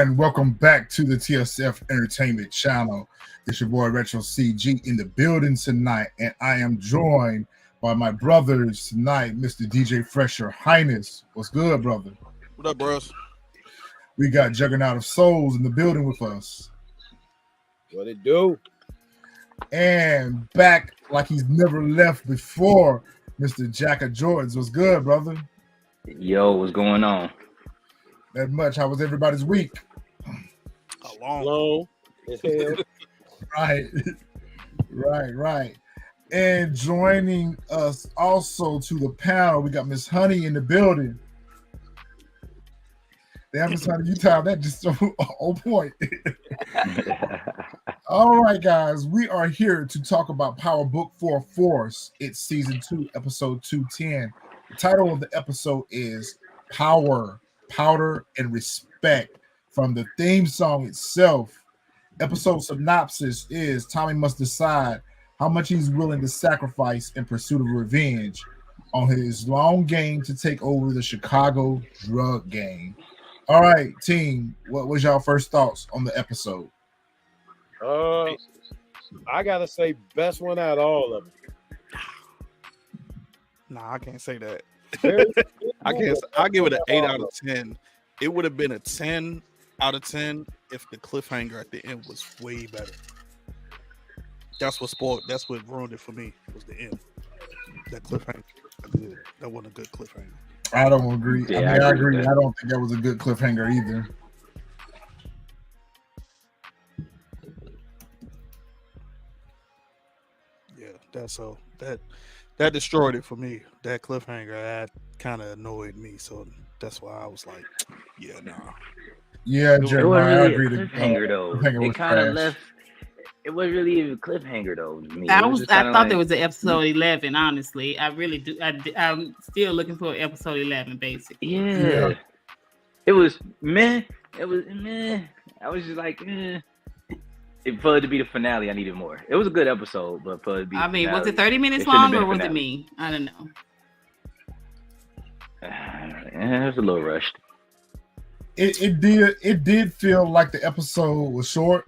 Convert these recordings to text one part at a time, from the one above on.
And welcome back to the TSF Entertainment Channel. It's your boy Retro CG in the building tonight, and I am joined by my brothers tonight, Mr. DJ Fresher Highness. What's good, brother? What up, bros? We got Juggernaut of Souls in the building with us. What it do? And back like he's never left before, Mr. Jack of Jordans. What's good, brother? Yo, what's going on? That much. How was everybody's week? Long as hell. Right. And joining us also to the panel, we got Miss Honey in the building. Damn, Miss Honey, you timed that just so on point. All right, guys, we are here to talk about Power Book 4 Force. It's season 2, episode 210. The title of the episode is Power, Powder, and Respect. From the theme song itself, episode synopsis is Tommy must decide how much he's willing to sacrifice in pursuit of revenge on his long game to take over the Chicago drug gang. All right, team, what was y'all first thoughts on the episode? I gotta say, best one out of all of them. Nah, I can't say that. I'll give it an 8 out of 10. It would have been a 10 out of 10 if the cliffhanger at the end was way better. That's what ruined it for me, was the end. That cliffhanger. That wasn't a good cliffhanger. I don't agree. Yeah, I agree. I don't think that was a good cliffhanger either. Yeah, that destroyed it for me. That cliffhanger, that kind of annoyed me. So that's why I was like, yeah, nah. Yeah, Jeremiah, I agree. Cliffhanger though. It kind of left. It wasn't really a cliffhanger though. To me. I thought there was an episode 11. Honestly, I really do. I'm still looking for episode 11, basically. Yeah. It was meh. It was meh. I was just like, eh. For it to be the finale, I needed more. It was a good episode, but for it to be finale, was it 30 minutes long or was it me? I don't know. It was a little rushed. It did feel like the episode was short,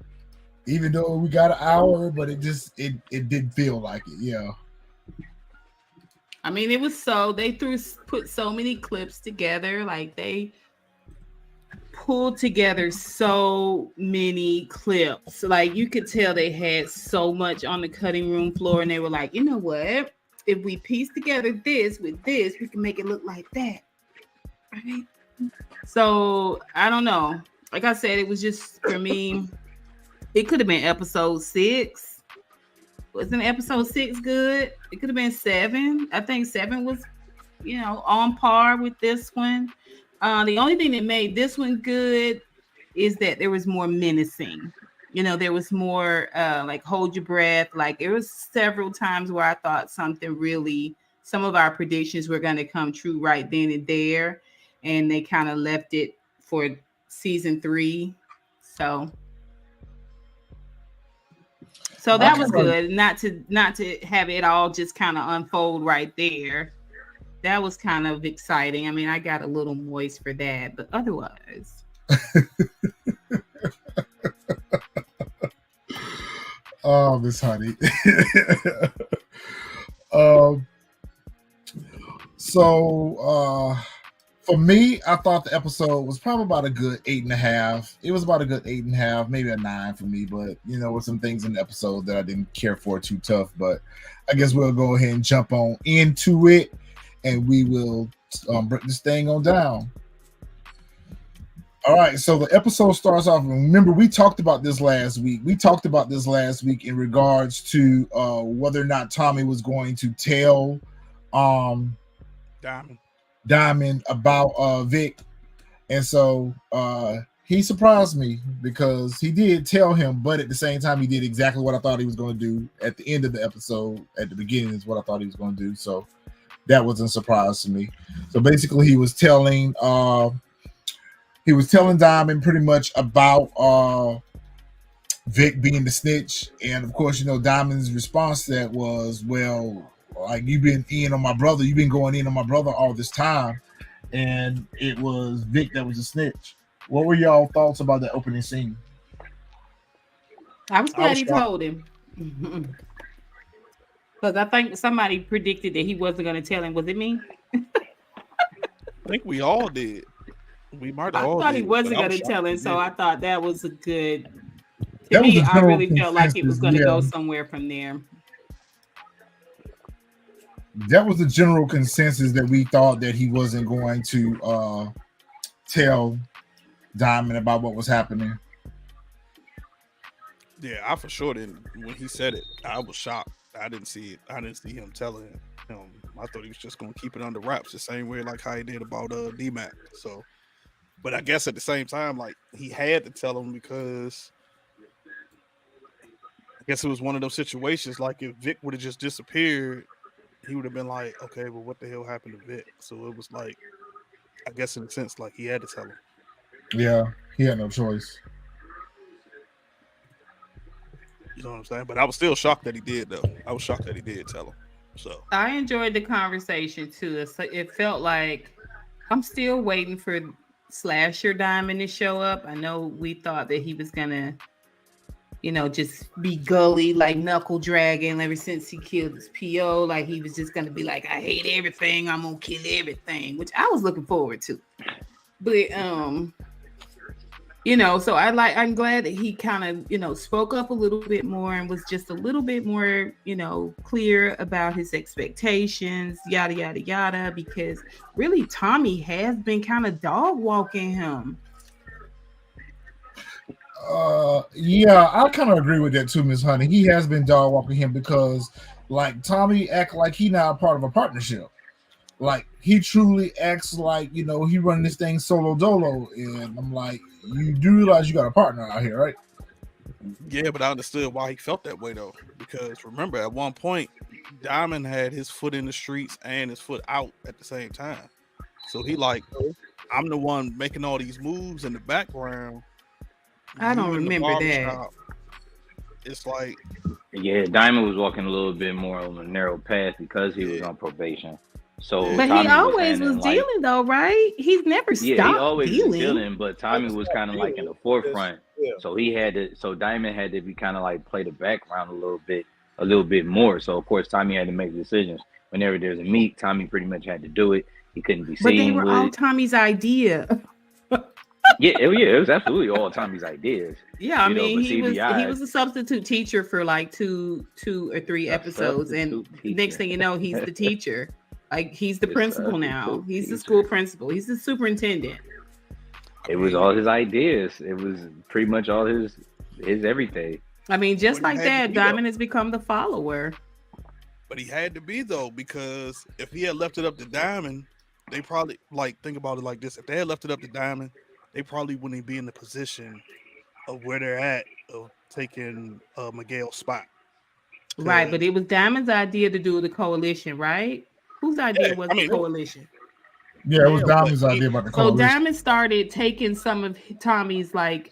even though we got an hour, but it did feel like it, yeah. I mean, it was they put so many clips together, like they pulled together so many clips. Like you could tell they had so much on the cutting room floor, and they were like, you know what? If we piece together this with this, we can make it look like that. Right? So I don't know. Like I said, it was just for me. It could have been episode 6. Wasn't episode 6 good? It could have been 7. I think 7 was, on par with this one. The only thing that made this one good is that there was more menacing. There was more like hold your breath. Like there was several times where I thought some of our predictions were going to come true right then and there. And they kind of left it for season 3. So that was good. Not to have it all just kind of unfold right there. That was kind of exciting. I mean, I got a little moist for that, but otherwise. Oh, Miss Honey. For me, I thought the episode was probably about a good 8.5. It was about a good 8.5, maybe a 9 for me, but with some things in the episode that I didn't care for too tough. But I guess we'll go ahead and jump on into it, and we will break this thing on down. All right, so the episode starts off. Remember, we talked about this last week. In regards to whether or not Tommy was going to tell Diamond about Vic, and so he surprised me because he did tell him, but at the same time he did exactly what I thought he was going to do at the end of the episode. At the beginning is what I thought he was going to do, so that wasn't a surprise to me. So basically he was telling Diamond pretty much about Vic being the snitch, and of course Diamond's response to that was, well, like, you've been going in on my brother all this time, and it was Vic that was a snitch. What were y'all thoughts about the opening scene? I was glad he shocked. told him. Because I think somebody predicted that he wasn't going to tell him. Was it me? I think we all did. We might have I all thought did. he wasn't but I going was to tell shocked him, he so did. I thought that was a good. To That was me, a I general really felt like it was consensus, going to go yeah. somewhere from there. That was the general consensus that we thought that he wasn't going to tell Diamond about what was happening. Yeah, I for sure didn't. When he said it, I was shocked. I didn't see it. I didn't see him telling him. I thought he was just gonna keep it under wraps, the same way like how he did about D-Mac. So, but I guess at the same time, like he had to tell him because I guess it was one of those situations. Like if Vic would have just disappeared, he would have been like, okay, well, what the hell happened to Vic? So it was like, I guess in a sense, like he had to tell him. Yeah, he had no choice. You know what I'm saying? But I was still shocked that he did, though. I was shocked that he did tell him. So I enjoyed the conversation too. It felt like I'm still waiting for Slasher Diamond to show up. I know we thought that he was gonna, just be gully like knuckle dragging ever since he killed his PO. Like he was just gonna be like, I hate everything, I'm gonna kill everything, which I was looking forward to. But so I'm glad that he kind of, spoke up a little bit more and was just a little bit more, clear about his expectations, yada, yada, yada, because really Tommy has been kind of dog walking him. Yeah, I kind of agree with that too, Miss Honey. He has been dog walking him because like Tommy act like he not a part of a partnership. Like he truly acts like, he running this thing solo dolo. And I'm like, you do realize you got a partner out here, right? yeah, but I understood why he felt that way though. Because remember, at one point, Diamond had his foot in the streets and his foot out at the same time. So he like, I'm the one making all these moves in the background. I don't remember that. Shop. It's like, yeah, Diamond was walking a little bit more on a narrow path because he was on probation. So, but Tommy he always was like, dealing though, right? He's never stopped he always dealing. was dealing, but Tommy was kind of like in the forefront. Yeah. So he had to. So Diamond had to be kind of like play the background a little bit more. So of course Tommy had to make decisions. Whenever there's a meet, Tommy pretty much had to do it. He couldn't be seen. But they were all Tommy's idea. Yeah, it was absolutely all Tommy's ideas. Yeah, I mean, he was a substitute teacher for like two or three episodes, and next thing you know, he's the teacher. Like he's the principal now. He's the school principal. He's the superintendent. It was all his ideas. It was pretty much all his everything. I mean, just like that, Diamond has become the follower. But he had to be though, because if he had left it up to Diamond, they probably think about it like this. If they had left it up to Diamond, they probably wouldn't be in the position of where they're at of taking Miguel's spot. Right, but it was Diamond's idea to do the coalition, right? Whose idea was the coalition? Yeah, it was Diamond's idea about the coalition. So Diamond started taking some of Tommy's like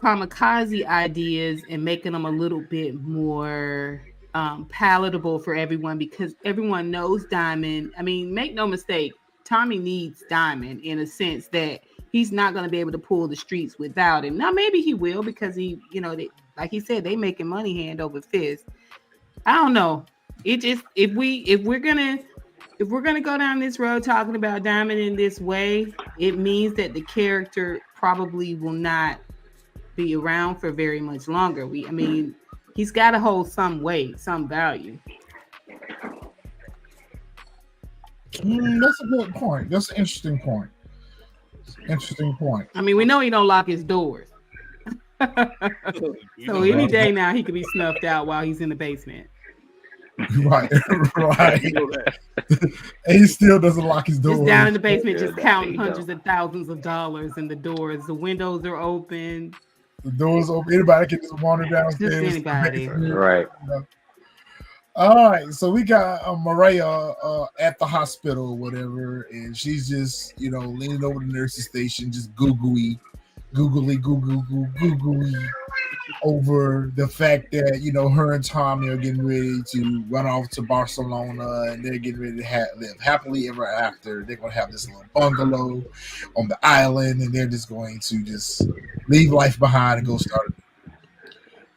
kamikaze ideas and making them a little bit more palatable for everyone, because everyone knows Diamond. I mean, make no mistake, Tommy needs Diamond in a sense that he's not going to be able to pull the streets without him. Now, maybe he will, because he, like he said, they making money hand over fist. I don't know. It just if we're gonna go down this road talking about Diamond in this way, it means that the character probably will not be around for very much longer. He's got to hold some weight, some value. That's a good point. That's an interesting point. I mean, we know he don't lock his doors. So any day now he could be snuffed out while he's in the basement. Right. And he still doesn't lock his doors. He's down in the basement just counting hundreds of thousands of dollars in the doors. The windows are open. The doors open. Anybody can just wander downstairs. Just anybody. Right. All right. So we got Maria at the hospital or whatever, and she's just, leaning over the nurse's station, just googly. over the fact that her and Tommy are getting ready to run off to Barcelona, and they're getting ready to live happily ever after. They're going to have this little bungalow on the island, and they're just going to just leave life behind and go start it.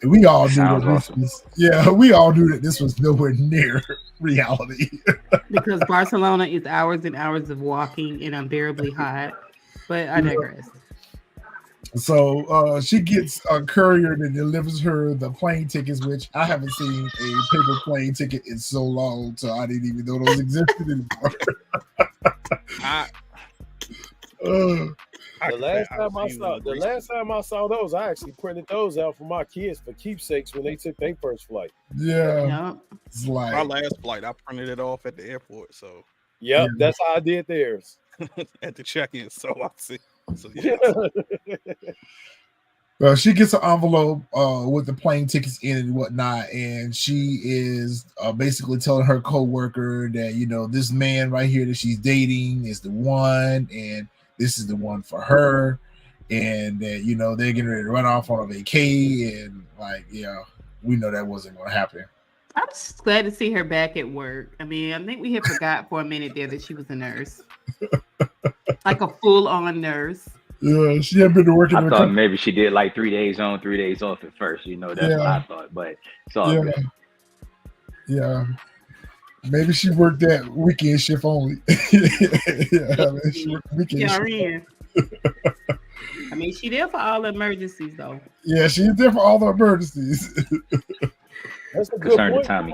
And we all knew that we all knew that this was nowhere near reality. Because Barcelona is hours and hours of walking and unbearably hot. But I digress. So she gets a courier that delivers her the plane tickets, which I haven't seen a paper plane ticket in so long, so I didn't even know those existed anymore. The last time I saw those, I actually printed those out for my kids for keepsakes when they took their first flight. Yeah. It's like my last flight, I printed it off at the airport. So that's how I did theirs. At the check-in. So I see. So yeah. Well, she gets an envelope with the plane tickets in and whatnot, and she is basically telling her co-worker that this man right here that she's dating is the one, and this is the one for her, and that they're getting ready to run off on a vacay, and we know that wasn't going to happen. I'm just glad to see her back at work. I mean, I think we had forgot for a minute there that she was a nurse, like a full-on nurse. Yeah, she had been working. I thought maybe she did like 3 days on, 3 days off at first. That's what I thought, but it's all good. Yeah. Maybe she worked that weekend shift only. She worked weekend shift. I mean, she there for all the emergencies, though. Yeah, she's there for all the emergencies. That's a good point. Tommy.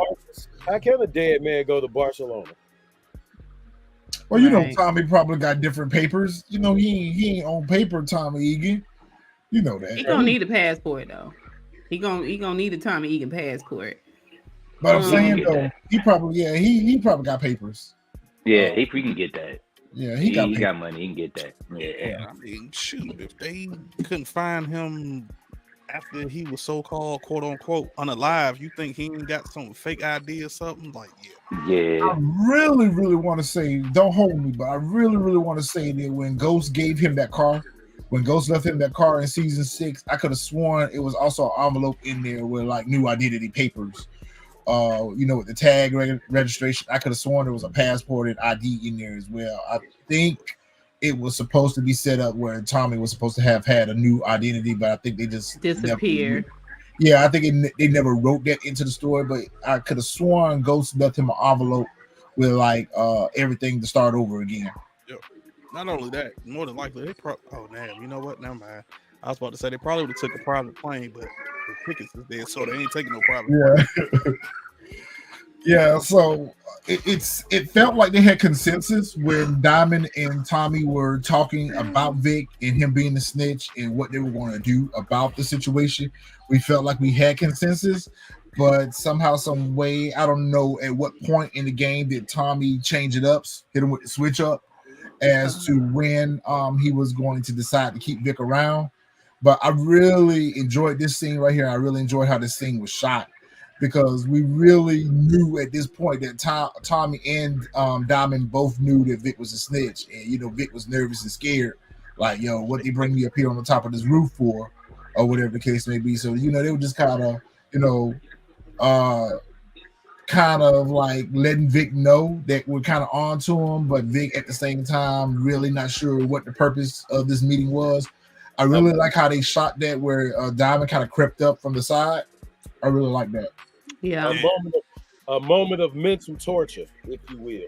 How can a dead man go to Barcelona? Well, Tommy probably got different papers. He ain't on paper, Tommy Egan. You know that. He gonna need a passport, though. He gonna need a Tommy Egan passport. But I'm saying though, he probably got papers. Yeah, he can get that. Yeah, he got money. He can get that. Yeah. I mean, shoot, if they couldn't find him after he was so-called quote unquote unalive, you think he ain't got some fake ID or something? Like, yeah. I really, really want to say, don't hold me, but I really, really want to say that when Ghost gave him that car, when Ghost left him that car in season 6, I could have sworn it was also an envelope in there with like new identity papers. With the tag registration. I could have sworn there was a passport and ID in there as well. I think it was supposed to be set up where Tommy was supposed to have had a new identity, but I think they just disappeared. I think they never wrote that into the story, but I could have sworn Ghost left him an envelope with like everything to start over again. Yeah. Not only that, more than likely they you know what? Never mind. I was about to say they probably would have took a private plane, but the tickets is there, so they ain't taking no private plane. Yeah, so it felt like they had consensus when Diamond and Tommy were talking about Vic and him being the snitch and what they were going to do about the situation. We felt like we had consensus, but somehow, some way, I don't know at what point in the game did Tommy change it up, hit him with the switch up as to when he was going to decide to keep Vic around. But I really enjoyed this scene right here. I really enjoyed how this scene was shot, because we really knew at this point that Tommy and Diamond both knew that Vic was a snitch. And, Vic was nervous and scared. Like, what they bring me up here on the top of this roof for, or whatever the case may be. So, they were just kind of, like letting Vic know that we're kind of on to him, but Vic at the same time really not sure what the purpose of this meeting was. I really like how they shot that where Diamond kind of crept up from the side. I really like that. Yeah, a moment of mental torture, if you will.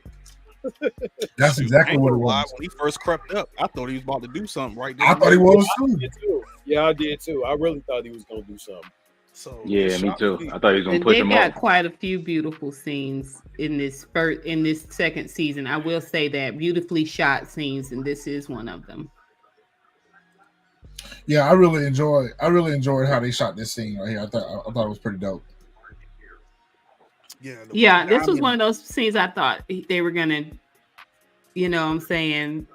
That's exactly what it was. When he first crept up, I thought he was about to do something right there. I thought he was too. Yeah, I did too. I really thought he was going to do something. So yeah, me too. I thought he was going to push him off. They got quite a few beautiful scenes in this second season. I will say that beautifully shot scenes, and this is one of them. Yeah, I really enjoyed how they shot this scene right here. I thought it was pretty dope. Yeah, this was one of those scenes I thought they were gonna, you know what I'm saying?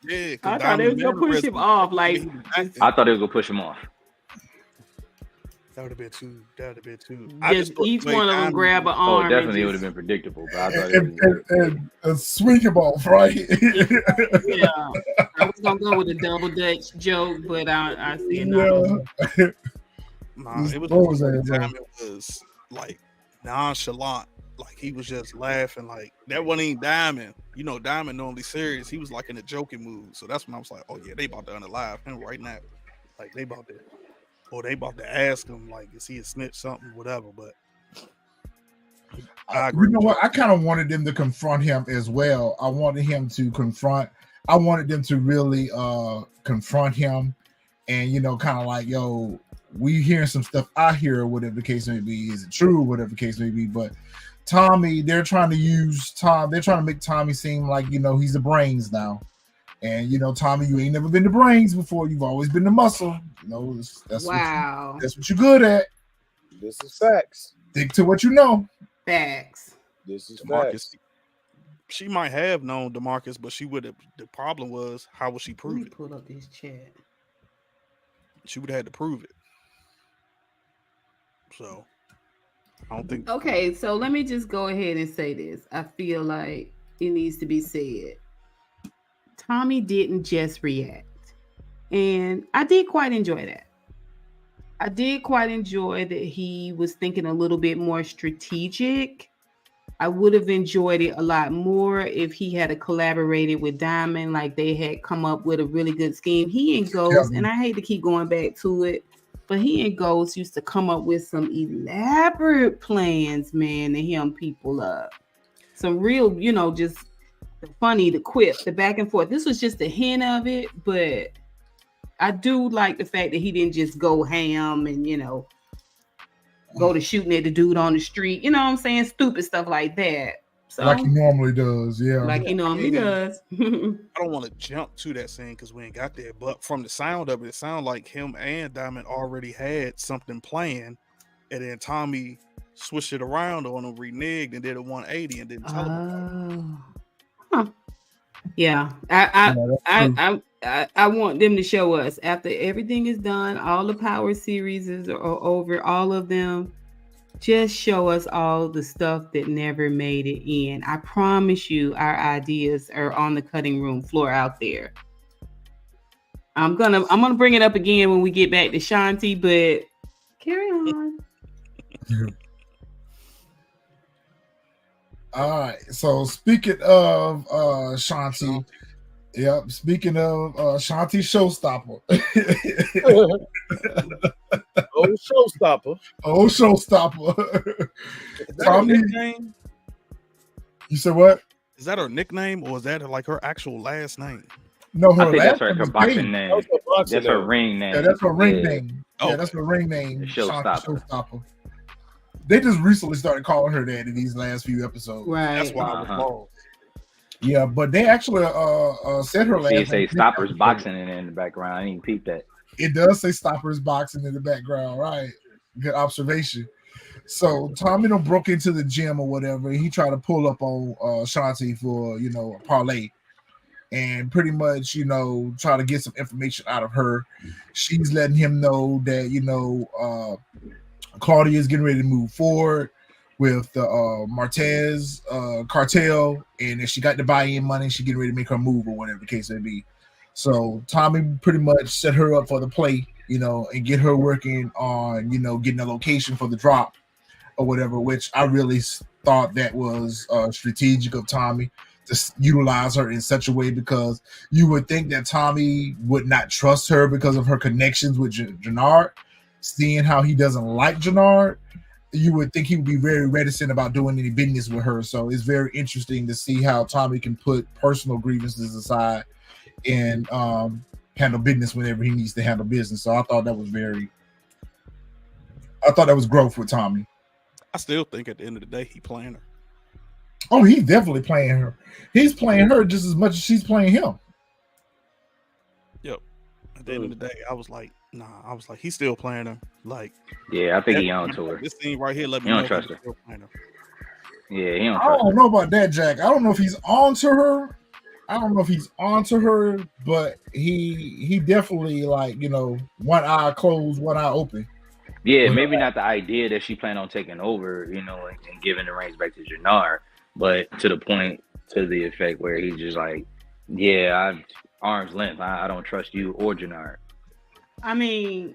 Yeah, I thought they was gonna push him off. Like, I thought they was gonna push him off. That would have been too. Just each one of them grab an Oh, arm. definitely would have been predictable. But I thought it was and swing him off, right? Yeah, I was gonna go with a double Dutch joke, but I said no. Nah, it was like nonchalant. Like he was just laughing. Like that wasn't even Diamond. You know, Diamond normally serious. He was like in a joking mood. So that's when I was like, oh yeah, they about to unalive him right now. Like they about to ask him like, is he a snitch, something, whatever. But I agree. You know what? I kind of wanted them to confront him as well. I wanted them to really confront him, and you know, kind of like, yo, we hearing some stuff out here, whatever the case may be. Is it true? Whatever the case may be. But Tommy, they're trying to make Tommy seem like, you know, he's the brains now. And you know, Tommy, you ain't never been the brains before. You've always been the muscle. You know, that's what you're good at. This is facts. Stick to what you know. Facts. This is DeMarcus, facts. she might have known DeMarcus, but she would have. The problem was, how would she prove it? Pull up this chat. She would have had to prove it. So I don't think. Okay, so let me just go ahead and say this. I feel like it needs to be said. Tommy didn't just react, and I did quite enjoy that. I did quite enjoy that he was thinking a little bit more strategic. I would have enjoyed it a lot more if he had collaborated with Diamond, like they had come up with a really good scheme. He and Ghost, and I hate to keep going back to it, but he and Ghost used to come up with some elaborate plans, man, to hem people up. Some real, you know, just the funny, the quip, the back and forth. This was just a hint of it, but I do like the fact that he didn't just go ham and, you know, go to shooting at the dude on the street. You know what I'm saying? Stupid stuff like that. So, like he normally does, yeah. Like he normally does. I don't want to jump to that scene because we ain't got there, but from the sound of it, it sounded like him and Diamond already had something planned, and then Tommy switched it around on him, reneged, and did a 180 and didn't tell him. Huh. Yeah, I want them to show us after everything is done, all the Power series are over, all of them. Just show us all the stuff that never made it in. I promise you, our ideas are on the cutting room floor out there. I'm gonna bring it up again when we get back to Shanti, but carry on. All right. So speaking of Shanti, yep. Speaking of Shanti Showstopper. Oh Showstopper. Tommy, you said what? Is that her nickname or is that like her actual last name? No, I think that's her boxing name. That's her ring name. Yeah, that's her ring name. Yeah, that's her ring name. Showstopper. They just recently started calling her that in these last few episodes. Right. That's why I was wrong. Yeah, but they actually said her last name. It say Stoppers Boxing in the background. I didn't peep that. It does say Stoppers Boxing in the background, right? Good observation. So Tommy broke into the gym or whatever. He tried to pull up on Shanti for, you know, a parlay. And pretty much, you know, try to get some information out of her. She's letting him know that, you know, Claudia is getting ready to move forward with the Martez cartel, and if she got the buy-in money, she getting ready to make her move or whatever the case may be. So Tommy pretty much set her up for the play, you know, and get her working on, you know, getting a location for the drop or whatever, which I really thought that was strategic of Tommy to utilize her in such a way, because you would think that Tommy would not trust her because of her connections with Janard. Seeing how he doesn't like Janard, you would think he would be very reticent about doing any business with her. So it's very interesting to see how Tommy can put personal grievances aside and handle business whenever he needs to handle business. So I thought that was growth with Tommy. I still think at the end of the day, he playing her. Oh, he's definitely playing her. He's playing her just as much as she's playing him. Yep. At the end of the day, I was like, he's still playing her. Like, yeah, I think he on to her. This scene right here, let me know. He don't trust her. Yeah, he don't trust her. I don't know about that, Jack. I don't know if he's on to her. But he definitely, like, you know, one eye closed, one eye open. Yeah, maybe not the idea that she planned on taking over, you know, and giving the reins back to Janard, but to the point, to the effect where he's just like, yeah, arm's length. I don't trust you or Janard. I mean,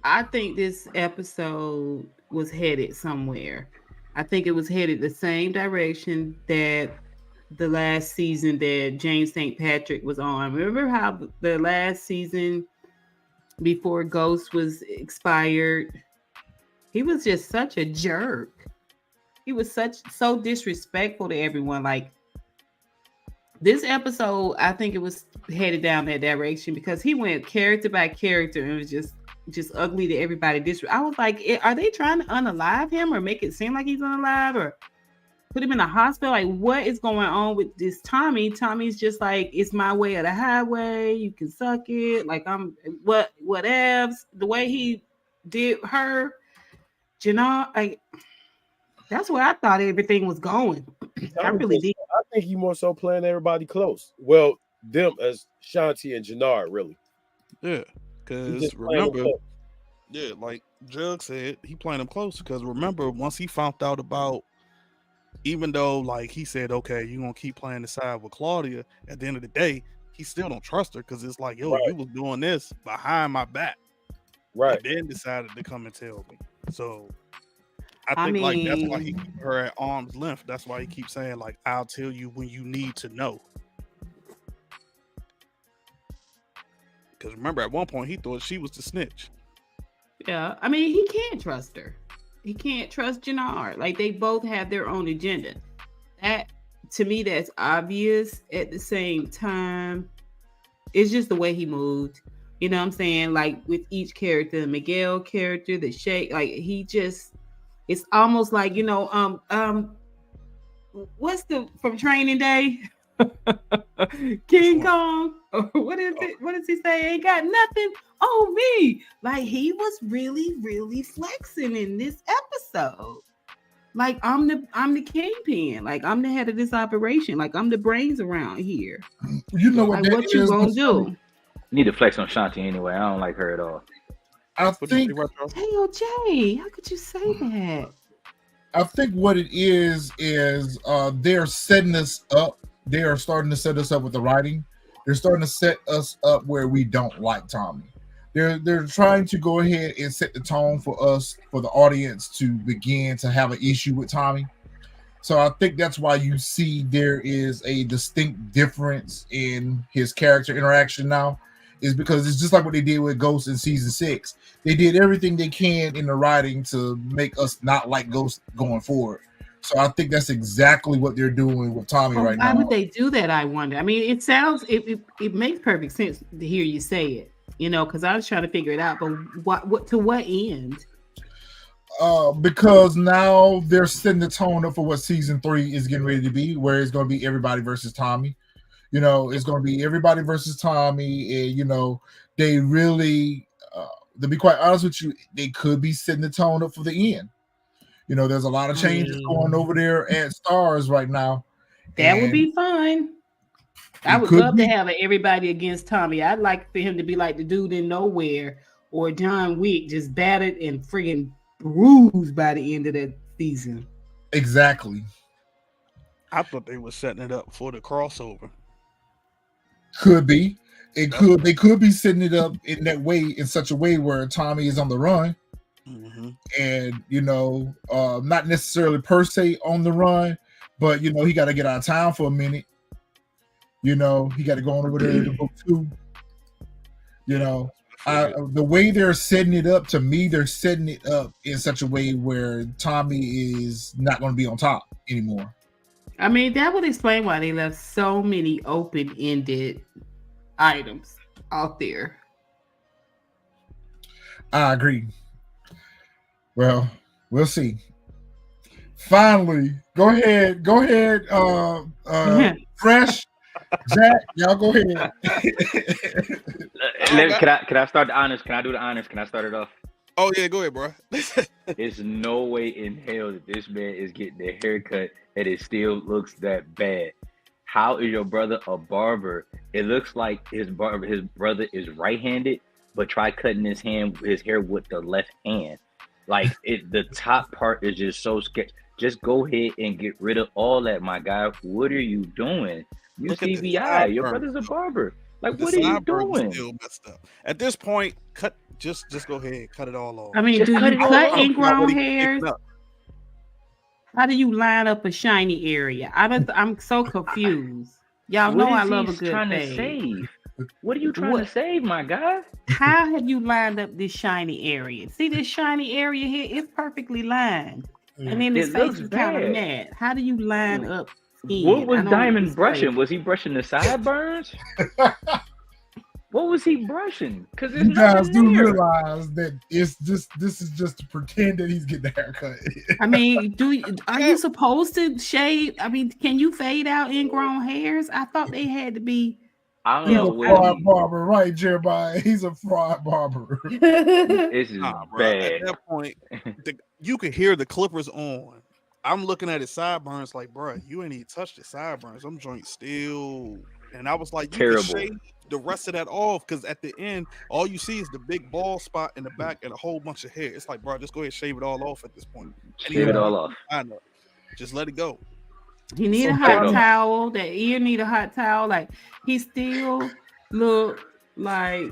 I think this episode was headed somewhere. I think it was headed the same direction that the last season that James St. Patrick was on. Remember how the last season before Ghost was expired, he was just such a jerk. He was so disrespectful to everyone. Like this episode, I think it was headed down that direction because he went character by character and was just ugly to everybody. I was like, are they trying to unalive him or make it seem like he's unalive or put him in a hospital? Like, what is going on with this Tommy? Tommy's just like, it's my way or the highway. You can suck it. Like, I'm whatevs. The way he did her, Janard, like, that's where I thought everything was going. I really did. I think he more so playing everybody close. Well, them as Shanti and Janard, really. Yeah, because remember, yeah, like Jug said, he playing them close because remember, once he found out about, even though like he said, okay, you gonna keep playing the side with Claudia, at the end of the day, he still don't trust her because it's like, yo, you was doing this behind my back. Right. And then decided to come and tell me. So I think like that's why he keep her at arm's length. That's why he keeps saying like, I'll tell you when you need to know. Because remember, at one point he thought she was the snitch. Yeah, I mean, he can't trust her. He can't trust Janard. Like they both have their own agenda. That to me, that's obvious. At the same time, it's just the way he moved. You know what I'm saying? Like with each character, the Miguel character, the Shake, like he just, it's almost like, you know, what's the from Training Day? King Kong, or what is it? What does he say? Ain't got nothing on me. Like he was really, really flexing in this episode. Like I'm the kingpin. Like I'm the head of this operation. Like I'm the brains around here. You know what? Like, what you gonna do? You need to flex on Shanti anyway. I don't like her at all. I think. Hell, Jay, how could you say that? I think what it is they're setting us up. They are starting to set us up with the writing. They're starting to set us up where we don't like Tommy. They're trying to go ahead and set the tone for us, for the audience to begin to have an issue with Tommy. So I think that's why you see there is a distinct difference in his character interaction now, is because it's just like what they did with Ghost in season 6. They did everything they can in the writing to make us not like Ghost going forward. So I think that's exactly what they're doing with Tommy right now. Why would they do that? I wonder. I mean, it makes perfect sense to hear you say it, you know, because I was trying to figure it out. But what to what end? Because now they're setting the tone up for what season 3 is getting ready to be, where it's going to be everybody versus Tommy. You know, it's going to be everybody versus Tommy, and you know, they really, to be quite honest with you, they could be setting the tone up for the end. You know, there's a lot of changes going over there at Stars right now. That would be fine. I would love to have everybody against Tommy. I'd like for him to be like the dude in Nowhere or John Wick, just battered and friggin' bruised by the end of that season. Exactly. I thought they were setting it up for the crossover. Could be. They could be setting it up in that way, in such a way where Tommy is on the run. Mm-hmm. And you know, not necessarily per se on the run, but you know, he got to get out of town for a minute. You know, he got to go on over there to book 2. You know, the way they're setting it up, to me, they're setting it up in such a way where Tommy is not going to be on top anymore. I mean, that would explain why they left so many open-ended items out there. I agree. Well, we'll see. Finally, go ahead, Fresh, Jack, y'all go ahead. Can I start the honors? Can I do the honors? Can I start it off? Oh yeah, go ahead, bro. There's no way in hell that this man is getting the haircut and it still looks that bad. How is your brother a barber? It looks like his brother is right-handed, but try cutting his hair with the left hand. Like the top part is just so sketchy. Just go ahead and get rid of all that, my guy. What are you doing? You CVI. Your brother's a barber. Like, what are you doing? Still messed up. At this point, just go ahead, cut it all off. I mean, do you cut ingrown hairs? How do you line up a shiny area? I'm so confused. Y'all know I love a good fade. What are you trying to save, my guy? How have you lined up this shiny area? See this shiny area here? It's perfectly lined. And then his face is kind of mad. How do you line up skin? What was Diamond brushing? Was he brushing the sideburns? What was he brushing? Because you guys do realize that this is just to pretend that he's getting a haircut. I mean, are you supposed to shave? I mean, can you fade out ingrown hairs? I thought they had to be. I don't know. He's a fraud barber, right, Jeremiah? He's a fraud barber. This is bad. At that point, you can hear the clippers on. I'm looking at his sideburns like, bro, you ain't even touched the sideburns. I'm joint still. And I was like, you can shave the rest of that off, because at the end, all you see is the big bald spot in the back and a whole bunch of hair. It's like, bro, just go ahead and shave it all off at this point. Shave it all off. I know. Just let it go. You need a hot towel. That ear need a hot towel. Like, he still look like.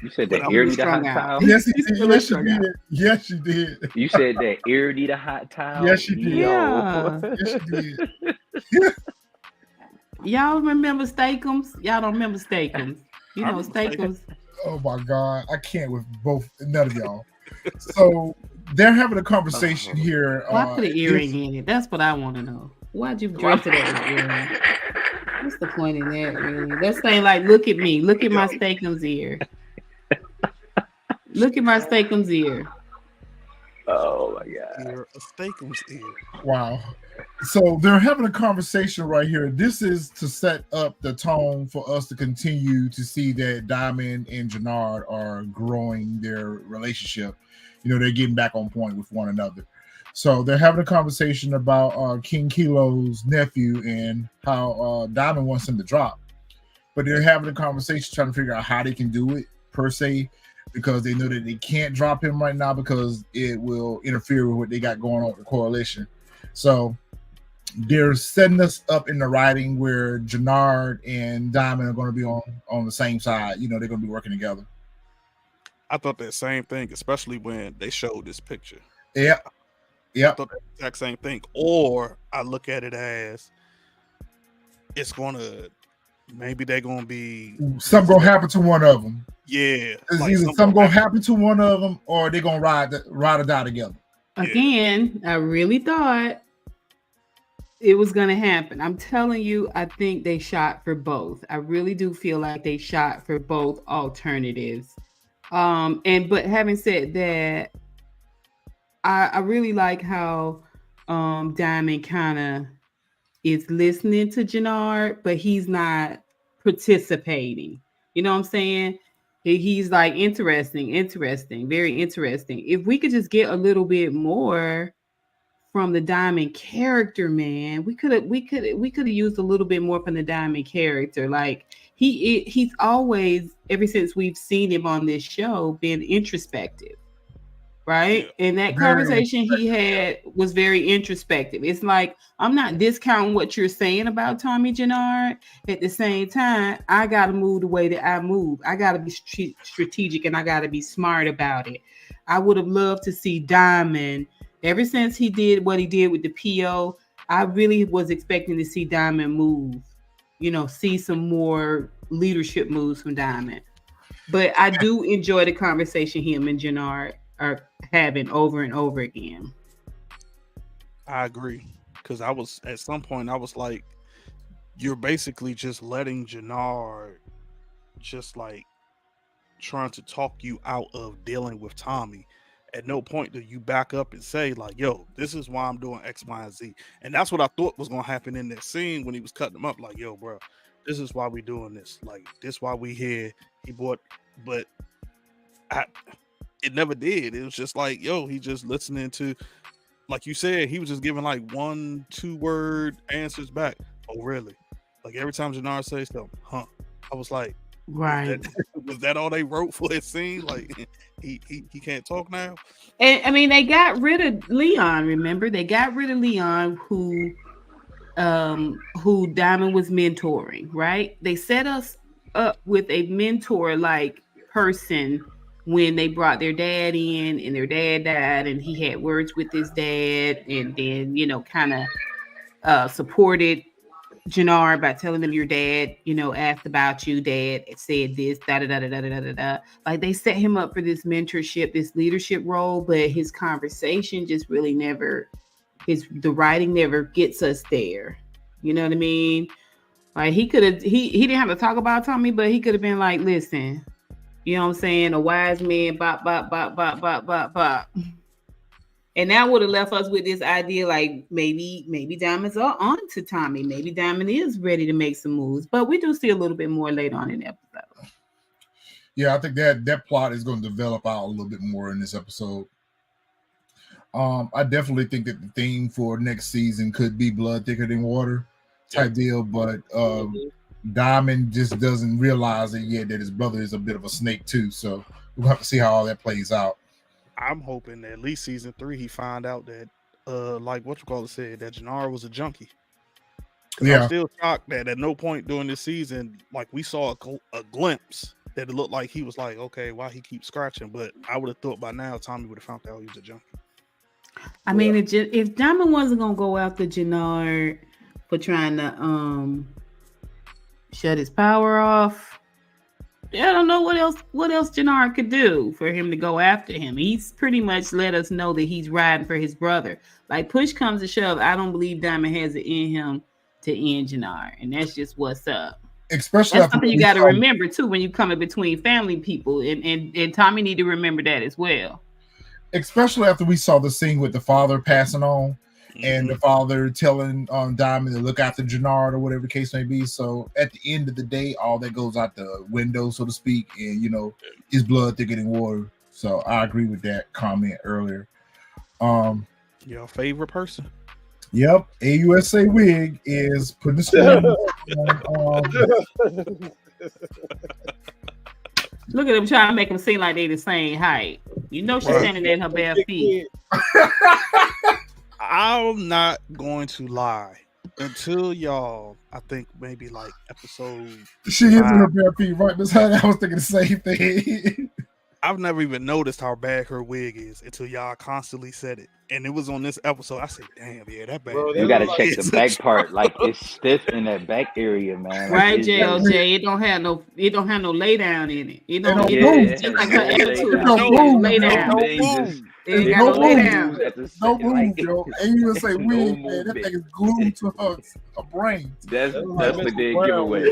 You said that ear need a hot towel? Yes, he did. Yes, you did. Yes, you did. You said that ear need a hot towel? Yes, you did. Yeah. Yes, you did. Y'all remember Steakums? Y'all don't remember Steakums. You know Steakums. Oh my God. I can't with none of y'all. So they're having a conversation here. Why put an earring in it? That's what I want to know. Why'd you dress it as an earring? What's the point in that, really? That's saying, like, look at me. Look at my Steakums ear. Look at my Steakums ear. Oh my God. A Steakums ear. Wow. So they're having a conversation right here. This is to set up the tone for us to continue to see that Diamond and Janard are growing their relationship. You know, they're getting back on point with one another. So they're having a conversation about King Kilo's nephew and how Diamond wants him to drop. But they're having a conversation trying to figure out how they can do it, per se, because they know that they can't drop him right now because it will interfere with what they got going on with the coalition. So they're setting us up in the writing where Janard and Diamond are going to be on the same side. You know, they're going to be working together. I thought that same thing, especially when they showed this picture. Yeah. I thought the exact same thing. Or I look at it as it's going to, maybe they're going to be. Something going to happen to one of them. Yeah. It's like either something going to happen to one of them or they're going to ride or die together. Again, I really thought it was going to happen. I'm telling you, I think they shot for both. I really do feel like they shot for both alternatives. But having said that, I really like how Diamond kind of is listening to Janard, but he's not participating. You know what I'm saying? He's like interesting, very interesting. If we could just get a little bit more from the Diamond character, man, we could have used a little bit more from the Diamond character. Like he's always, ever since we've seen him on this show, been introspective, right? And that conversation he had was very introspective. It's like, I'm not discounting what you're saying about Tommy Janard. At the same time, I got to move the way that I move. I got to be strategic and I got to be smart about it. I would have loved to see Diamond, ever since he did what he did with the PO, I really was expecting to see Diamond move, you know, see some more leadership moves from Diamond. But I do enjoy the conversation him and Janard are having over and over again. I agree. Because at some point I was like, you're basically just letting Janard just like trying to talk you out of dealing with Tommy. At no point do you back up and say like, yo, this is why I'm doing X, Y, and Z. And that's what I thought was going to happen in that scene when he was cutting them up. Like, yo, bro, this is why we doing this. Like, this why we here. But it never did. It was just like, yo, he just listening to, like you said, he was just giving like 1-2 word answers back. Oh, really? Like every time Janard says something, I was like, Right. Was that all they wrote for his scene? Like he can't talk now. And I mean, they got rid of Leon. Remember, they got rid of Leon, who Diamond was mentoring. Right? They set us up with a mentor like person when they brought their dad in, and their dad died, and he had words with his dad, and then kind of supported Janard by telling them your dad, asked about you, dad said this, da da da da da da da da. Like they set him up for this mentorship, this leadership role, but his conversation just really never, the writing never gets us there. You know what I mean? Like he didn't have to talk about Tommy, but he could have been like, listen, you know what I'm saying? A wise man, bop, bop, bop, bop, bop, bop, bop. And that would have left us with this idea, like maybe Diamond's on to Tommy. Maybe Diamond is ready to make some moves. But we do see a little bit more later on in the episode. Yeah, I think that plot is going to develop out a little bit more in this episode. I definitely think that the theme for next season could be blood thicker than water type deal, but Diamond just doesn't realize it yet that his brother is a bit of a snake too. So we'll have to see how all that plays out. I'm hoping that at least season 3 he find out that like said that Janard was a junkie. Yeah, I'm still shocked that at no point during this season like we saw a glimpse that it looked like he was like, okay, why he keeps scratching? But I would have thought by now Tommy would have found out he was a junkie. I mean, if Diamond wasn't gonna go after Janard for trying to shut his power off, I don't know what else Janard could do for him to go after him. He's pretty much let us know that he's riding for his brother. Like push comes to shove, I don't believe Diamond has it in him to end Janard, and that's just what's up. Especially that's something you got to remember too when you come in between family people, and Tommy need to remember that as well. Especially after we saw the scene with the father passing on. And the father telling Diamond to look after Janard or whatever the case may be. So at the end of the day, all that goes out the window, so to speak. And, is blood thicker than water. So I agree with that comment earlier. Your favorite person? Yep. AUSA Wig is putting the spoon on. Look at them trying to make them seem like they the same height. She's standing there in her bare feet. I'm not going to lie. Until y'all, I think maybe like episode. She is in her bare feet, right? That's how I was thinking the same thing. I've never even noticed how bad her wig is until y'all constantly said it. And it was on this episode. I said, damn, yeah, that bad. Bro, you gotta check the back part. Like it's stiff in that back area, man. Right, like, JLJ. It don't have no lay down in it. It don't move. Just like her attitude. It don't move. Lay down. It got no lay down. No move, yo. And you say wig, man. That thing is glued to her brain. That's the big giveaway.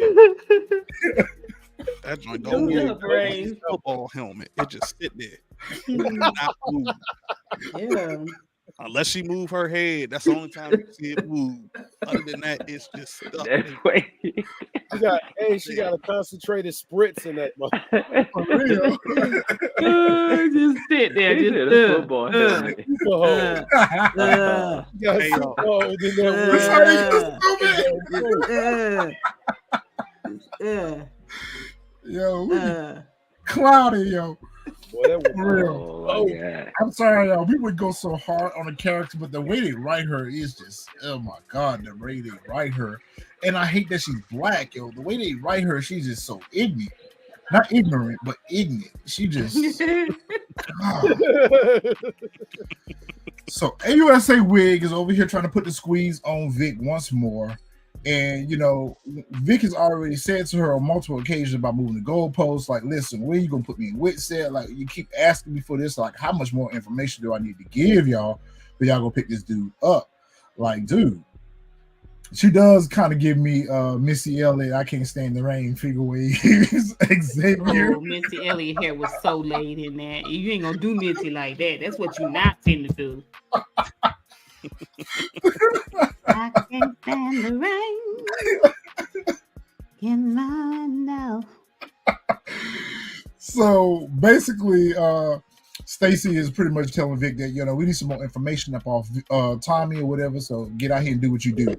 That joint don't move. Football helmet. It just sit there. Not move. Yeah. Unless she move her head, that's the only time you see it move. Other than that, it's just stuck. She got a concentrated spritz in that motherfucker. For real. Just sit there. Just football. Yo, Claudia, yo. Boy, that was real. Yeah. I'm sorry, y'all. We would go so hard on a character, but the way they write her is just, oh my God, the way they write her. And I hate that she's black, yo. The way they write her, she's just so ignorant. Not ignorant, but ignorant. She just. So, AUSA Wig is over here trying to put the squeeze on Vic once more. And, Vic has already said to her on multiple occasions about moving the goalposts. Like, listen, where you going to put me in Whitset? Like, you keep asking me for this. Like, how much more information do I need to give y'all for y'all go pick this dude up? Like, dude, she does kind of give me Missy Elliott, I Can't Stand the Rain figure waves. Xavier. Oh, Missy Elliott hair was so laid in there. You ain't going to do Missy like that. That's what you not tend to do. I can't stand the rain. Can I know? So basically, Stacy is pretty much telling Vic that we need some more information up off Tommy or whatever. So get out here and do what you do.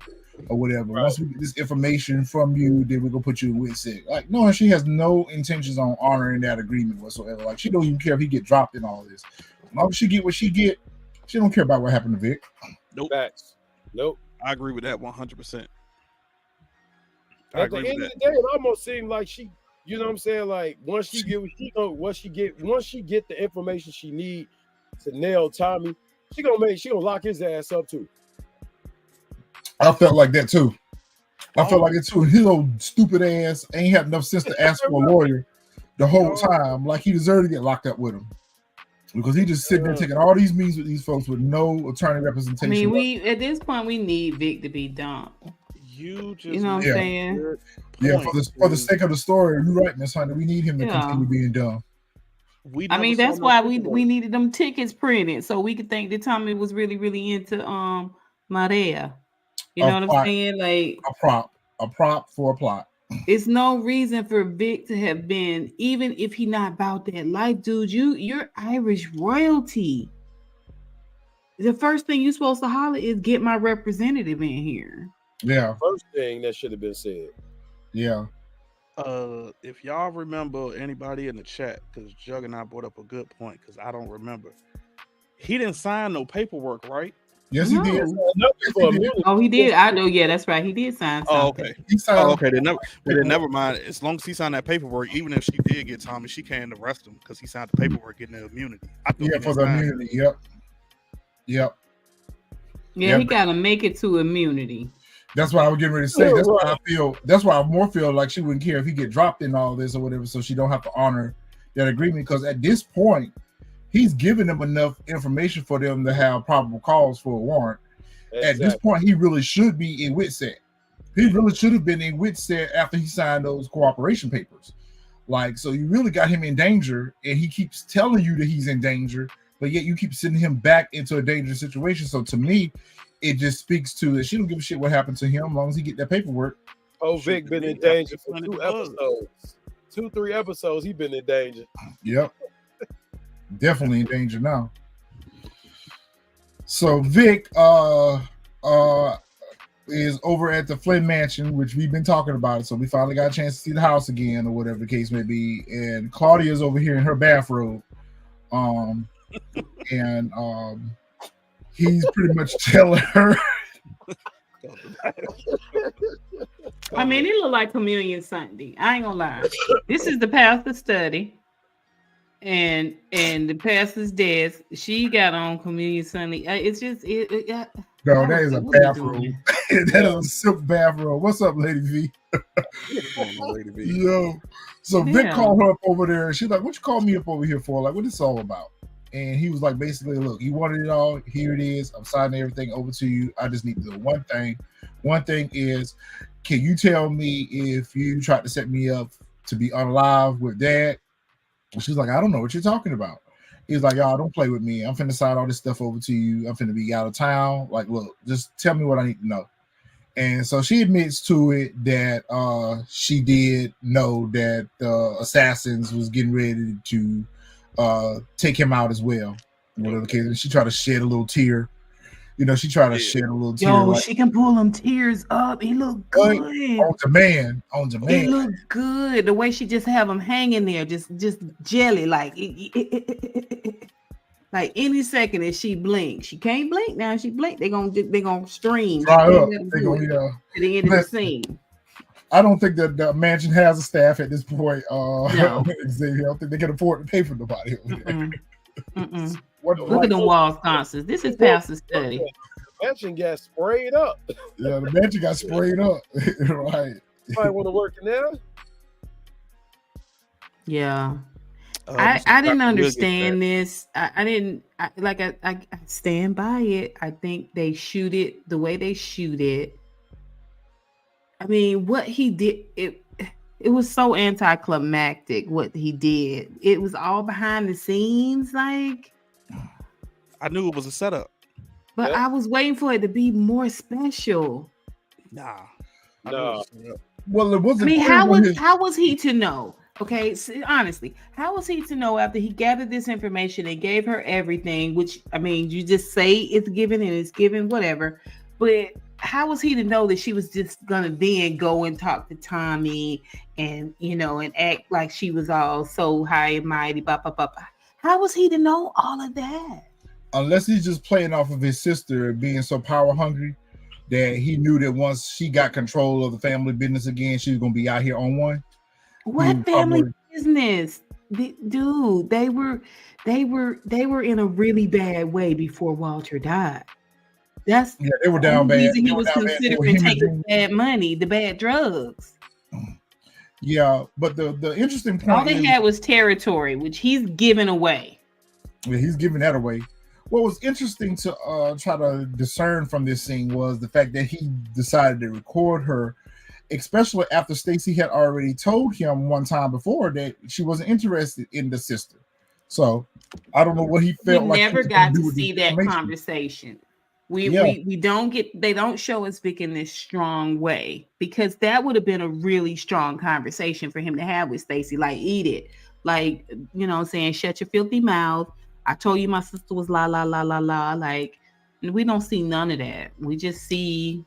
or whatever. Right. Once we get this information from you, then we're gonna put you in WITSEC. Like, no, she has no intentions on honoring that agreement whatsoever. Like, she don't even care if he get dropped in all this. As long as she get what she get, she don't care about what happened to Vic. Nope. Facts. Nope. I agree with that 100%. At the end of the day, it almost seemed like she, you know what I'm saying? Like, once she get once she get the information she need to nail Tommy, she gonna lock his ass up too. I felt like that too. I felt like it too. His old stupid ass ain't had enough sense to ask for a lawyer the whole time. Like, he deserved to get locked up with him. Because he just sitting there taking all these meetings with these folks with no attorney representation. I mean, at this point we need Vic to be dumped. You know what I'm saying? Yeah, for the sake of the story, you're right, Miss Hunter. We need him to continue being dumb. I mean, that's why we needed them tickets printed so we could think that Tommy was really, really into Maria. You know what I'm saying? Like a prop for a plot. It's no reason for Vic to have been, even if he not about that life, dude. You're Irish royalty. The first thing you're supposed to holler is get my representative in here. Yeah. First thing that should have been said. Yeah. If y'all remember, anybody in the chat, because Juggernaut brought up a good point, because I don't remember. He didn't sign no paperwork, right? Yes, he did. Oh, he did. I know. Yeah, that's right. He did sign something. Oh, okay. He signed. Oh, okay. Then never mind. As long as he signed that paperwork, even if she did get Tommy, she can't arrest him because he signed the paperwork getting the immunity. Yeah, for the immunity. Yep. Yeah, he gotta make it to immunity. That's what I was getting ready to say. That's why I feel. That's why I more feel like she wouldn't care if he get dropped in all this or whatever, so she don't have to honor that agreement. Because at this point, he's given them enough information for them to have probable cause for a warrant. Exactly. At this point, he really should be in WITSEC. He really should have been in WITSEC after he signed those cooperation papers. Like, so you really got him in danger, and he keeps telling you that he's in danger, but yet you keep sending him back into a dangerous situation. So to me, it just speaks to that she don't give a shit what happened to him as long as he get that paperwork. Oh, Vic been in danger for 2 episodes. 2-3 episodes, he been in danger. Yep. Definitely in danger now. So Vic is over at the Flynn mansion, which we've been talking about. So we finally got a chance to see the house again, or whatever the case may be. And Claudia's over here in her bathrobe. He's pretty much telling her. I mean, it looked like Communion Sunday. I ain't gonna lie. This is the pastor's study. And the pastor's desk. She got on Communion Sunday. It's just no, that is a bathroom. That is a silk bathroom. What's up, Lady V? Yo, so Vic called her up over there, and she's like, "What you call me up over here for? Like, what this all about?" And he was like, basically, look, you wanted it all. Here it is. I'm signing everything over to you. I just need to do one thing. One thing is, can you tell me if you tried to set me up to be unalive with Dad? And she's like, I don't know what you're talking about. He's like, y'all don't play with me. I'm finna sign all this stuff over to you. I'm finna be out of town. Like, look, just tell me what I need to know. And so she admits to it that she did know that the assassins was getting ready to take him out as well. Whatever the case. And she tried to shed a little tear. You know, she tried to shed a little tear. Yo, like, she can pull them tears up. He look good. On demand. He look good. The way she just have him hanging there, just jelly, like like any second if she blinks. She can't blink now. She blink, they gonna stream. Dry up. They gonna, at the end of the scene. I don't think that the mansion has a staff at this point. No. I don't think they can afford to pay for nobody over there. Look at them walls, Constance. This is pastor's study. The mansion got sprayed up. Yeah, the mansion got sprayed up. Right. Might want to work in there. Yeah. I didn't understand this. I stand by it. I think they shoot it the way they shoot it. I mean, what he did, it was so anticlimactic what he did. It was all behind the scenes, like. I knew it was a setup. But I was waiting for it to be more special. Nah. No. Well, it wasn't. I mean, how was he to know? Okay, so honestly, how was he to know after he gathered this information and gave her everything, which, I mean, you just say it's given and it's given, whatever. But how was he to know that she was just gonna then go and talk to Tommy and and act like she was all so high and mighty? How was he to know all of that? Unless he's just playing off of his sister being so power hungry that he knew that once she got control of the family business again, she was gonna be out here on one. What family business? Dude, they were in a really bad way before Walter died. They were down bad. He was considering taking bad money, the bad drugs. Yeah, but the interesting point, all they had was territory, which he's given away. Yeah, he's giving that away. What was interesting to try to discern from this scene was the fact that he decided to record her, especially after Stacy had already told him one time before that she wasn't interested in the sister. So I don't know what he felt like. We never got to see that conversation. We don't get, they don't show us Vic in this strong way, because that would have been a really strong conversation for him to have with Stacy. Like, eat it. Like, saying, shut your filthy mouth. I told you my sister was la, la, la, la, la. Like, we don't see none of that. We just see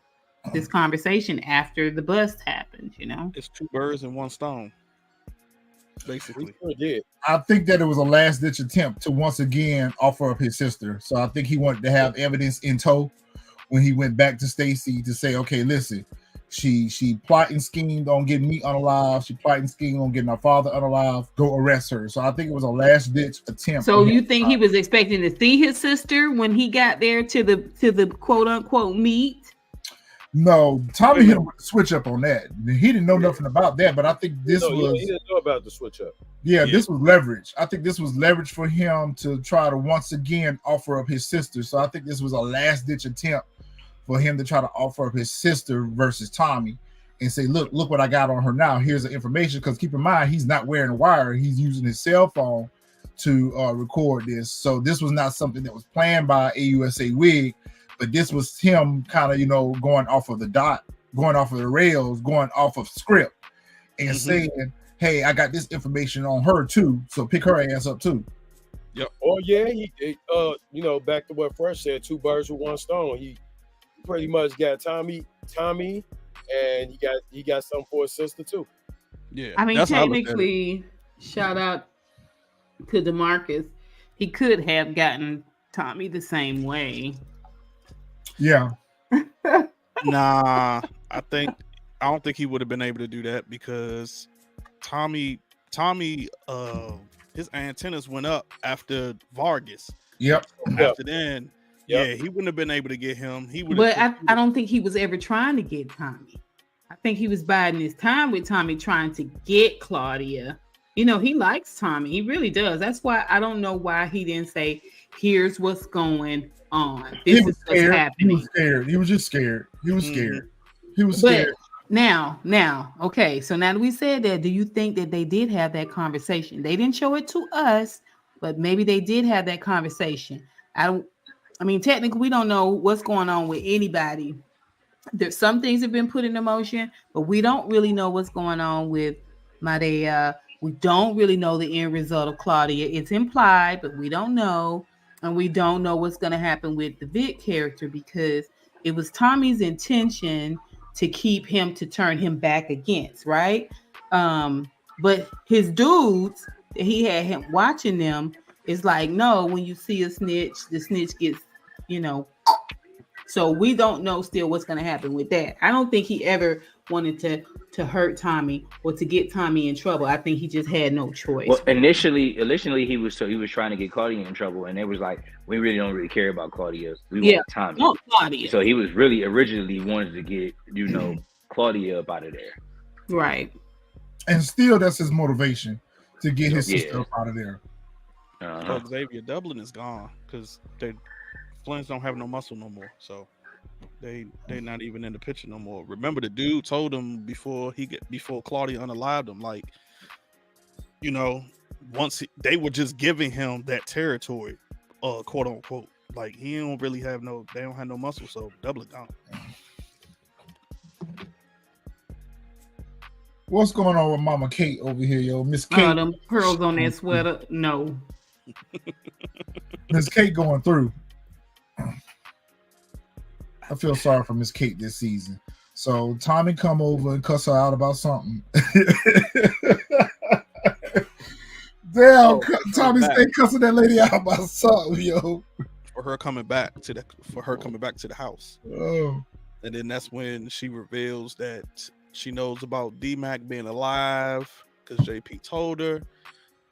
this conversation after the bust happened, It's two birds and one stone. Basically. I think that it was a last-ditch attempt to once again offer up his sister. So I think he wanted to have evidence in tow when he went back to Stacy to say, okay, listen, she plotting, schemed on getting me unalive. She plotting, schemed on getting our father unalive. Go arrest her. So I think it was a last-ditch attempt. So you think he was expecting to see his sister when he got there to the quote-unquote meet? No, Tommy hit him with the switch up on that. He didn't know nothing about that, but I think he didn't know about the switch up. Yeah, this was leverage. I think this was leverage for him to try to once again offer up his sister. So I think this was a last-ditch attempt for him to try to offer up his sister versus Tommy and say, look what I got on her now. Here's the information. Because keep in mind, he's not wearing a wire. He's using his cell phone to record this. So this was not something that was planned by AUSA Wig. But this was him kind of, going off of the dot, going off of the rails, going off of script and saying, hey, I got this information on her too. So pick her ass up too. Yep. Oh yeah. He, back to what Fresh said, two birds with one stone. He pretty much got Tommy, and he got something for his sister too. Yeah. I mean, technically, shout out to DeMarcus. He could have gotten Tommy the same way. Yeah. Nah, I don't think he would have been able to do that because Tommy, his antennas went up after Vargas. Yep. After then, yeah, he wouldn't have been able to get him. But I don't think he was ever trying to get Tommy. I think he was biding his time with Tommy, trying to get Claudia. He likes Tommy. He really does. That's why I don't know why he didn't say, here's what's going on. This is what's happening. He was scared. He was just scared. He was scared. He was scared. Now, okay. So now that we said that, do you think that they did have that conversation? They didn't show it to us, but maybe they did have that conversation. I mean, technically, we don't know what's going on with anybody. There's some things have been put into motion, but we don't really know what's going on with Madea. We don't really know the end result of Claudia. It's implied, but we don't know. And we don't know what's going to happen with the Vic character because it was Tommy's intention to keep him, to turn him back against, right? But his dudes, he had him watching them, is like, no, when you see a snitch, the snitch gets, So we don't know still what's going to happen with that. I don't think he ever wanted to hurt Tommy or to get Tommy in trouble. I think he just had no choice. Well, initially he was trying to get Claudia in trouble, and it was like, we really don't really care about Claudia. We want Tommy. Not Claudia. So he was really originally wanted to get Claudia up out of there. Right. And still, that's his motivation, to get his sister up out of there. So Xavier Dublin is gone because Flynn's don't have no muscle no more, so they not even in the picture no more. Remember, the dude told him before Claudia unalived him, like, they were just giving him that territory, quote unquote. Like, they don't have no muscle, so Dublin gone. What's going on with Mama Kate over here, yo? Miss Kate. Them pearls on that sweater. No. Miss Kate going through. I feel sorry for Miss Kate this season. So Tommy come over and cuss her out about something. Damn, Tommy stay cussing that lady out about something, yo. For her coming back to the house. Oh. And then that's when she reveals that she knows about D-Mac being alive because JP told her.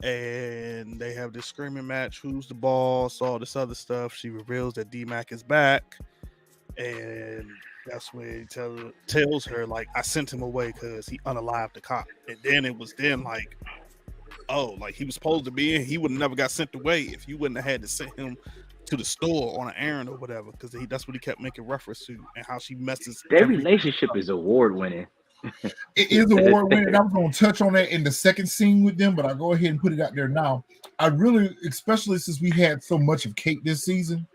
And they have this screaming match. Who's the boss? All this other stuff. She reveals that D-Mac is back. And that's when he tells her, like, I sent him away because he unalived the cop. And then it was like, oh, like he was supposed to be in. He would have never got sent away if you wouldn't have had to send him to the store on an errand or whatever, because that's what he kept making reference to, and how she messes. Their relationship is award winning. It is award winning. I'm going to touch on that in the second scene with them, but I'll go ahead and put it out there now. I really, especially since we had so much of Kate this season,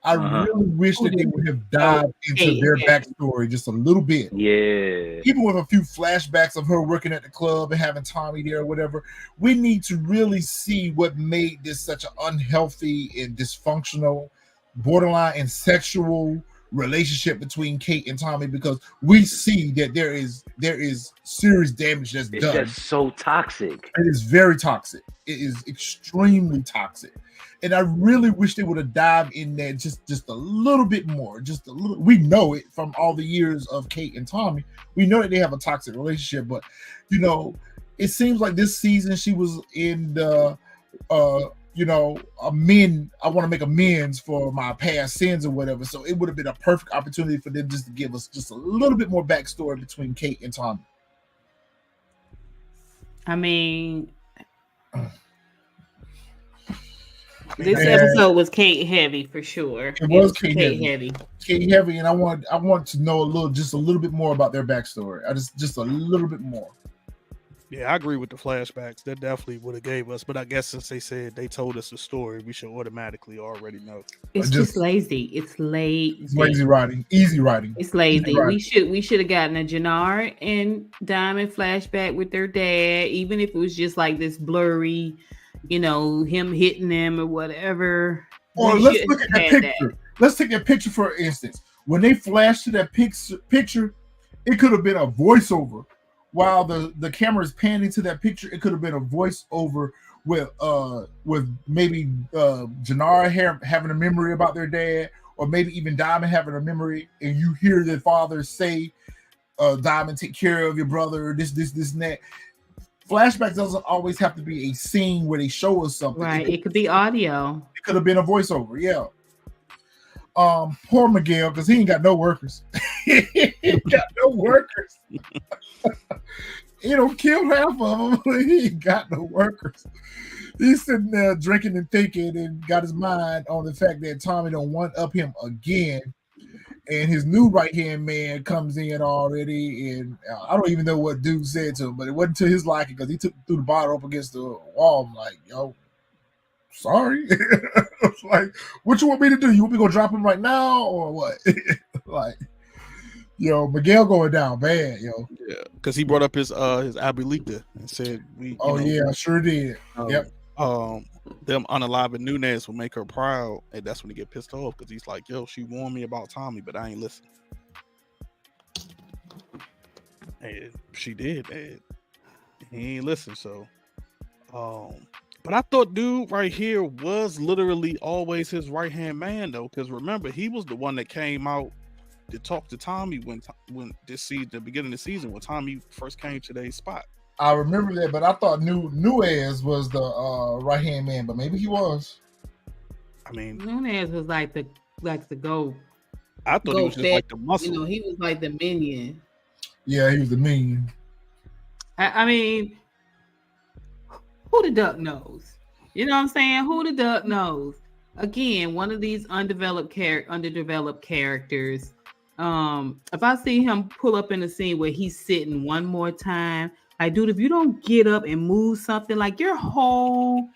I really wish that they would have dived into their backstory just a little bit. Yeah. Even with a few flashbacks of her working at the club and having Tommy there or whatever, we need to really see what made this such an unhealthy and dysfunctional, borderline and sexual relationship between Kate and Tommy, because we see that there is serious damage that's done. It's just so toxic. It is very toxic. It is extremely toxic. And I really wish they would have dived in there just a little bit more. Just a little. We know it from all the years of Kate and Tommy. We know that they have a toxic relationship, but it seems like this season she was in the I want to make amends for my past sins or whatever. So it would have been a perfect opportunity for them just to give us just a little bit more backstory between Kate and Tommy. I mean, this episode was Kate heavy for sure. It was Kate heavy. Kate heavy, and I want to know just a little bit more about their backstory. Just a little bit more. Yeah, I agree with the flashbacks. That definitely would have gave us, but I guess since they said they told us the story, we should automatically already know. It's just lazy. It's lazy. It's lazy writing. Easy writing. It's lazy. We should have gotten a Janard and Diamond flashback with their dad, even if it was just like this blurry, him hitting them or whatever. Or let's look at that picture. Let's take that picture for instance. When they flashed to that picture, it could have been a voiceover. While the camera is panning to that picture, it could have been a voiceover with maybe Janard having a memory about their dad, or maybe even Diamond having a memory, and you hear their father say, Diamond, take care of your brother, this, and that. Flashbacks doesn't always have to be a scene where they show us something. Right. It could be audio. It could have been a voiceover, yeah. Poor Miguel, because he ain't got no workers. He ain't got no workers. Killed half of them. He ain't got no workers. He's sitting there drinking and thinking and got his mind on the fact that Tommy don't want up him again. And his new right-hand man comes in already, and I don't even know what dude said to him, but it wasn't to his liking because he threw the bottle up against the wall. I'm like, yo, sorry. It's like, what you want me to do? You want me to go drop him right now or what? Like, Miguel going down bad, yo. Yeah, because he brought up his Abuelita and said I sure did. Yep. Them unaliving Nunez will make her proud, and that's when he get pissed off because he's like, yo, she warned me about Tommy, but I ain't listen. And she did, and he ain't listen. So, but I thought dude right here was literally always his right hand man though, because remember he was the one that came out to talk to Tommy when the beginning of the season when Tommy first came to their spot. I remember that, but I thought Nunez was the right hand man, but maybe he was. I mean, Nunez was like the goat. I thought he was just like the muscle. He was like the minion. Yeah, he was the minion. I mean, who the duck knows? You know what I'm saying? Who the duck knows? Again, one of these underdeveloped characters. If I see him pull up in a scene where he's sitting one more time, like, dude, if you don't get up and move something, like your whole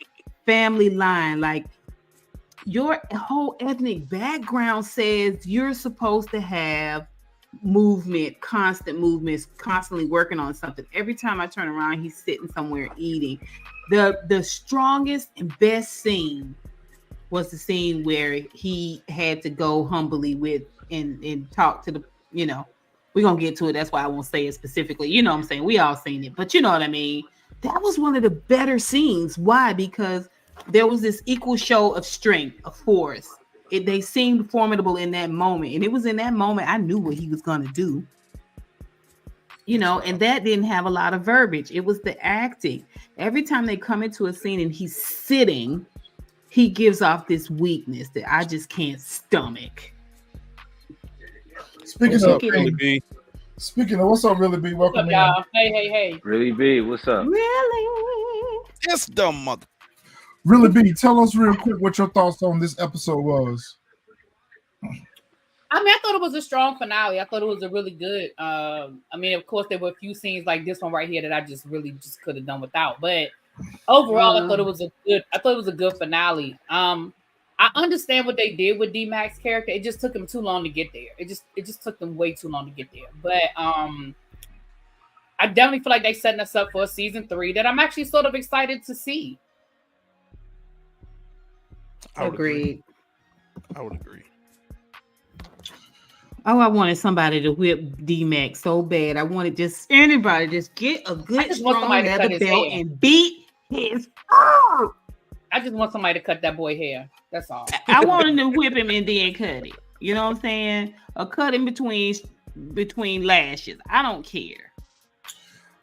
family line, like your whole ethnic background says you're supposed to have movement, constant movements, constantly working on something. Every time I turn around, he's sitting somewhere eating. The strongest and best scene was the scene where he had to go humbly with and talk to the, we're gonna get to it. That's why I won't say it specifically. You know what I'm saying? We all seen it, but you know what I mean? That was one of the better scenes. Why? Because there was this equal show of strength, of force. They seemed formidable in that moment. And it was in that moment I knew what he was gonna do. And that didn't have a lot of verbiage. It was the acting. Every time they come into a scene and he's sitting, he gives off this weakness that I just can't stomach. Speaking of, what's up, Really B? Welcome, what's up, y'all? Hey. Really B, what's up? Really? This dumb mother. Really B, tell us real quick what your thoughts on this episode was. I mean, I thought it was a strong finale. I thought it was a really good. I mean, of course, there were a few scenes like this one right here that I just could have done without. But overall, I thought it was a good finale. I understand what they did with D-Mac's character. It just took him too long to get there. It just took them way too long to get there. But I definitely feel like they're setting us up for a season 3 that I'm actually sort of excited to see. Agreed. I would agree. Oh, I wanted somebody to whip D-Mac so bad. I wanted anybody just get a good strong leather belt and beat his arm. I just want somebody to cut that boy hair. That's all. I wanted to whip him and then cut it. You know what I'm saying? Or cut in between lashes. I don't care.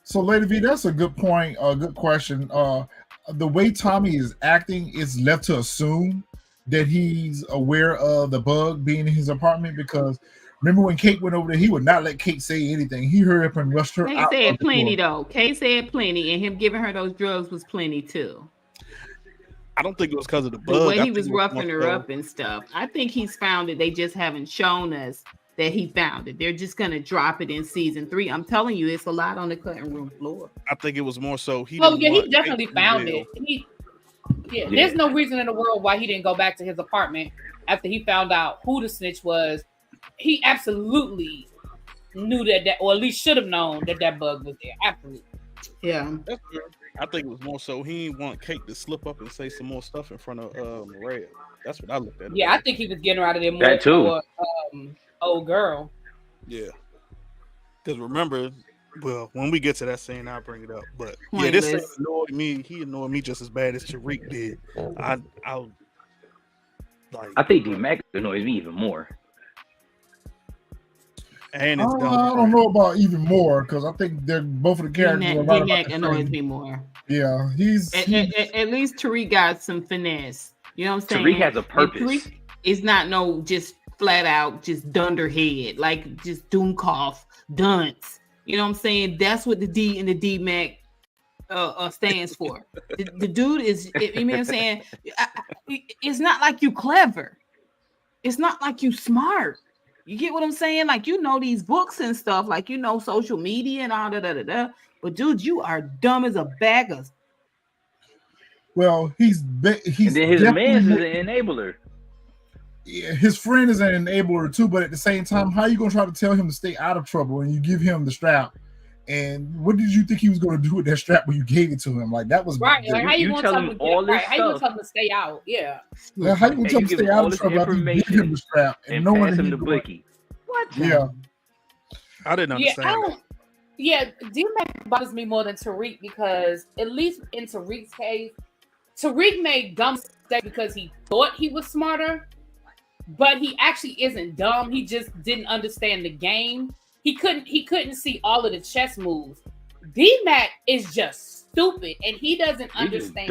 So, Lady V, that's a good point. A good question. The way Tommy is acting is left to assume that he's aware of the bug being in his apartment, because remember when Kate went over there, he would not let Kate say anything. He hurried up and rushed her out. Kate said plenty, though. Kate said plenty, and him giving her those drugs was plenty, too. I don't think it was because of the bug. The way he was roughing her up and stuff. I think he's found it. They just haven't shown us that he found it. They're just going to drop it in season 3. I'm telling you, it's a lot on the cutting room floor. I think it was more so he definitely found it. There's no reason in the world why he didn't go back to his apartment after he found out who the snitch was. He absolutely knew that, or at least should have known that bug was there. Absolutely. Yeah. I think it was more so he didn't want Kate to slip up and say some more stuff in front of Maria. That's what I looked at. Yeah, I think he was getting her out of there more for old girl. Yeah. Because remember, well, when we get to that scene, I'll bring it up. But Pointless. Yeah, this annoyed me. He annoyed me just as bad as Tariq did. I think D-Mac annoys me even more. And it's I don't know about even more, because I think they're both of the characters. D-Mac annoys me more. Yeah, he's at least Tariq got some finesse. You know what I'm saying? Tariq has a purpose. Tariq is not just flat out just dunderhead, like just doomcough, dunce. You know what I'm saying? That's what the D in the D-Mac stands for. The dude is, you know what I'm saying? It's not like you clever. It's not like you smart. You get what I'm saying? Like, these books and stuff, like, social media and all that. But dude, you are dumb as a bag of. Well, he's and then his man is an enabler. Yeah, his friend is an enabler too, but at the same time, how are you gonna try to tell him to stay out of trouble and you give him the strap? And what did you think he was going to do with that strap when you gave it to him? Like, that was right. Like, how you going to tell him all this stuff? How you going to tell him to stay out? Yeah. How you going to tell him to stay out of trouble after you give him the strap and no pass him the bookie? What? Yeah. I didn't understand. D-Mac bothers me more than Tariq, because at least in Tariq's case, Tariq made dumb mistakes because he thought he was smarter, but he actually isn't dumb. He just didn't understand the game. He couldn't see all of the chess moves. D-Mac is just stupid, and he doesn't understand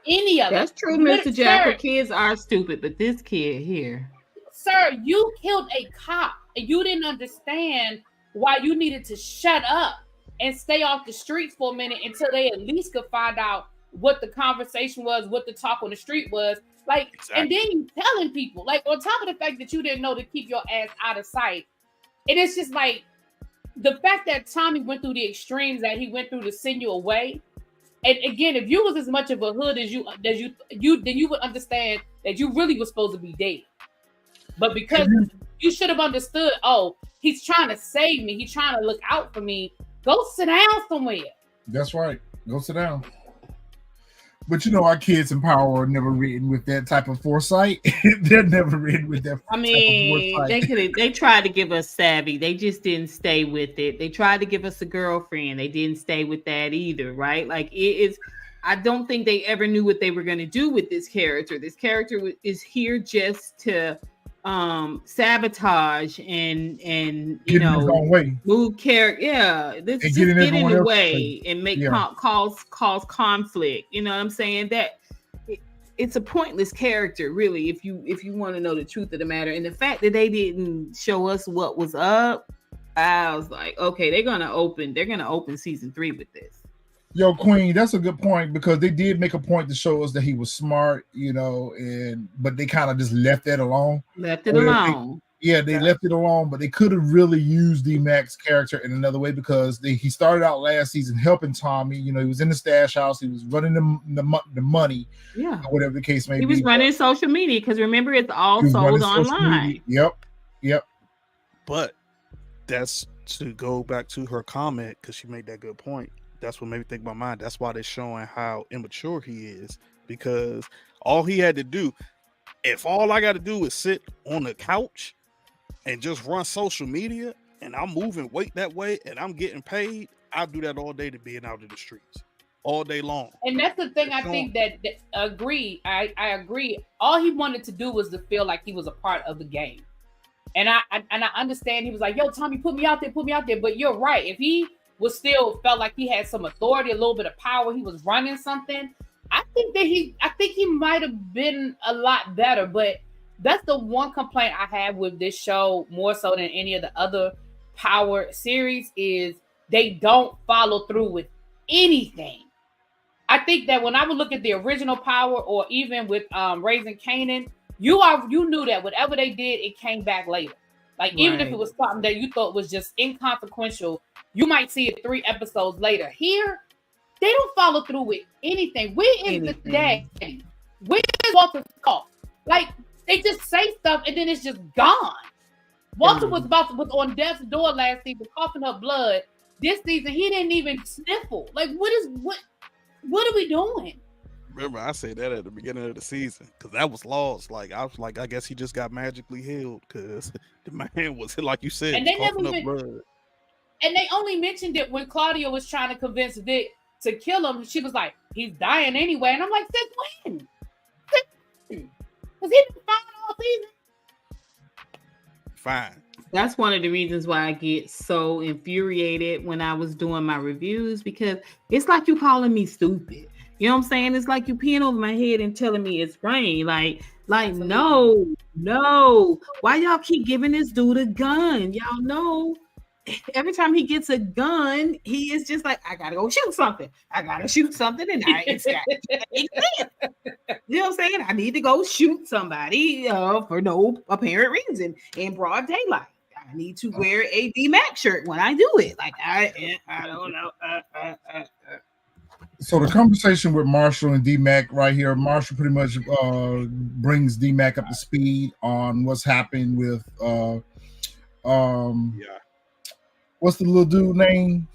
any of it. That's true, Mr. Jacker. Kids are stupid, but this kid here. Sir, you killed a cop, and you didn't understand why you needed to shut up and stay off the streets for a minute until they at least could find out what the conversation was, what the talk on the street was. Like, exactly. And then you telling people, like, on top of the fact that you didn't know to keep your ass out of sight. And it's just like the fact that Tommy went through the extremes that he went through to send you away. And again, if you was as much of a hood as you then you would understand that you really was supposed to be dead. But because you should have understood, oh, he's trying to save me, he's trying to look out for me. Go sit down somewhere. That's right. Go sit down. But you know, our kids in power are never written with that type of foresight. They're never written with that. I mean, they tried to give us savvy. They just didn't stay with it. They tried to give us a girlfriend. They didn't stay with that either, right? Like it is. I don't think they ever knew what they were going to do with this character. This character is here just to sabotage and you know move character. Yeah, this just get in the way and make cause conflict. You know what I'm saying? That it's a pointless character, really, if you want to know the truth of the matter. And the fact that they didn't show us what was up, I was like, okay, they're gonna open season 3 with this. Yo, Queen, that's a good point, because they did make a point to show us that he was smart, you know, but they kind of just left that alone. Left it alone. They left it alone, but they could have really used D-Mac's character in another way, because he started out last season helping Tommy. You know, he was in the stash house, he was running the money, whatever the case may be. He was running social media, because remember, it's all sold online. Yep. But that's to go back to her comment, because she made that good point. That's what made me think about mine. That's why they're showing how immature he is, because all he had to do, if all I got to do is sit on the couch and just run social media, and I'm moving weight that way and I'm getting paid, I'll do that all day to being out in the streets all day long. And that's the thing. I think that agree. I agree. All he wanted to do was to feel like he was a part of the game. And I understand he was like, yo, Tommy, put me out there. But you're right. If he was still felt like he had some authority, a little bit of power, he was running something, I think he might have been a lot better. But that's the one complaint I have with this show, more so than any of the other Power series, is they don't follow through with anything. I think that when I would look at the original Power, or even with Raising Kanan, you knew that whatever they did, it came back later. Like, even if it was something that you thought was just inconsequential, you might see it 3 episodes later. Here, they don't follow through with anything. Where is the day? Where is Walter's call? Like, they just say stuff and then it's just gone. Walter was on death's door last season, coughing up blood. This season, he didn't even sniffle. Like, what are we doing? Remember, I said that at the beginning of the season, because that was lost. Like, I was like, I guess he just got magically healed, because the man was, like you said, coughing up blood. And they only mentioned it when Claudia was trying to convince Vic to kill him. She was like, he's dying anyway. And I'm like, since when? Because he been fine all season. Fine. That's one of the reasons why I get so infuriated when I was doing my reviews, because it's like you calling me stupid. You know what I'm saying? It's like you peeing over my head and telling me it's rain. Like no. Why y'all keep giving this dude a gun? Y'all know every time he gets a gun, he is just like, I gotta go shoot something. And it's got to make sense. You know what I'm saying? I need to go shoot somebody for no apparent reason in broad daylight. I need to wear a D-Mac shirt when I do it. Like, I don't know. So the conversation with Marshall and D-Mac right here, Marshall pretty much brings D-Mac up to speed on what's happened with what's the little dude name?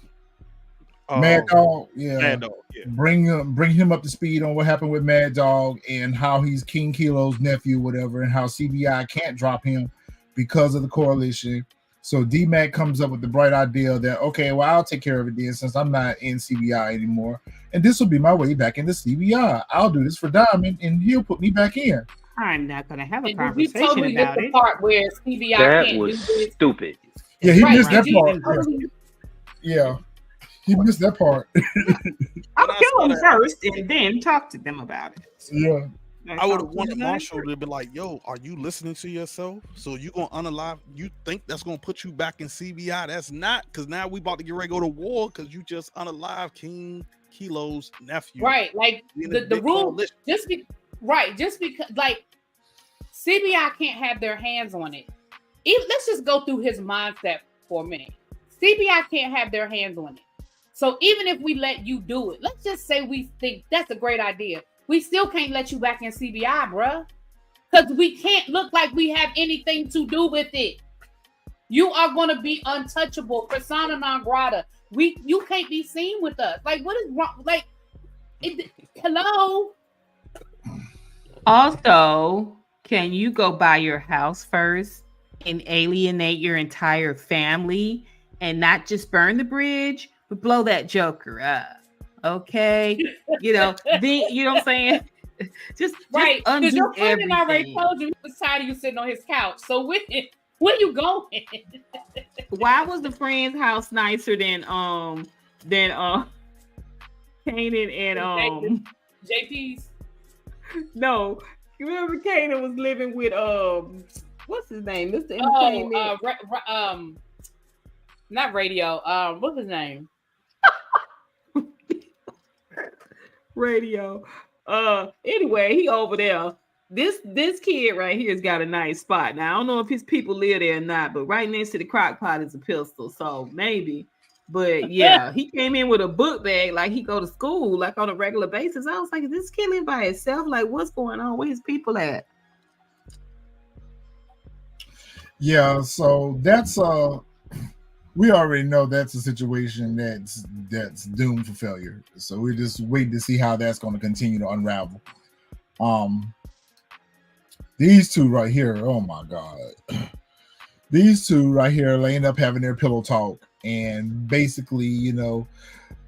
Mad Dog. Yeah. Mad Dog. Yeah. Bring him up to speed on what happened with Mad Dog and how he's King Kilo's nephew, whatever, and how CBI can't drop him because of the coalition. So D-Mac comes up with the bright idea that, okay, well, I'll take care of it then, since I'm not in CBI anymore. And this will be my way back into CBI. I'll do this for Diamond, and he'll put me back in. I'm not going to have a conversation about it. The part where CBI that was stupid. Yeah, he missed that part. Yeah, he missed that part. I'll kill him first and then talk to them about it. Yeah. I would have wanted Marshall to be like, yo, are you listening to yourself? So you gonna unalive, you think that's gonna put you back in CBI? That's not, because now we about to get ready to go to war because you just unalive King Kilo's nephew. Right, like the rule, just because like CBI can't have their hands on it. Let's just go through his mindset for a minute. CBI can't have their hands on it. So even if we let you do it, let's just say we think that's a great idea. We still can't let you back in CBI, bruh. Because we can't look like we have anything to do with it. You are going to be untouchable, persona non grata. You can't be seen with us. Like, what is wrong? Like, Hello. Also, can you go buy your house first and alienate your entire family and not just burn the bridge, but blow that joker up? Okay. You know what I'm saying? Just Right, because undo your friend already everything. told you he was tired of you sitting on his couch. So where you going? Why was the friend's house nicer than Kanan and JP's? No, you remember Kanan was living with what's his name? Mr. Oh, Entertainment. Not radio. What's his name? Radio. Anyway, he over there. This kid right here's got a nice spot. Now I don't know if his people live there or not, but right next to the crock pot is a pistol, so maybe. But yeah, he came in with a book bag like he go to school like on a regular basis. I was like, is this kid live by himself? Like, what's going on? Where his people at? Yeah, so that's we already know that's a situation that's doomed for failure. So we're just waiting to see how that's going to continue to unravel. These two right here, oh my God. These two right here, they end up having their pillow talk. And basically,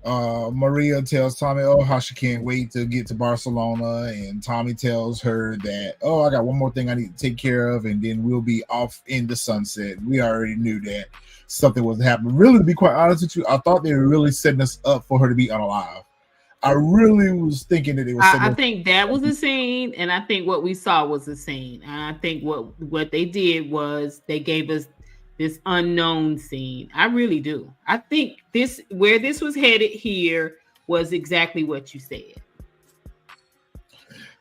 Maria tells Tommy, how she can't wait to get to Barcelona. And Tommy tells her that, I got one more thing I need to take care of. And then we'll be off in the sunset. We already knew that something was happening. Really, to be quite honest with you, I thought they were really setting us up for her to be unalive. I really was thinking that it was. I think that was a scene, and I think what we saw was a scene. And I think what they did was they gave us this unknown scene. I really do. I think where this was headed here was exactly what you said.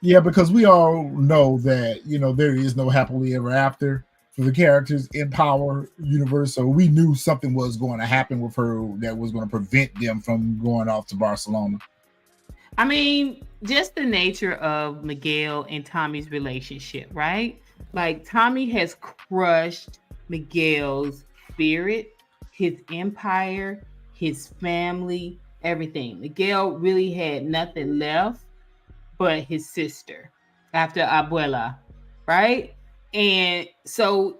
Yeah, because we all know that there is no happily ever after for the characters in Power universe. So we knew something was going to happen with her that was going to prevent them from going off to Barcelona. I mean, just the nature of Miguel and Tommy's relationship, right? Like, Tommy has crushed Miguel's spirit, his empire, his family, everything. Miguel really had nothing left but his sister after Abuela, right? And so,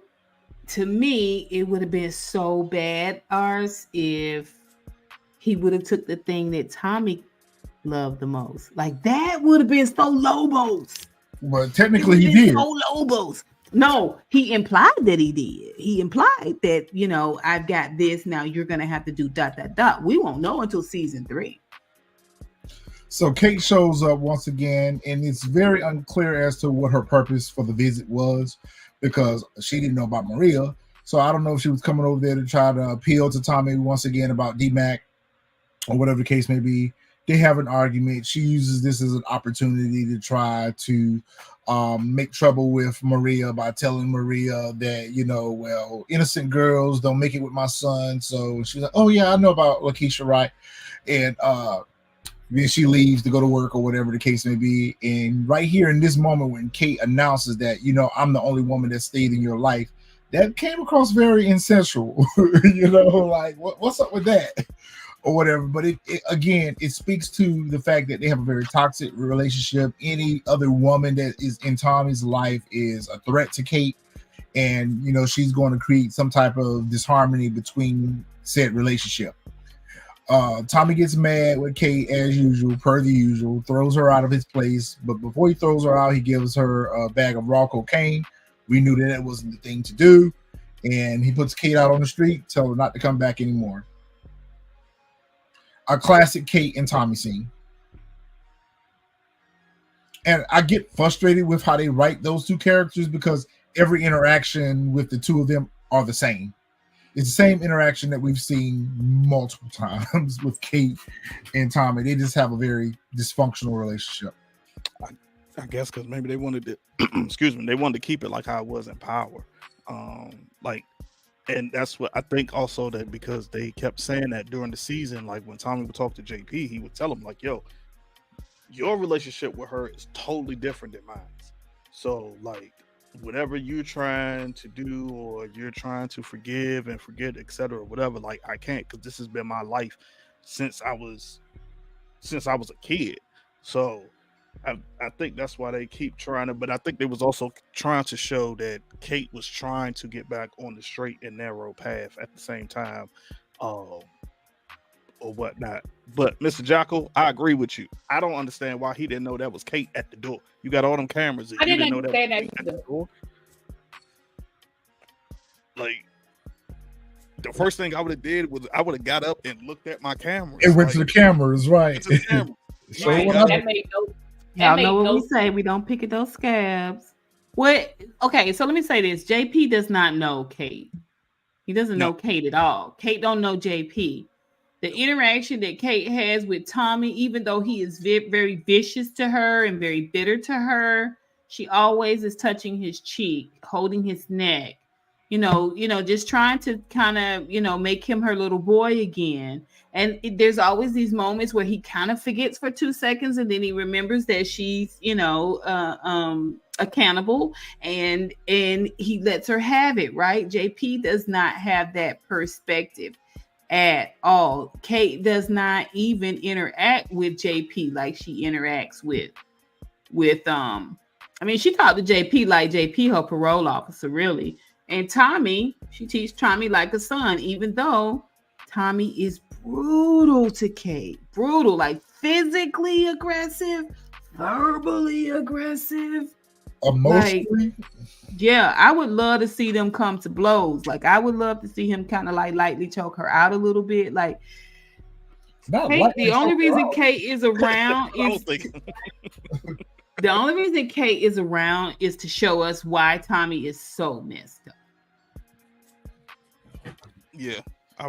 to me, it would have been so bad, Ars, if he would have took the thing that Tommy loved the most. Like, that would have been so Lobos. Well, technically he did. So Lobos. No, he implied that he did. He implied that, I've got this. Now you're going to have to do ... We won't know until season 3. So Kate shows up once again, and it's very unclear as to what her purpose for the visit was because she didn't know about Maria. So I don't know if she was coming over there to try to appeal to Tommy once again about D-Mac or whatever the case may be. They have an argument. She uses this as an opportunity to try to make trouble with Maria by telling Maria that, innocent girls don't make it with my son. So she's like, oh, yeah, I know about Lakeisha, right? And then she leaves to go to work or whatever the case may be. And right here in this moment when Kate announces that, I'm the only woman that stayed in your life, that came across very insensual. Like, what's up with that? Or whatever, but it speaks to the fact that they have a very toxic relationship. Any other woman that is in Tommy's life is a threat to Kate, and she's going to create some type of disharmony between said relationship. Tommy gets mad with Kate as usual, per the usual, throws her out of his place. But before he throws her out, he gives her a bag of raw cocaine. We knew that wasn't the thing to do, and he puts Kate out on the street, tell her not to come back anymore. A classic Kate and Tommy scene. And I get frustrated with how they write those two characters because every interaction with the two of them are the same. It's the same interaction that we've seen multiple times with Kate and Tommy. They just have a very dysfunctional relationship. I guess because maybe they wanted to, they wanted to keep it like how it was in Power. And that's what I think also, that because they kept saying that during the season, like when Tommy would talk to JP, he would tell him like, yo, your relationship with her is totally different than mine. So like whatever you're trying to do or you're trying to forgive and forget, etc., whatever, like I can't, because this has been my life since I was a kid. So I think that's why they keep trying to, but I think they was also trying to show that Kate was trying to get back on the straight and narrow path at the same time, or whatnot. But Mr. Jocko, I agree with you. I don't understand why he didn't know that was Kate at the door. You got all them cameras, and I you didn't didn't know that understand was that Kate at either. the door. Like, the first thing I would have did was I would have got up and looked at my cameras. It went to the cameras, right? To the camera. So Right. what That happened? made no. Y'all That know made what we no. say. We don't pick at those scabs. What? Okay, so let me say this. JP does not know Kate. He doesn't know No. Kate at all. Kate don't know JP. The interaction that Kate has with Tommy, even though he is very vicious to her and very bitter to her, she always is touching his cheek, holding his neck, just trying to kind of, make him her little boy again. And there's always these moments where he kind of forgets for 2 seconds, and then he remembers that she's, accountable, and he lets her have it, right? JP does not have that perspective at all. Kate does not even interact with JP like she interacts with she talked to JP like JP her parole officer, really. And Tommy, she teaches Tommy like a son, even though Tommy is brutal to Kate. Brutal, like physically aggressive, verbally aggressive. Emotionally? Yeah, I would love to see them come to blows. Like, I would love to see him kind of like lightly choke her out a little bit. Like, Kate, the only reason Kate is around is the only reason Kate is around is to show us why Tommy is so messed up. Yeah,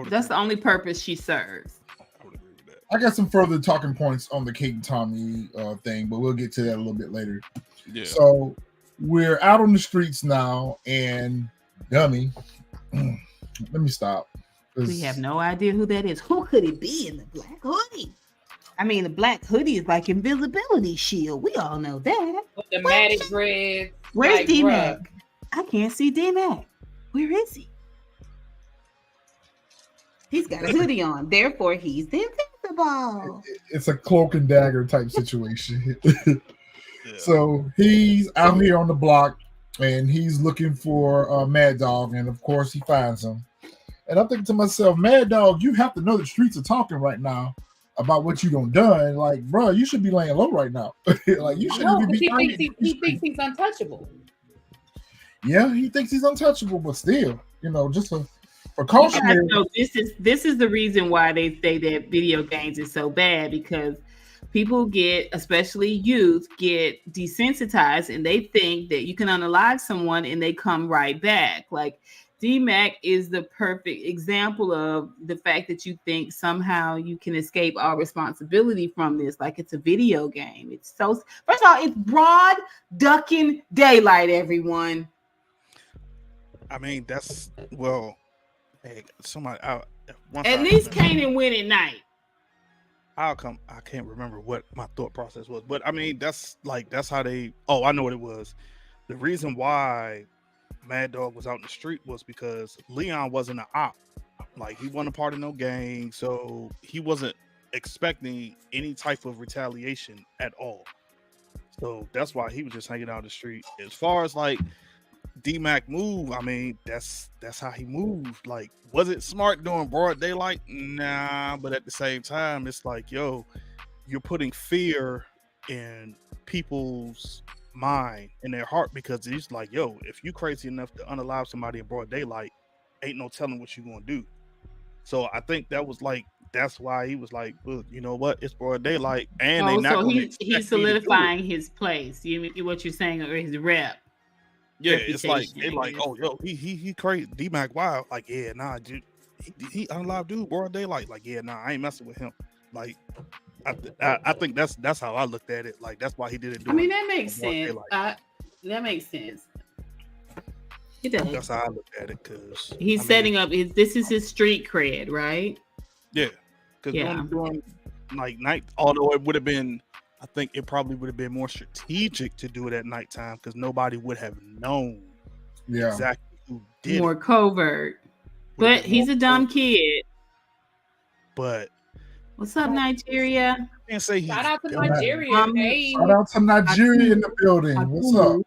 that's the only purpose she serves. I would agree with that. I got some further talking points on the Kate and Tommy thing, but we'll get to that a little bit later. Yeah. So we're out on the streets now, and dummy, let me stop. We have no idea who that is. Who could it be in the black hoodie? I mean, the black hoodie is like invisibility shield. We all know that. With the matted dreads. Where's like, D-Mac? I can't see D-Mac. Where is he? He's got a hoodie on. Therefore, he's invincible. It's a cloak and dagger type situation. So he's out here on the block, and he's looking for Mad Dog, and of course he finds him. And I'm thinking to myself, Mad Dog, you have to know the streets are talking right now about what you done. Like, bro, you should be laying low right now. Like, you shouldn't even be. He thinks he's untouchable. Yeah, he thinks he's untouchable, but still, just a precautionary. This is the reason why they say that video games is so bad, because people get, especially youth, get desensitized, and they think that you can unalive someone and they come right back. Like, D-Mac is the perfect example of the fact that you think somehow you can escape all responsibility from this, like it's a video game. It's so, first of all, it's broad ducking daylight, everyone. I mean, that's, well, hey, somebody out. At least Kanan win at night. I can't remember what my thought process was, but I mean, that's how they, I know what it was. The reason why Mad Dog was out in the street was because Leon wasn't an op. Like, he wasn't a part of no gang, so he wasn't expecting any type of retaliation at all. So that's why he was just hanging out in the street. As far as like D-Mac move, I mean, that's how he moved. Like, was it smart doing broad daylight? Nah, but at the same time, it's like, yo, you're putting fear in people's mind, in their heart, because it's like, yo, if you crazy enough to unalive somebody in broad daylight, ain't no telling what you gonna do. So I think that was like, that's why he was like, well, you know what, it's broad daylight, and they not gonna he's solidifying his place. What you're saying, or his rep. Yeah, it's like they like, oh, yo, he crazy, D-Mac wild. Like, yeah, nah, dude, he unalive dude, broad daylight. Like, yeah, nah, I ain't messing with him. Like, I think that's how I looked at it. Like, that's why he did it. I mean, that makes sense. That makes sense. It does. That's how I looked at it, because he's setting up. This is his street cred, right? Yeah, because during like night, although it would have been, I think it probably would have been more strategic to do it at nighttime, because nobody would have known exactly who did more covert. But he's a dumb kid. But What's up, Nigeria? I can't say he's Shout out to dumb. Nigeria. Hey, Shout out to Nigeria in the building. What's up?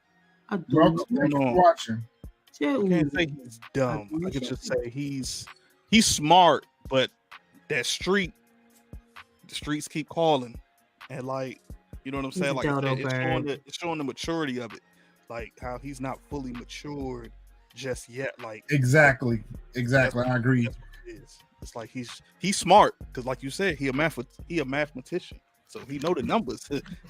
Welcome. Thank you for watching. I can't say he's dumb. I could just say he's smart, but the streets keep calling, and like, you know what I'm saying? Like it's showing the maturity of it, like how he's not fully matured just yet. Like exactly. I agree. That's what it is. It's like he's smart because, like you said, he a mathematician, so he know the numbers.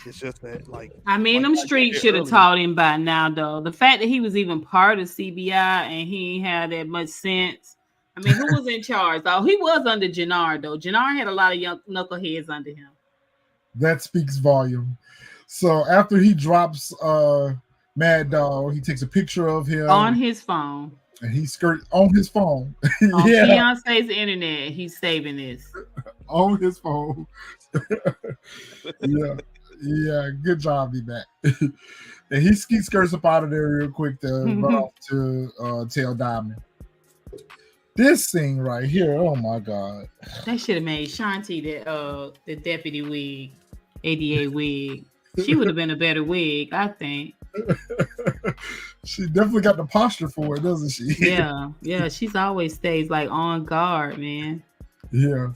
It's just that, like, I mean, them streets should have taught him by now, though. The fact that he was even part of CBI and he ain't had that much sense. I mean, who was in charge? Though he was under Janard, though. Janard had a lot of young knuckleheads under him. That speaks volume. So after he drops Mad Dog, he takes a picture of him on his phone. And he skirt on his phone. On Beyonce's internet, he's saving this. On his phone. Yeah, good job, D-Mac. And he skirts up out of there real quick to run off to tell Diamond. This scene right here, oh my God. That should have made Shanti the deputy wig, ADA wig. She would have been a better wig, I think. She definitely got the posture for it, doesn't she? Yeah. She's always stays like on guard, man. Yeah.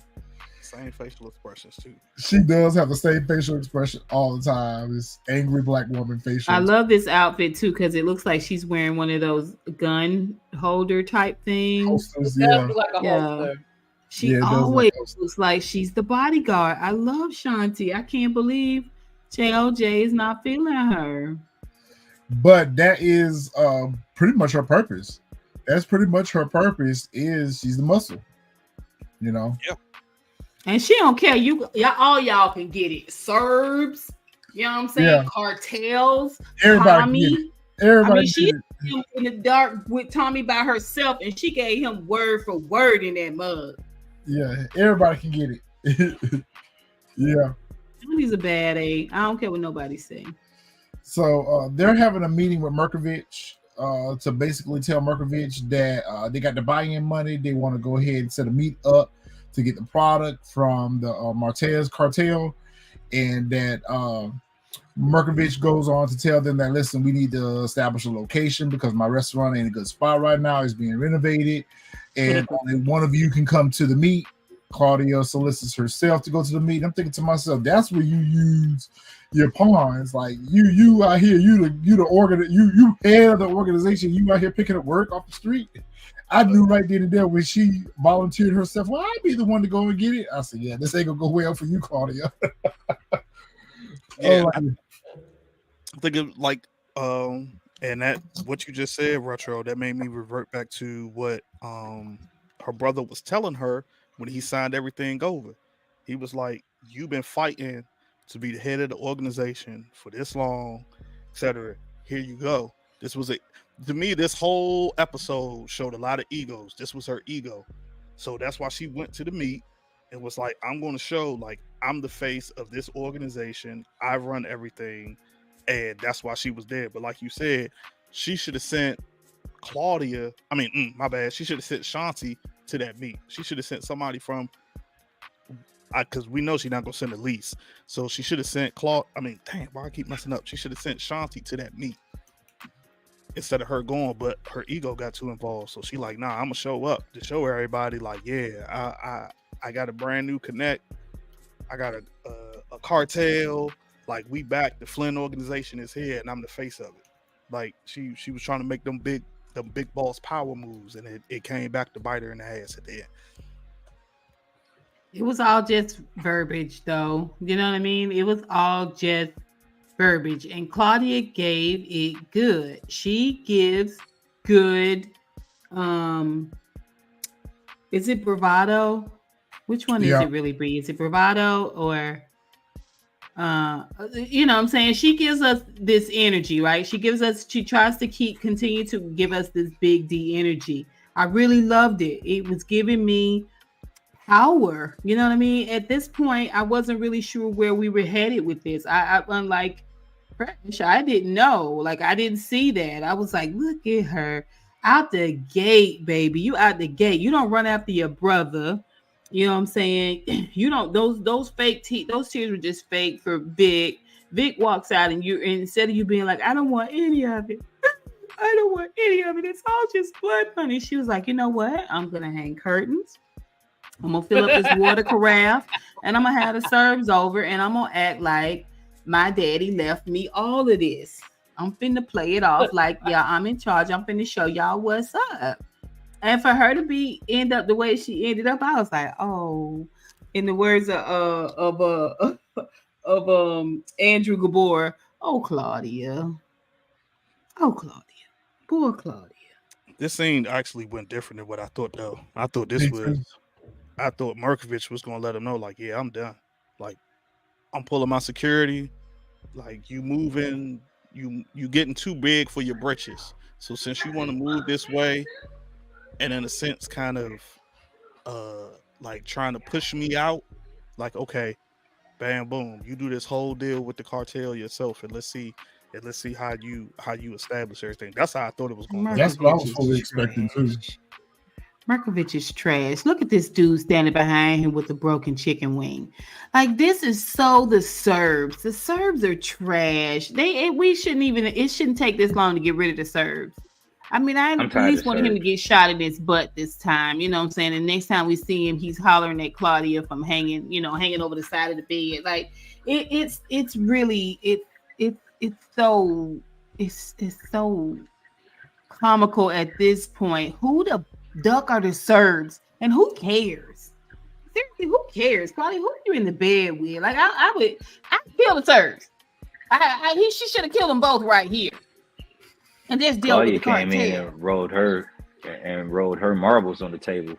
Same facial expressions too. She does have the same facial expression all the time. It's angry black woman facial. I love this outfit too because it looks like she's wearing one of those gun holder type things. Holsters, She always looks like she's the bodyguard. I love Shanti. I can't believe JLJ is not feeling her. But that is pretty much her purpose. That's pretty much her purpose. Is she's the muscle, you know? Yeah. And she don't care. Y'all can get it. Serbs, you know what I'm saying? Yeah. Cartels. Everybody Tommy. Get it. Everybody. I mean, she in the dark with Tommy by herself, and she gave him word for word in that mug. Yeah, everybody can get it. Yeah. Tommy's a bad egg. I don't care what nobody say. So they're having a meeting with Merkovich to basically tell Merkovich that they got the buy-in money. They want to go ahead and set a meet up to get the product from the Martez cartel, and that Merkovich goes on to tell them that, listen, we need to establish a location because my restaurant ain't a good spot right now. It's being renovated, and only one of you can come to the meet. Claudia solicits herself to go to the meet. I'm thinking to myself, that's where you use your pawns. Like you out here, you head of the organization. You out here picking up work off the street. I knew right then and there when she volunteered herself, well, I'd be the one to go and get it. I said, yeah, this ain't gonna go well for you, Claudia. Yeah, I think of like and that what you just said, Retro, that made me revert back to what her brother was telling her when he signed everything over. He was like, you've been fighting to be the head of the organization for this long, etc. Here you go. This was to me, this whole episode showed a lot of egos. This was her ego. So that's why she went to the meet and was like, I'm going to show, like, I'm the face of this organization. I run everything. And that's why she was there. But like you said, she should have sent Claudia. I mean, my bad. She should have sent Shanti to that meet. She should have sent somebody from, because we know she's not going to send Elise. So she should have sent why I keep messing up. She should have sent Shanti to that meet instead of her going, but her ego got too involved. So she like, nah, I'm gonna show up to show everybody, like, yeah, I got a brand new connect. I got a cartel. Like, we back. The Flynn organization is here, and I'm the face of it. Like, she was trying to make them big boss power moves, and it came back to bite her in the ass at the end. It was all just verbiage, though. You know what I mean? It was all just verbiage, and Claudia gave it good. She gives good. Is it bravado? Which one is it really, Bree? Is it bravado or you know what I'm saying? She gives us this energy, right? She tries to continue to give us this big D energy. I really loved it. It was giving me power. You know what I mean? At this point, I wasn't really sure where we were headed with this. I unlike Fresh, I didn't know. Like, I didn't see that. I was like, look at her out the gate, baby. You out the gate. You don't run after your brother. You know what I'm saying? You don't those fake those tears were just fake for Vic. Vic walks out and instead of you being like, I don't want any of it. I don't want any of it. It's all just blood money. She was like, you know what? I'm gonna hang curtains. I'm gonna fill up this water carafe and I'm gonna have the Serbs over and I'm gonna act like my daddy left me all of this. I'm finna play it off like, yeah, I'm in charge. I'm finna show y'all what's up. And for her to end up the way she ended up, I was like, oh, in the words of Andrew Gabor, oh Claudia. Oh Claudia. Poor Claudia. This scene actually went different than what I thought though. I thought Markovich was gonna let him know, like, yeah, I'm done. Like, I'm pulling my security. Like, you moving, you getting too big for your britches. So since you want to move this way, and in a sense, kind of like trying to push me out, like, okay, bam, boom, you do this whole deal with the cartel yourself, and let's see how you establish everything. That's how I thought it was going. That's what I was fully expecting too. Markovich is trash. Look at this dude standing behind him with a broken chicken wing. Like, this is so the Serbs. The Serbs are trash. It shouldn't take this long to get rid of the Serbs. I mean, I at least wanted him to get shot in his butt this time. You know what I'm saying? And next time we see him, he's hollering at Claudia from hanging over the side of the bed. Like, it's so comical at this point. Who the duck are the Serbs? And who cares? Seriously, who cares? Claudia, who are you in the bed with? Like, I'd kill the Serbs. She should have killed them both right here. And just deal with the cartel. Came in and rolled her marbles on the table.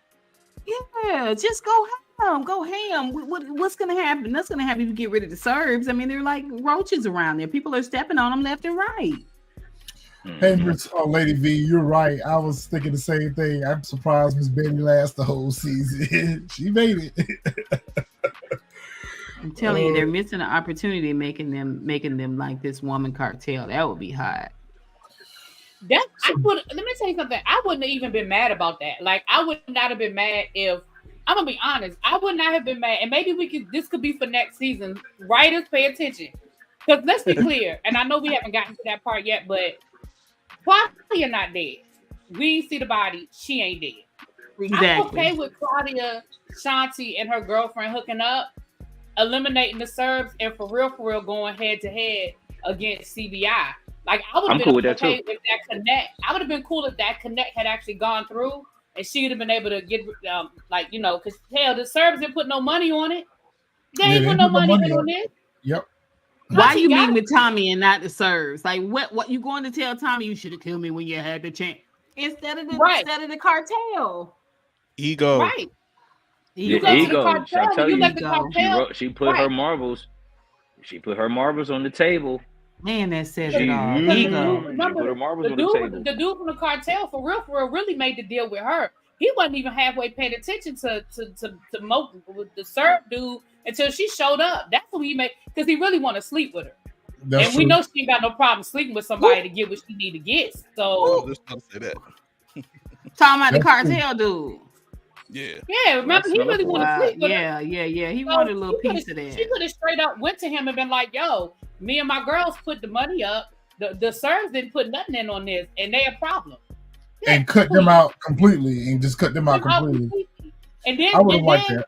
Yeah, just go ham. What's gonna happen? That's gonna happen if you get rid of the Serbs. I mean, they're like roaches around there. People are stepping on them left and right. Hey, Lady V, you're right. I was thinking the same thing. I'm surprised Miss Betty lasts the whole season. She made it. I'm telling you, they're missing an opportunity making them like this woman cartel. That would be hot. Let me tell you something. I wouldn't have even been mad about that. Like, I would not have been mad if, I'm gonna be honest, I would not have been mad. And maybe this could be for next season. Writers, pay attention. Because let's be clear, and I know we haven't gotten to that part yet, but Claudia not dead. We see the body, she ain't dead. Exactly. I'm okay with Claudia, Shanti, and her girlfriend hooking up, eliminating the Serbs, and for real going head to head against CBI. Like, I would have been cool okay if that connect. I would have been cool if that connect had actually gone through, and she would have been able to get, because hell, the Serbs didn't put no money on it. They ain't put no money on it. Yep. Why you mean with Tommy and not the Serbs? Like, what you going to tell Tommy? You should have killed me when you had the chance instead of the cartel. Ego. Right. Ego. She put her marbles. She put her marbles on the table. Man, that says it all. Ego. The dude from the cartel, for real, really made the deal with her. He wasn't even halfway paying attention to the Serb dude until she showed up. That's what he made, because he really want to sleep with her. We know she ain't got no problem sleeping with somebody to get what she need to get. So that. Talking about the cartel dude. Yeah. Remember, he really want to sleep with her. Yeah. He wanted a little piece of that. She could have straight up went to him and been like, yo, me and my girls put the money up. The Serbs didn't put nothing in on this, and they a problem. And cut them out completely, and just cut them out completely. And then I would have liked that.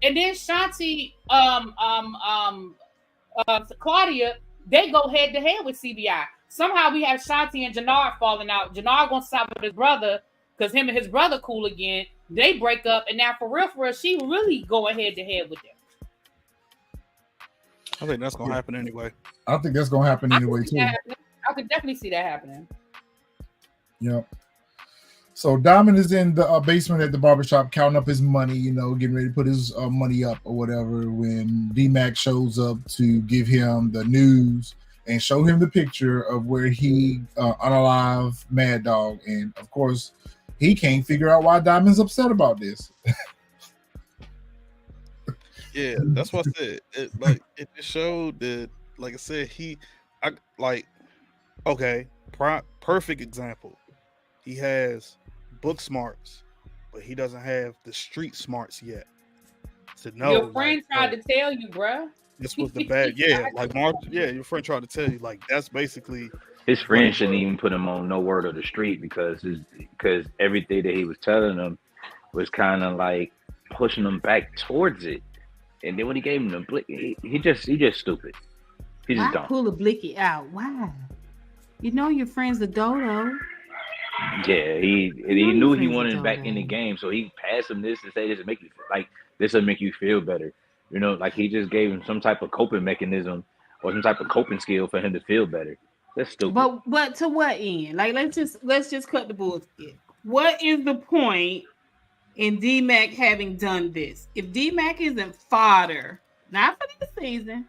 And then Shanti, Claudia, they go head to head with CBI. Somehow we have Shanti and Janard falling out. Janard gonna stop with his brother because him and his brother cool again. They break up, and now for real, she really going head to head with them. I think that's gonna happen anyway. I think that's gonna happen anyway too. I could definitely see that happening. Yep. So Diamond is in the basement at the barbershop counting up his money, getting ready to put his money up or whatever, when D-Mac shows up to give him the news and show him the picture of where he unalive Mad Dog. And of course, he can't figure out why Diamond's upset about this. Yeah, that's what I said. It showed that, like I said, perfect example. He has book smarts. but he doesn't have the street smarts yet to know. Your friend tried to tell you, bruh. This was the bad. Yeah, like Mark. Yeah, your friend tried to tell you. Like that's basically. His friend shouldn't even put him on no word of the street because everything that he was telling him was kind of like pushing him back towards it. And then when he gave him the blick, he just stupid. He just dumb. Pull a blicky out. Why? You know your friend's a dodo. Yeah, he knew he wanted him back in the game, so he passed him this and say this will make you like this will make you feel better. You know, like he just gave him some type of coping mechanism or some type of coping skill for him to feel better. That's stupid. But to what end? Like let's just cut the bullshit. What is the point in D-Mac having done this? If D-Mac isn't fodder, not for this season,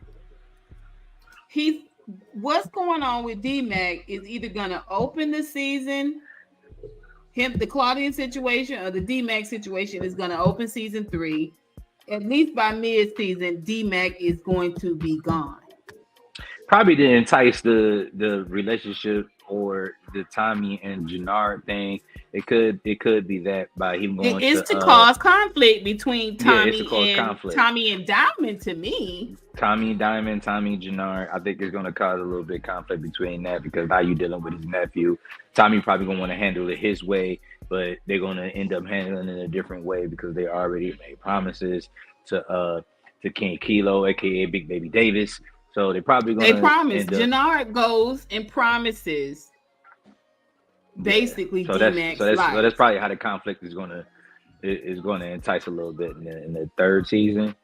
what's going on with D-Mac is either gonna open the season, the Claudia situation, or the D-Mac situation is gonna open season 3. At least by mid-season, D-Mac is going to be gone. Probably to entice the relationship or the Tommy and Janard thing. It could be that by him going to cause conflict between Tommy and Diamond. To me, Tommy Diamond, Tommy Janard, I think it's going to cause a little bit of conflict between that because now you're dealing with his nephew. Tommy probably going to want to handle it his way, but they're going to end up handling it in a different way because they already made promises to King Kilo, aka Big Baby Davis. So they probably going to promise. Janard goes and promises basically D-Mac's life. So that's probably how the conflict is going to entice a little bit in the third season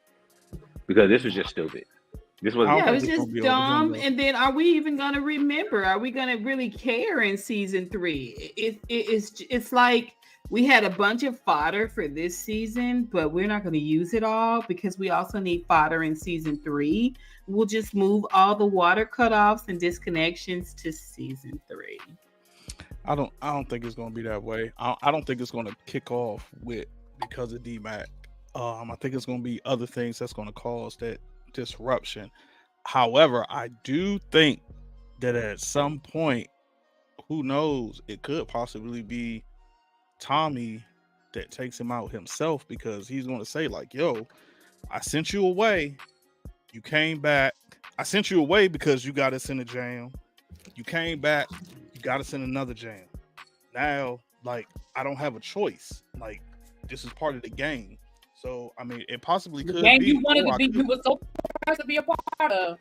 because this was just stupid. This was it was just dumb. And then are we even going to remember? Are we going to really care in season 3? It's like we had a bunch of fodder for this season, but we're not going to use it all because we also need fodder in season 3. We'll just move all the water cutoffs and disconnections to season 3. I don't think it's going to be that way. I don't think it's going to kick off because of D-Mac. I think it's going to be other things that's going to cause that disruption. However, I do think that at some point, who knows, it could possibly be Tommy that takes him out himself because he's going to say like, yo, I sent you away. You came back. I sent you away because you got us in a jam. You came back. You got us in another jam. Now, like, I don't have a choice. Like, this is part of the game. So, I mean, it possibly could be. You wanted to be, you were so proud to be a part of.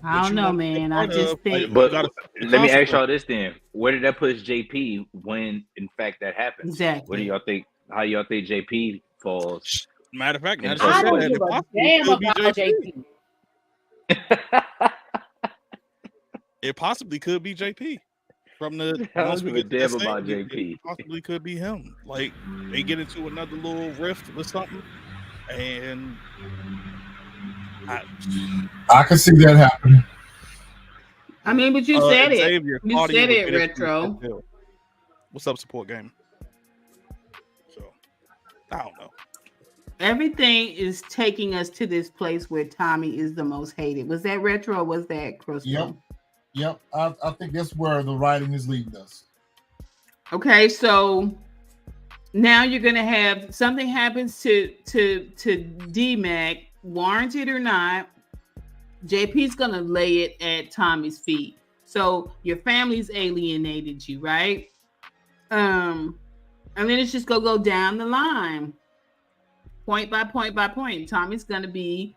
I don't know, man. I just think. But let me ask y'all this then: where did that put JP when, in fact, that happens? Exactly. What do y'all think? How y'all think JP falls? Matter of fact, I don't give a damn about JP. It possibly could be JP. From the once we get damn about JP, it possibly could be him. Like they get into another little rift or something, and I can see that happening. I mean, but you said it. You said it, Retro. What's up, support game? So I don't know. Everything is taking us to this place where Tommy is the most hated. Was that Retro or was that Crystal? Yep. I think that's where the writing is leading us. Okay, so now you're gonna have something happens to D-Mac, warranted or not. JP's gonna lay it at Tommy's feet. So your family's alienated you, right? And then it's just gonna go down the line. Point by point by point. Tommy's going to be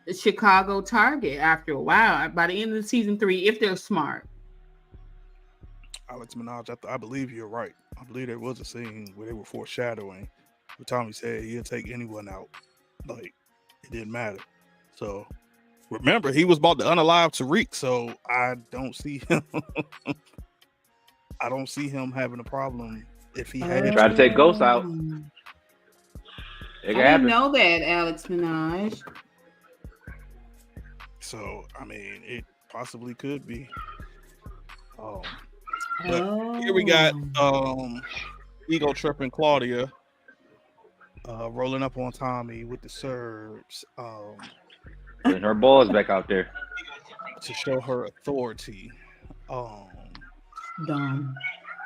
the Chicago target after a while. By the end of season 3, if they're smart. Alex Minaj, I believe you're right. I believe there was a scene where they were foreshadowing where Tommy said he'll take anyone out. Like, it didn't matter. So, remember, he was about to unalive Tariq, so I don't see him. I don't see him having a problem if he had try to take Ghost out. I didn't know that, Alex Minaj. So, I mean, it possibly could be. But here we got ego tripping Claudia rolling up on Tommy with the Serbs. Putting her balls back out there. To show her authority. Dumb.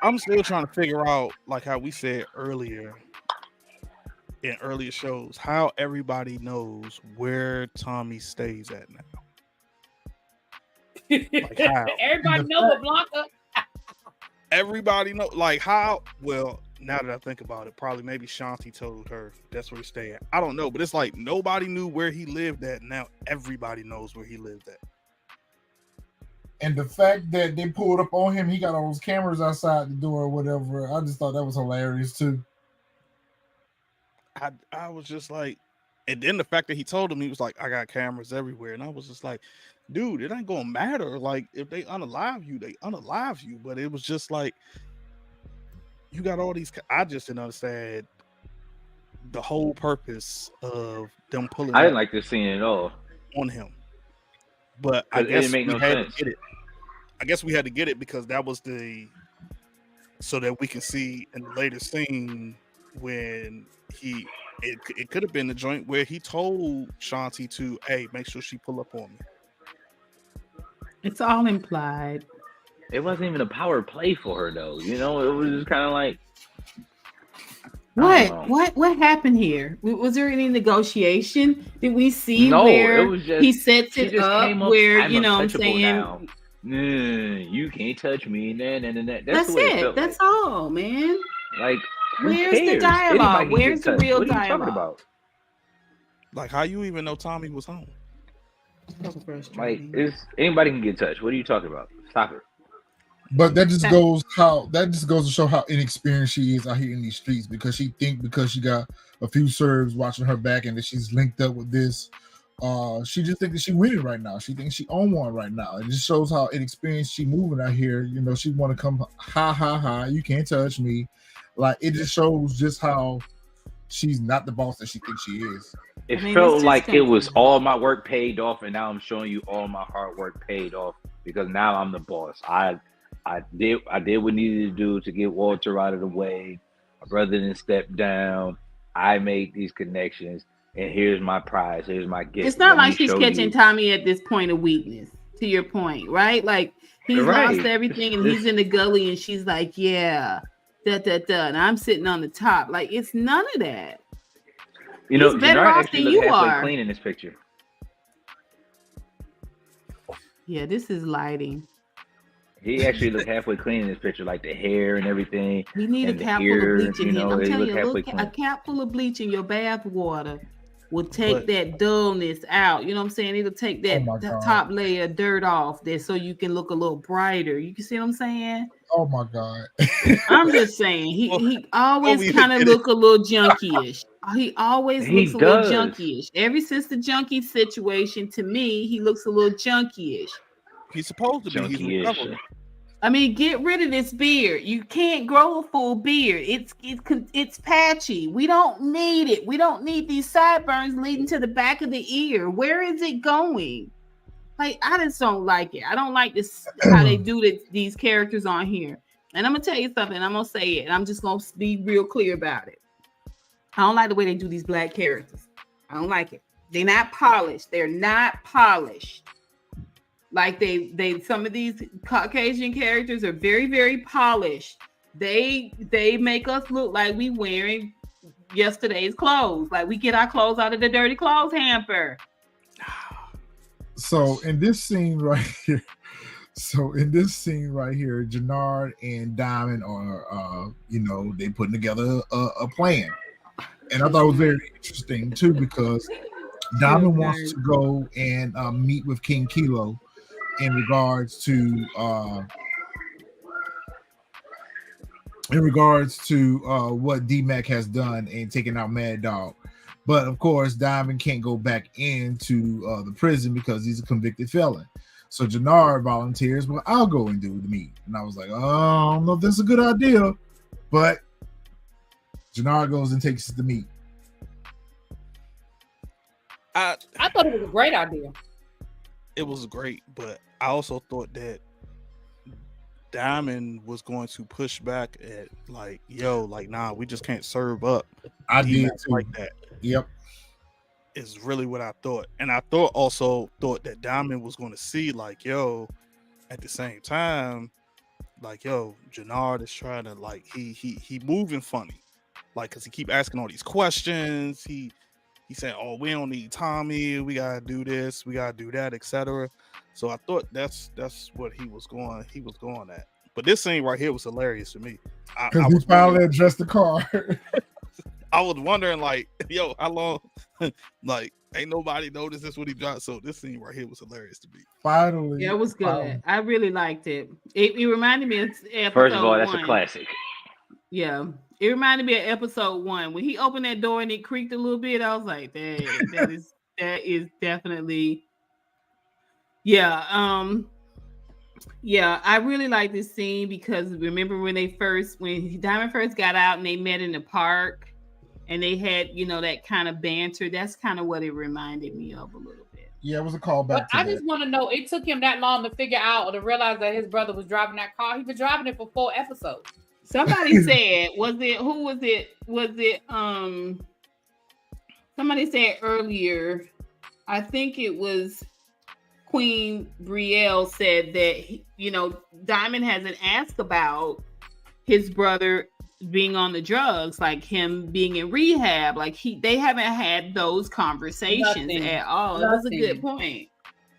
I'm still trying to figure out, like how we said earlier in earlier shows, how everybody knows where Tommy stays at now. Like how? Everybody know but Blanca. Everybody know, like how? Well, now that I think about it, probably maybe Shanti told her that's where he stayed at. I don't know, but it's like nobody knew where he lived at. Now everybody knows where he lived at. And the fact that they pulled up on him, he got all those cameras outside the door or whatever. I just thought that was hilarious too. I was just like, and then the fact that he told him, he was like, I got cameras everywhere. And I was just like, dude, it ain't gonna matter. Like, if they unalive you, they unalive you. But it was just like, you got all these. I just didn't understand the whole purpose of them pulling. I didn't like this scene at all on him. But I it guess didn't make we no had sense. to get it. I guess we had to get it because that was so that we can see in the later scene when it could have been the joint where he told Shanti to, hey, make sure she pull up on me. It's all implied. It wasn't even a power play for her though. You know, it was just kind of like, What happened here? Was there any negotiation? Did we see no, where it was just, he sets it up where, I'm you know what I'm saying? Now. You can't touch me. That's the way it. felt That's like. all, man. Like, where's the dialogue? Where's the real what are you dialogue? talking about? Like, how you even know Tommy was home? Like, anybody can get touched. What are you talking about? Stop it. But that just goes to show how inexperienced she is out here in these streets, because she got a few Serbs watching her back and that she's linked up with this. She just thinks that she winning right now. She thinks she on one right now. It just shows how inexperienced she moving out here. You know, she want to come ha, you can't touch me. Like, it just shows just how she's not the boss that she thinks she is. It felt like it was all my work paid off, and now I'm showing you all my hard work paid off because now I'm the boss. I did what needed to do to get Walter out of the way. My brother didn't step down. I made these connections, and here's my prize. Here's my gift. It's not like she's catching Tommy at this point of weakness, to your point, right? Like, he's lost everything and he's in the gully and she's like, yeah, and I'm sitting on the top. Like, it's none of that. You know, Janard actually looked halfway clean in this picture. Yeah, this is lighting. He actually looked halfway clean in this picture, like the hair and everything. You need a cap full of bleach in here. I'm telling you, a cap full of bleach in your bath water will take that dullness out. You know what I'm saying? It'll take that top layer of dirt off there so you can look a little brighter. You can see what I'm saying? Oh my God. I'm just saying, he always kind of look a little junkie-ish. He always looks a little junkie-ish. Ever since the junkie situation, to me, he looks a little junkie-ish. He's supposed to be. He's recovering. I mean, get rid of this beard. You can't grow a full beard. It's patchy. We don't need it. We don't need these sideburns leading to the back of the ear. Where is it going? Like, I just don't like it. I don't like this how they do these characters on here. And I'm gonna tell you something. I'm gonna say it. And I'm just gonna be real clear about it. I don't like the way they do these black characters. I don't like it. They're not polished. They're not polished. Like they some of these Caucasian characters are very, very polished. They make us look like we wearing yesterday's clothes. Like we get our clothes out of the dirty clothes hamper. So in this scene right here, Janard and Diamond are they putting together a plan. And I thought it was very interesting too, because Diamond wants to go and meet with King Kilo in regards to what D-Mac has done in taking out Mad Dog. But of course, Diamond can't go back into the prison because he's a convicted felon. So Janard volunteers, well, I'll go and do the meet. And I was like, oh, I don't know if that's a good idea. But Janard goes and takes the meet. I thought it was a great idea. It was great, but I also thought that Diamond was going to push back at nah, we just can't serve up. I did too. Like that. Yep. Is really what I thought. And I thought that Diamond was going to see at the same time, like, yo, Janard is trying to like he moving funny, like, cause he keep asking all these questions. He said, oh, we don't need Tommy, we gotta do this, we gotta do that, etc. So I thought that's what he was going at. But this scene right here was hilarious to me. Because he finally addressed the car. I was wondering, like, yo, how long? Like, ain't nobody noticed this when he dropped. So this scene right here was hilarious to me. Finally, yeah, it was good. I really liked it. It reminded me of episode First of all, that's 1. a classic. Yeah, it reminded me of episode 1 when he opened that door and it creaked a little bit. I was like, that is definitely, yeah. Yeah, I really like this scene because remember when Diamond first got out and they met in the park and they had, that kind of banter. That's kind of what it reminded me of a little bit. Yeah, it was a callback. But I just want to know, it took him that long to figure out or to realize that his brother was driving that car. He's been driving it for 4 episodes. Somebody said, somebody said earlier, I think it was Queen Brielle said that, Diamond hasn't asked about his brother being on the drugs, like him being in rehab. Like they haven't had those conversations at all. That was a good point.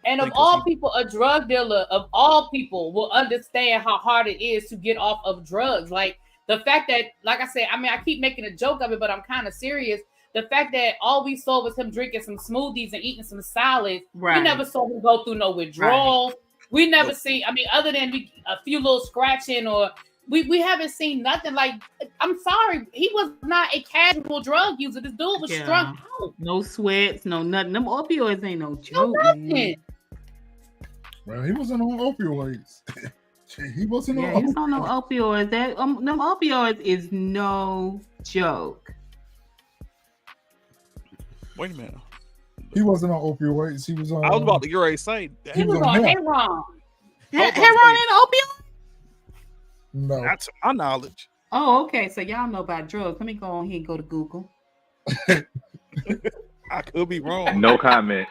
And of all people, a drug dealer of all people will understand how hard it is to get off of drugs. Like the fact that, like I said, I mean, I keep making a joke of it, but I'm kind of serious. The fact that all we saw was him drinking some smoothies and eating some salads. Right. We never saw him go through no withdrawals. Right. We never see, I mean, other than a few little scratching or we haven't seen nothing. Like, I'm sorry, he was not a casual drug user. This dude was strung out. No sweats, no nothing. Them opioids ain't no joke. No nothing. Well, he wasn't on opioids. He wasn't on. He's on no opioids. That them opioids is no joke. Wait a minute. He wasn't on opioids. He was on. I was about to get ready to say he was on heroin. Heroin and opioid? No, that's my knowledge. Oh, okay. So y'all know about drugs. Let me go on here and go to Google. I could be wrong. No comment.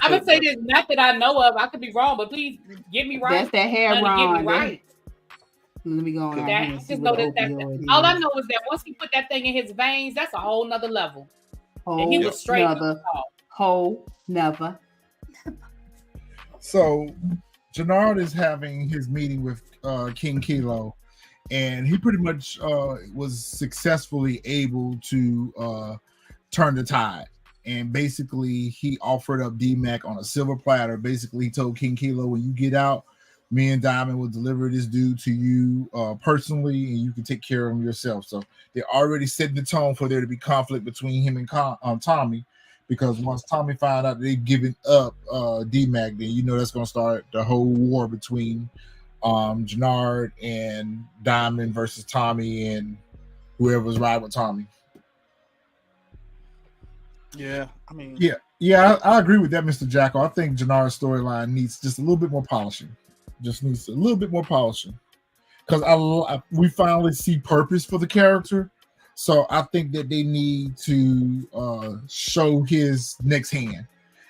I'm gonna say this, not that I know of. I could be wrong, but please get me right. That's that heroin. Get me right. Let me go on. All I know is that once he put that thing in his veins, that's a whole nother level. And he was straight. Never. So Janard is having his meeting with King Kilo, and he pretty much was successfully able to turn the tide. And basically, he offered up D-Mac on a silver platter. Basically, he told King Kilo, when you get out, me and Diamond will deliver this dude to you personally, and you can take care of him yourself. So they're already setting the tone for there to be conflict between him and Tommy, because once Tommy found out they've given up D-Mac, then that's going to start the whole war between Janard and Diamond versus Tommy and whoever's riding with Tommy. Yeah, I mean, I agree with that, Mr. Jacko. I think Janard's storyline needs just a little bit more polishing. Because we finally see purpose for the character. So I think that they need to show his next hand.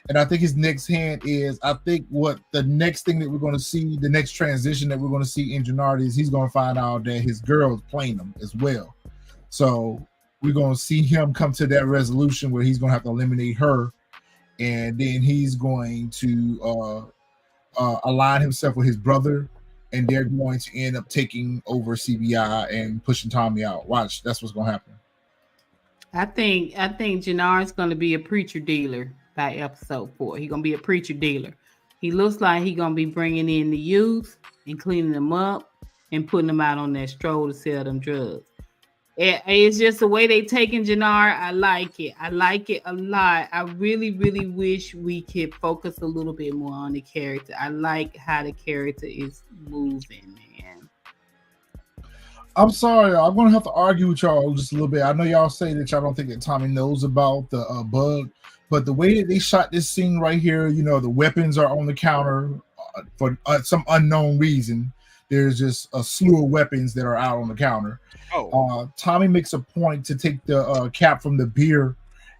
And I think his next hand is, I think what the next thing that we're going to see, the next transition that we're going to see in Janard is he's going to find out that his girl is playing him as well. So we're going to see him come to that resolution where he's going to have to eliminate her. And then he's going to align himself with his brother. And they're going to end up taking over CBI and pushing Tommy out. Watch, that's what's going to happen. I think Janard's going to be a preacher dealer by episode 4. He's going to be a preacher dealer. He looks like he's going to be bringing in the youth and cleaning them up and putting them out on that stroll to sell them drugs. It's just the way they taking Janard. I like it. I like it a lot. I really, really wish we could focus a little bit more on the character. I like how the character is moving, man. I'm sorry. I'm going to have to argue with y'all just a little bit. I know y'all say that y'all don't think that Tommy knows about the bug, but the way that they shot this scene right here, the weapons are on the counter for some unknown reason. There's just a slew of weapons that are out on the counter. Tommy makes a point to take the cap from the beer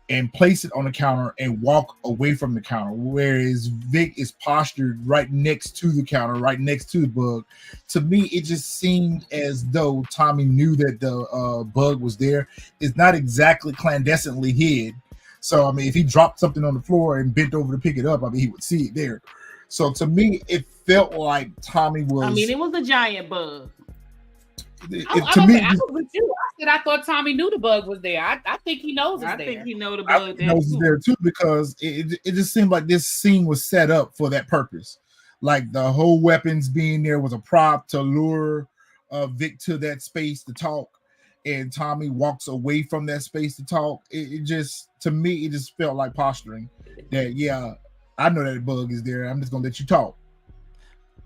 and place it on the counter and walk away from the counter, whereas Vic is postured right next to the counter, right next to the bug. To me, it just seemed as though Tommy knew that the bug was there. It's not exactly clandestinely hid. So, I mean, if he dropped something on the floor and bent over to pick it up, I mean, he would see it there. So, to me, it felt like Tommy was... I mean, it was a giant bug. I was with you. I said I thought Tommy knew the bug was there. I think he knows it's there. I think he know the bug knows it's there too, because it just seemed like this scene was set up for that purpose. Like the whole weapons being there was a prop to lure Vic to that space to talk, and Tommy walks away from that space to talk. It just, to me, it just felt like posturing that, yeah, I know that bug is there. I'm just gonna let you talk.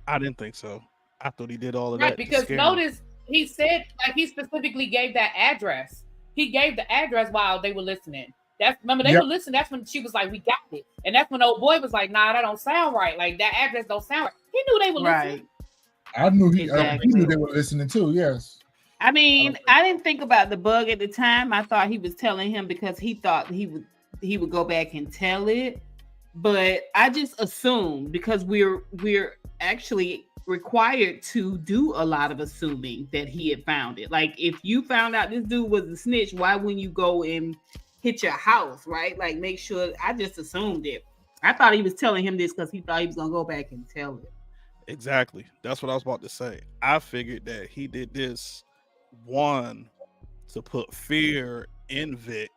I didn't think so. I thought he did all of right, that. Because notice he said, like, he specifically gave that address. He gave the address while they were listening. Remember they were listening. That's when she was like, "We got it," and that's when old boy was like, "Nah, that don't sound right. Like that address don't sound right." He knew they were listening. I knew he knew they were listening too. Yes. I mean, I didn't think about the bug at the time. I thought he was telling him because he thought he would go back and tell it. But I just assumed, because we're actually required to do a lot of assuming, that he had found it. Like, if you found out this dude was a snitch, why wouldn't you go and hit your house, right? Like, make sure. I just assumed it. I thought he was telling him this because he thought he was gonna go back and tell it. Exactly. That's what I was about to say. I figured that he did this, one, to put fear in Vic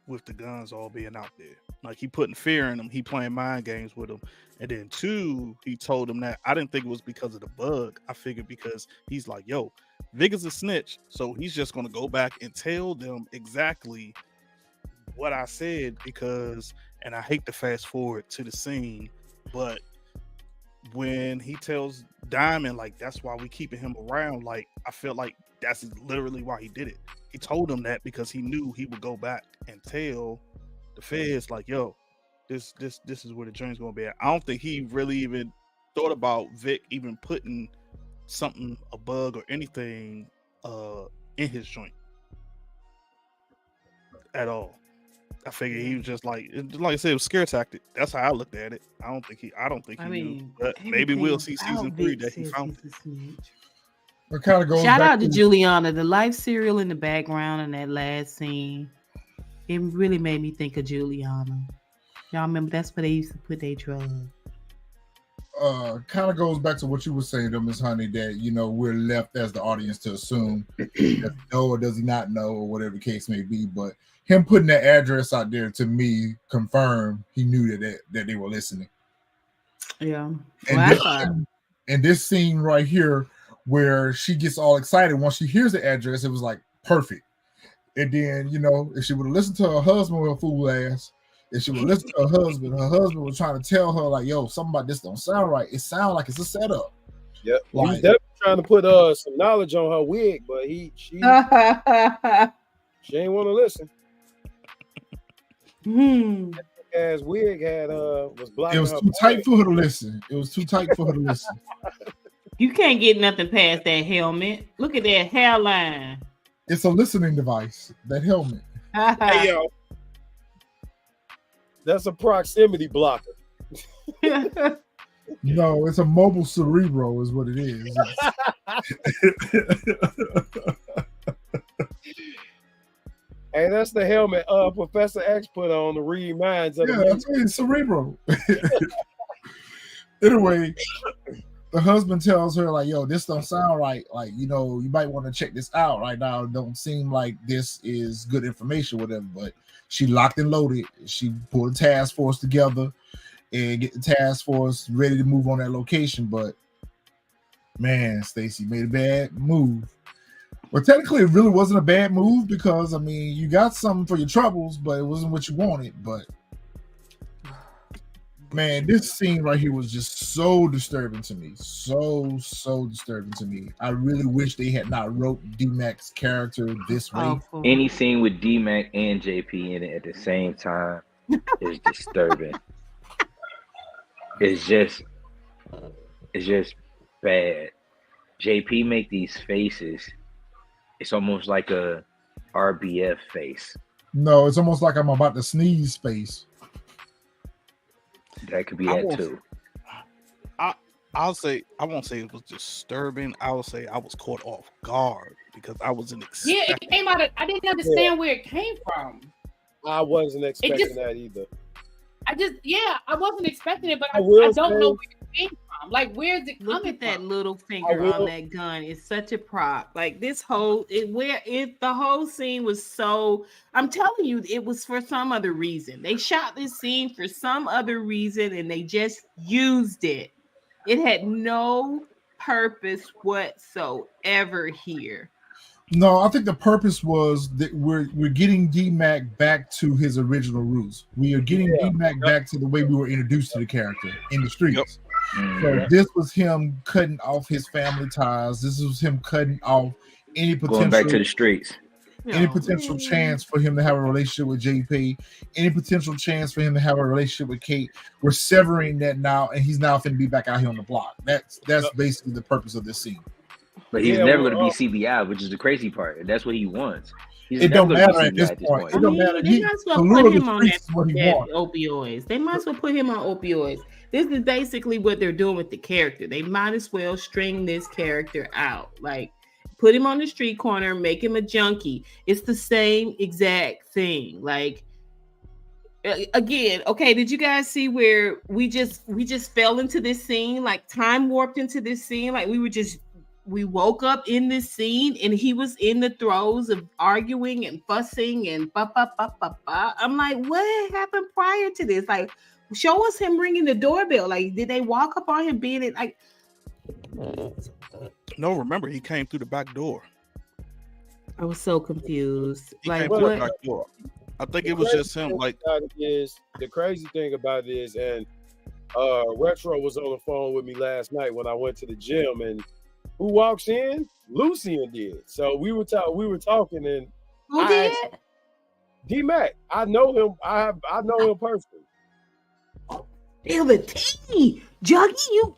with the guns all being out there. Like, he putting fear in him. He playing mind games with him. And then two, he told him that. I didn't think it was because of the bug. I figured because he's like, yo, Vic is a snitch. So he's just going to go back and tell them exactly what I said, because, and I hate to fast forward to the scene, but when he tells Diamond, like, that's why we keeping him around, like, I felt like that's literally why he did it. He told him that because he knew he would go back and tell the feds, like, yo, this is where the joint's gonna be at. I don't think he really even thought about Vic even putting something, a bug or anything in his joint at all. I figured he was just like I said, it was scare tactic. That's how I looked at it. I don't think he knew. But maybe we'll see season 3 that he found it. Kind of goes Shout out to Juliana, the life cereal in the background in that last scene. It really made me think of Juliana. Y'all remember that's where they used to put their drugs. Kind of goes back to what you were saying, though, Miss Honey, that, you know, we're left as the audience to assume does he know or does he not know, or whatever the case may be. But him putting that address out there, to me, confirmed he knew that they were listening. Yeah. And this scene right here, where she gets all excited once she hears the address, it was like perfect. And then, you know, if she would have listened to her husband with her fool ass, if she would listen to her husband was trying to tell her, like, yo, something about this don't sound right. It sounds like it's a setup. Yep. Like, he's definitely trying to put some knowledge on her wig, but she ain't want to listen. As wig had was blocking. It was too tight for her to listen. You can't get nothing past that helmet. Look at that hairline. It's a listening device, that helmet. Hey, yo. That's a proximity blocker. No, it's a mobile cerebro is what it is. Hey, that's the helmet Professor X put on to read minds. That's right, cerebro. Anyway, the husband tells her, like, yo, this don't sound right. Like, you know, you might want to check this out right now. It don't seem like this is good information, whatever. But she locked and loaded. She pulled a task force together and get the task force ready to move on that location. But man, Stacy made a bad move. Well, technically, it really wasn't a bad move, because, I mean, you got something for your troubles, but it wasn't what you wanted. But man, this scene right here was just so disturbing to me. So disturbing to me. I really wish they had not wrote D-Mac's character this way. Any scene with D-Mac and JP in it at the same time is disturbing. It's just bad. JP make these faces. It's almost like a RBF face. No, it's almost like I'm about to sneeze space. That could be I that won't- too. I'll say I won't say it was disturbing. I will say I was caught off guard because I wasn't Yeah, expecting. it came out of. I didn't understand where it came from. I wasn't expecting just- that either. I wasn't expecting it, but I I will don't say- know where it came from. Like, where's it Look coming at that from? little finger will- on that gun. It's such a prop. Like this whole the whole scene was so. I'm telling you, it was for some other reason. They shot this scene for some other reason, and they just used it. It had no purpose whatsoever here. No, I think the purpose was that we're getting D-Mac back to his original roots. We are getting D-Mac back to the way we were introduced to the character in the streets. So this was him cutting off his family ties. This was him cutting off any Going back to potential the streets. any potential chance for him to have a relationship with JP, any potential chance for him to have a relationship with Kate. We're severing that now, and he's now finna be back out here on the block. That's basically the purpose of this scene. But he's Yeah, never well, going to be CBI, which is the crazy part. And that's what he wants. He's It never don't gonna be matter at CBI this point. I It don't mean, matter. they He, might as well the put lure of him the on streets is what he that wants. opioids. They might as well put him on opioids. This is basically what they're doing with the character. They might as well string this character out. Like, put him on the street corner, make him a junkie. It's the same exact thing. Like, again, okay, did you guys see where we just fell into this scene, like time warped into this scene? Like we woke up in this scene and he was in the throes of arguing and fussing and ba ba ba ba ba. I'm like, what happened prior to this? Like, show us him ringing the doorbell. Like, did they walk up on him being it? Like, No, remember he came through the back door. I was so confused. He Like, came through the what? back door. I think it was just him. Like, The crazy thing about it is, and Retro was on the phone with me last night when I went to the gym, and who walks in? Lucian did. So we were talking, and Who I did? asked- D-Mac. I know him. I know him personally. Feel the tea. Juggy, you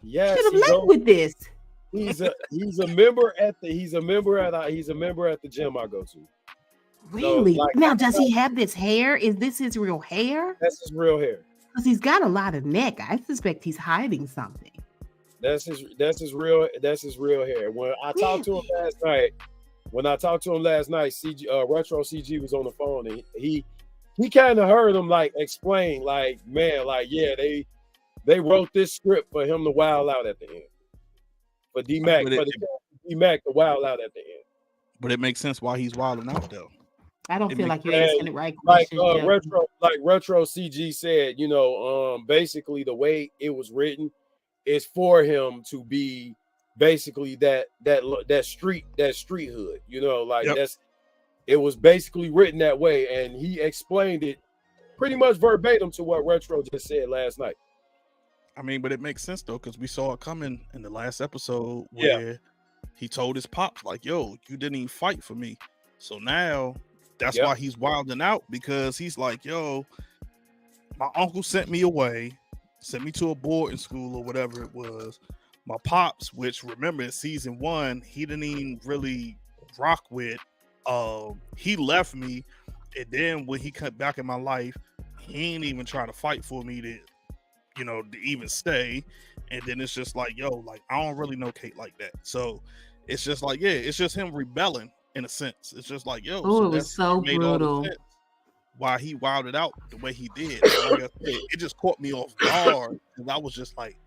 Yes, should have he led goes- with this. he's a member at the gym I go to. Really? like, Now, does he have this hair? Is this his real hair? That's his real hair. Because he's got a lot of neck. I suspect he's hiding something. That's his real hair. When I talked to him last night, CG Retro CG was on the phone, and he kind of heard him like explain, like, man, like, yeah, they wrote this script for him to wild out at the end. For D-Mac, But D-Mac to wild out at the end. but it makes sense why he's wilding out though. I don't It feel makes like you're asking the right Like question. Retro CG said, basically the way it was written is for him to be basically that street hood, Yep. it was basically written that way, and he explained it pretty much verbatim to what Retro just said last night. I mean, but it makes sense though, because we saw it coming in the last episode Yeah. where he told his pops, like, yo, you didn't even fight for me. So now that's Yep. why he's wilding out, because he's like, yo, my uncle sent me away, sent me to a boarding school or whatever it was. My pops, which remember in season 1, he didn't even really rock with. He left me, and then when he cut back in my life, he ain't even trying to fight for me to even stay. And then it's just like, yo, like, I don't really know Kate like that. So it's just like, yeah, it's just him rebelling in a sense. It's just like, yo, Oh, it was that's- so made all the brutal. sense why he wilded out the way he did. Like I said, it just caught me off guard, because I was just like,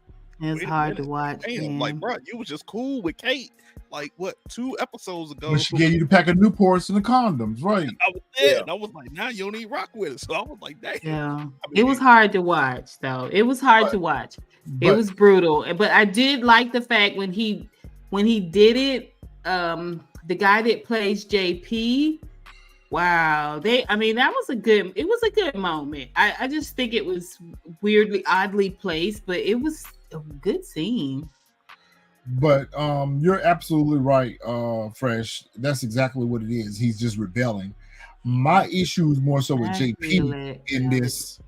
It's wait a hard to minute, watch. damn, like, man. bro, you was just cool with Kate, like, what, 2 episodes ago? When she gave you the pack of Newports and the condoms, right? I was there, Yeah. and I was like, now you don't need rock with it. So I was like, damn. Yeah, I mean, it was hard to watch, though. It was hard to watch. It But was brutal, but I did like the fact when he did it. The guy that plays JP, wow, that was a good moment. I just think it was oddly placed, but it was a good scene. But you're absolutely right, Fresh. That's exactly what it is. He's just rebelling. My issue is more so with I feel JP it. in this.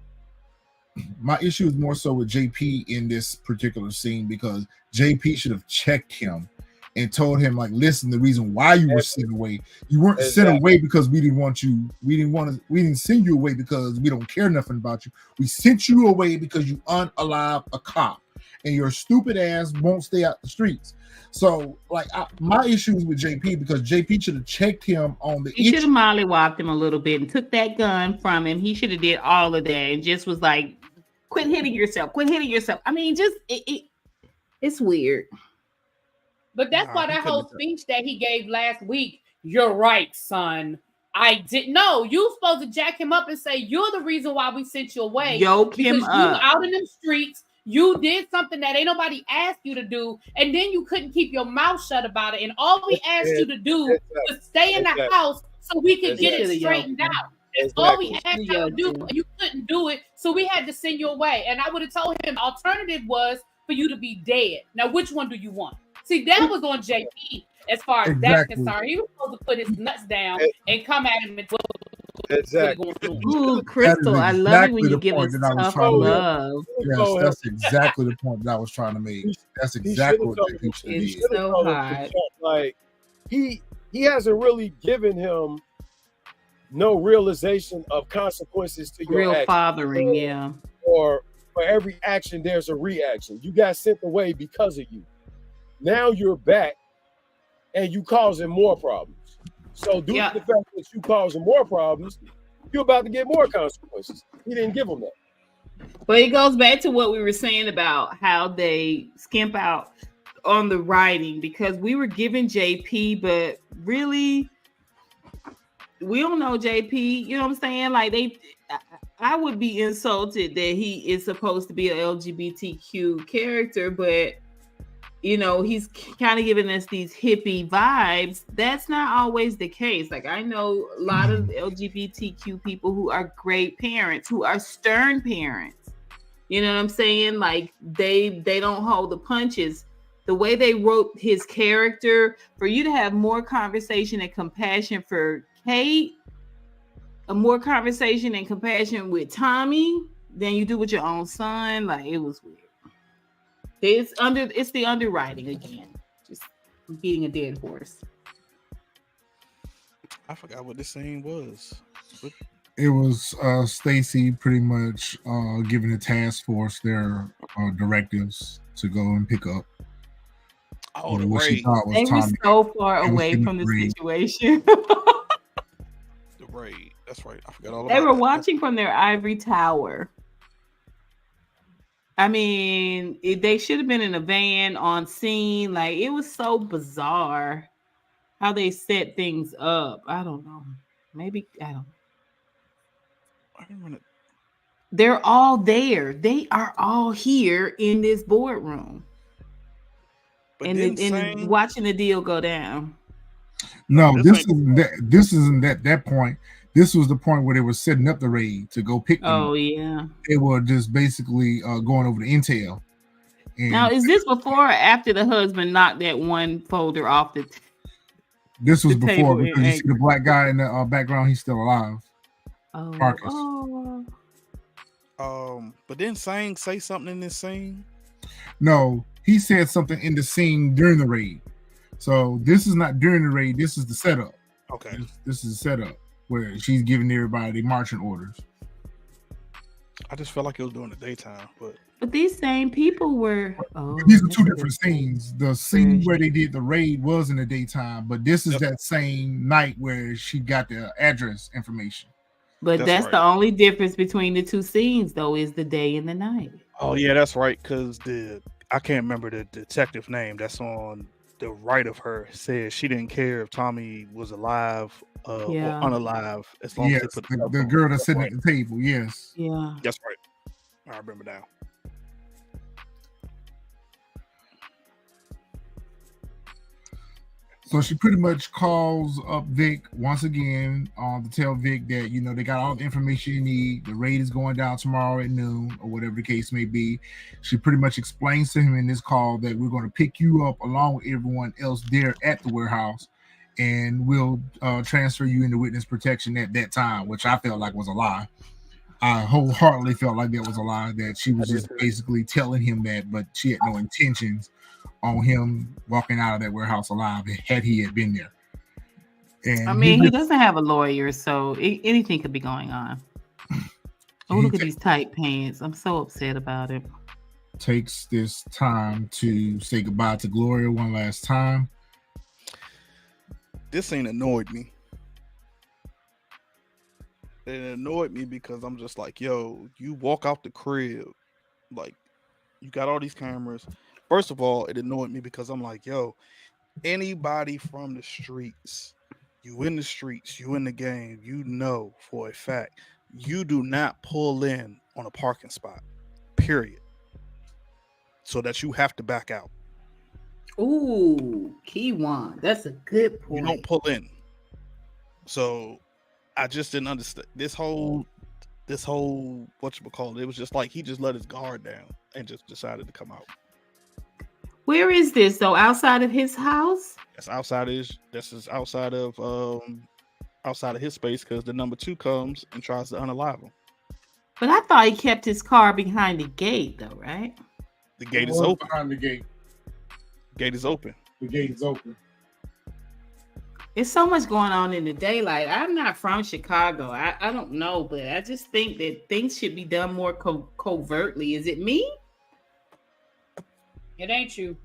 My issue is more so with JP in this particular scene, because JP should have checked him and told him, like, listen, the reason why you were sent away, you weren't sent away because we didn't want you. We didn't send you away because we don't care nothing about you. We sent you away because you unalived a cop, and your stupid ass won't stay out the streets. So, like, my issue is with JP because JP should have checked him on the. He should have mollywopped him a little bit and took that gun from him. He should have did all of that and just was like, "Quit hitting yourself. Quit hitting yourself." I mean, just it's weird. But that's why that whole speech that he gave last week. You're right, son. I didn't know. You supposed to jack him up and say you're the reason why we sent you away. Yoke him because up. You out in them streets. You did something that ain't nobody asked you to do, and then you couldn't keep your mouth shut about it. And all we asked you to do was stay in the house so we could get it straightened out. That's all we asked you to do. You couldn't do it, so we had to send you away. And I would have told him the alternative was for you to be dead. Now, which one do you want? See, that was on JP as far as that's concerned. He was supposed to put his nuts down and come at him and Ooh, Crystal, I love it when you give us tough love. Yes, that's exactly the point that I was trying to make. That's exactly what JP should be. It's so hot. Like he hasn't really given him no realization of consequences to your real action. fathering, yeah. Or for every action, there's a reaction. You got sent away because of you. Now you're back, and you causing more problems. So due to the fact that you causing more problems, you're about to get more consequences. He didn't give them that. But it goes back to what we were saying about how they skimp out on the writing, because we were giving JP, but really, we don't know JP. You know what I'm saying? Like I would be insulted that he is supposed to be an LGBTQ character, but you know, he's kind of giving us these hippie vibes. That's not always the case. Like, I know a lot of LGBTQ people who are great parents, who are stern parents. You know what I'm saying? Like, they don't hold the punches. The way they wrote his character, for you to have more conversation and compassion for Kate, more conversation and compassion with Tommy than you do with your own son, like, it was weird. It's the underwriting again. Just beating a dead horse. I forgot what this scene was. It was Stacy pretty much giving the task force their directives to go and pick up. Oh, the what she raid. thought was They were Tommy. so far away from the situation. The raid. That's right. I forgot all about They were that. watching from their ivory tower. I mean, they should have been in a van on scene. Like, it was so bizarre how they set things up. I don't know. Maybe, I don't know. They're all there. They are all here in this boardroom. But and watching the deal go down. No, this isn't that point. This was the point where they were setting up the raid to go pick them. Oh, yeah. They were just basically going over the intel. And now, is this before or after the husband knocked that one folder off the this was the before, table? because you see the black guy in the background, he's still alive. Oh, Marcus. But didn't Sang say something in this scene? No, he said something in the scene during the raid. So this is not during the raid. This is the setup. Okay. This is the setup where she's giving everybody the marching orders. I just felt like it was during the daytime, but these same people were. Oh, these are two different scenes. The scene where they did the raid was in the daytime, but this is that same night where she got the address information. But that's the only difference between the two scenes, though, is the day and the night. Oh yeah, that's right. Because I can't remember the detective name that's on the right of her said she didn't care if Tommy was alive or unalive as long as they put the girl that's sitting at the table. Yes. Yeah. That's right. I remember now. So she pretty much calls up Vic once again to tell Vic that, you know, they got all the information you need. The raid is going down tomorrow at noon or whatever the case may be. She pretty much explains to him in this call that we're going to pick you up along with everyone else there at the warehouse, and we'll transfer you into witness protection at that time, which I felt like was a lie. I wholeheartedly felt like that was a lie, that she was just basically telling him that, but she had no intentions on him walking out of that warehouse alive had he been there. And I mean, he doesn't have a lawyer, so anything could be going on. Oh, look at these tight pants. I'm so upset about it. Takes this time to say goodbye to Gloria one last time. This ain't annoyed me. It annoyed me because I'm just like, yo, you walk out the crib, like, you got all these cameras. First of all, it annoyed me because I'm like, yo, anybody from the streets, you in the streets, you in the game, you know for a fact, you do not pull in on a parking spot, period. So that you have to back out. Ooh, key one. That's a good point. You don't pull in. So I just didn't understand this whole whatchamacallit. It was just like he just let his guard down and just decided to come out. Where is this though? Outside of his house? That's outside of his space because the number 2 comes and tries to unalive him. But I thought he kept his car behind the gate though, right? The gate is open. Behind the gate. Gate is open. The gate is open. It's so much going on in the daylight. I'm not from Chicago. I don't know, but I just think that things should be done more covertly. Is it me? It ain't you.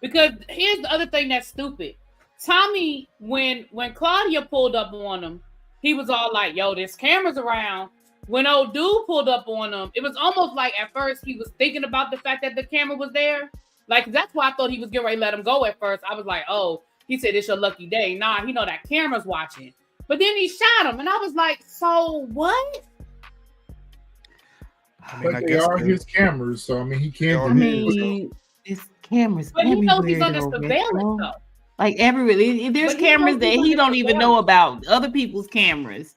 Because here's the other thing that's stupid. Tommy, when Claudia pulled up on him, he was all like, yo, there's cameras around. When old dude pulled up on him, it was almost like at first he was thinking about the fact that the camera was there. Like, that's why I thought he was getting ready to let him go at first. I was like, oh, he said it's your lucky day. Nah, he know that camera's watching. But then he shot him, and I was like, so what? I mean, but they are his cameras, so I mean, he can't. I mean, it's cameras. But he knows he's under though, surveillance, though. Like everywhere. There's cameras that he don't even know about. Other people's cameras.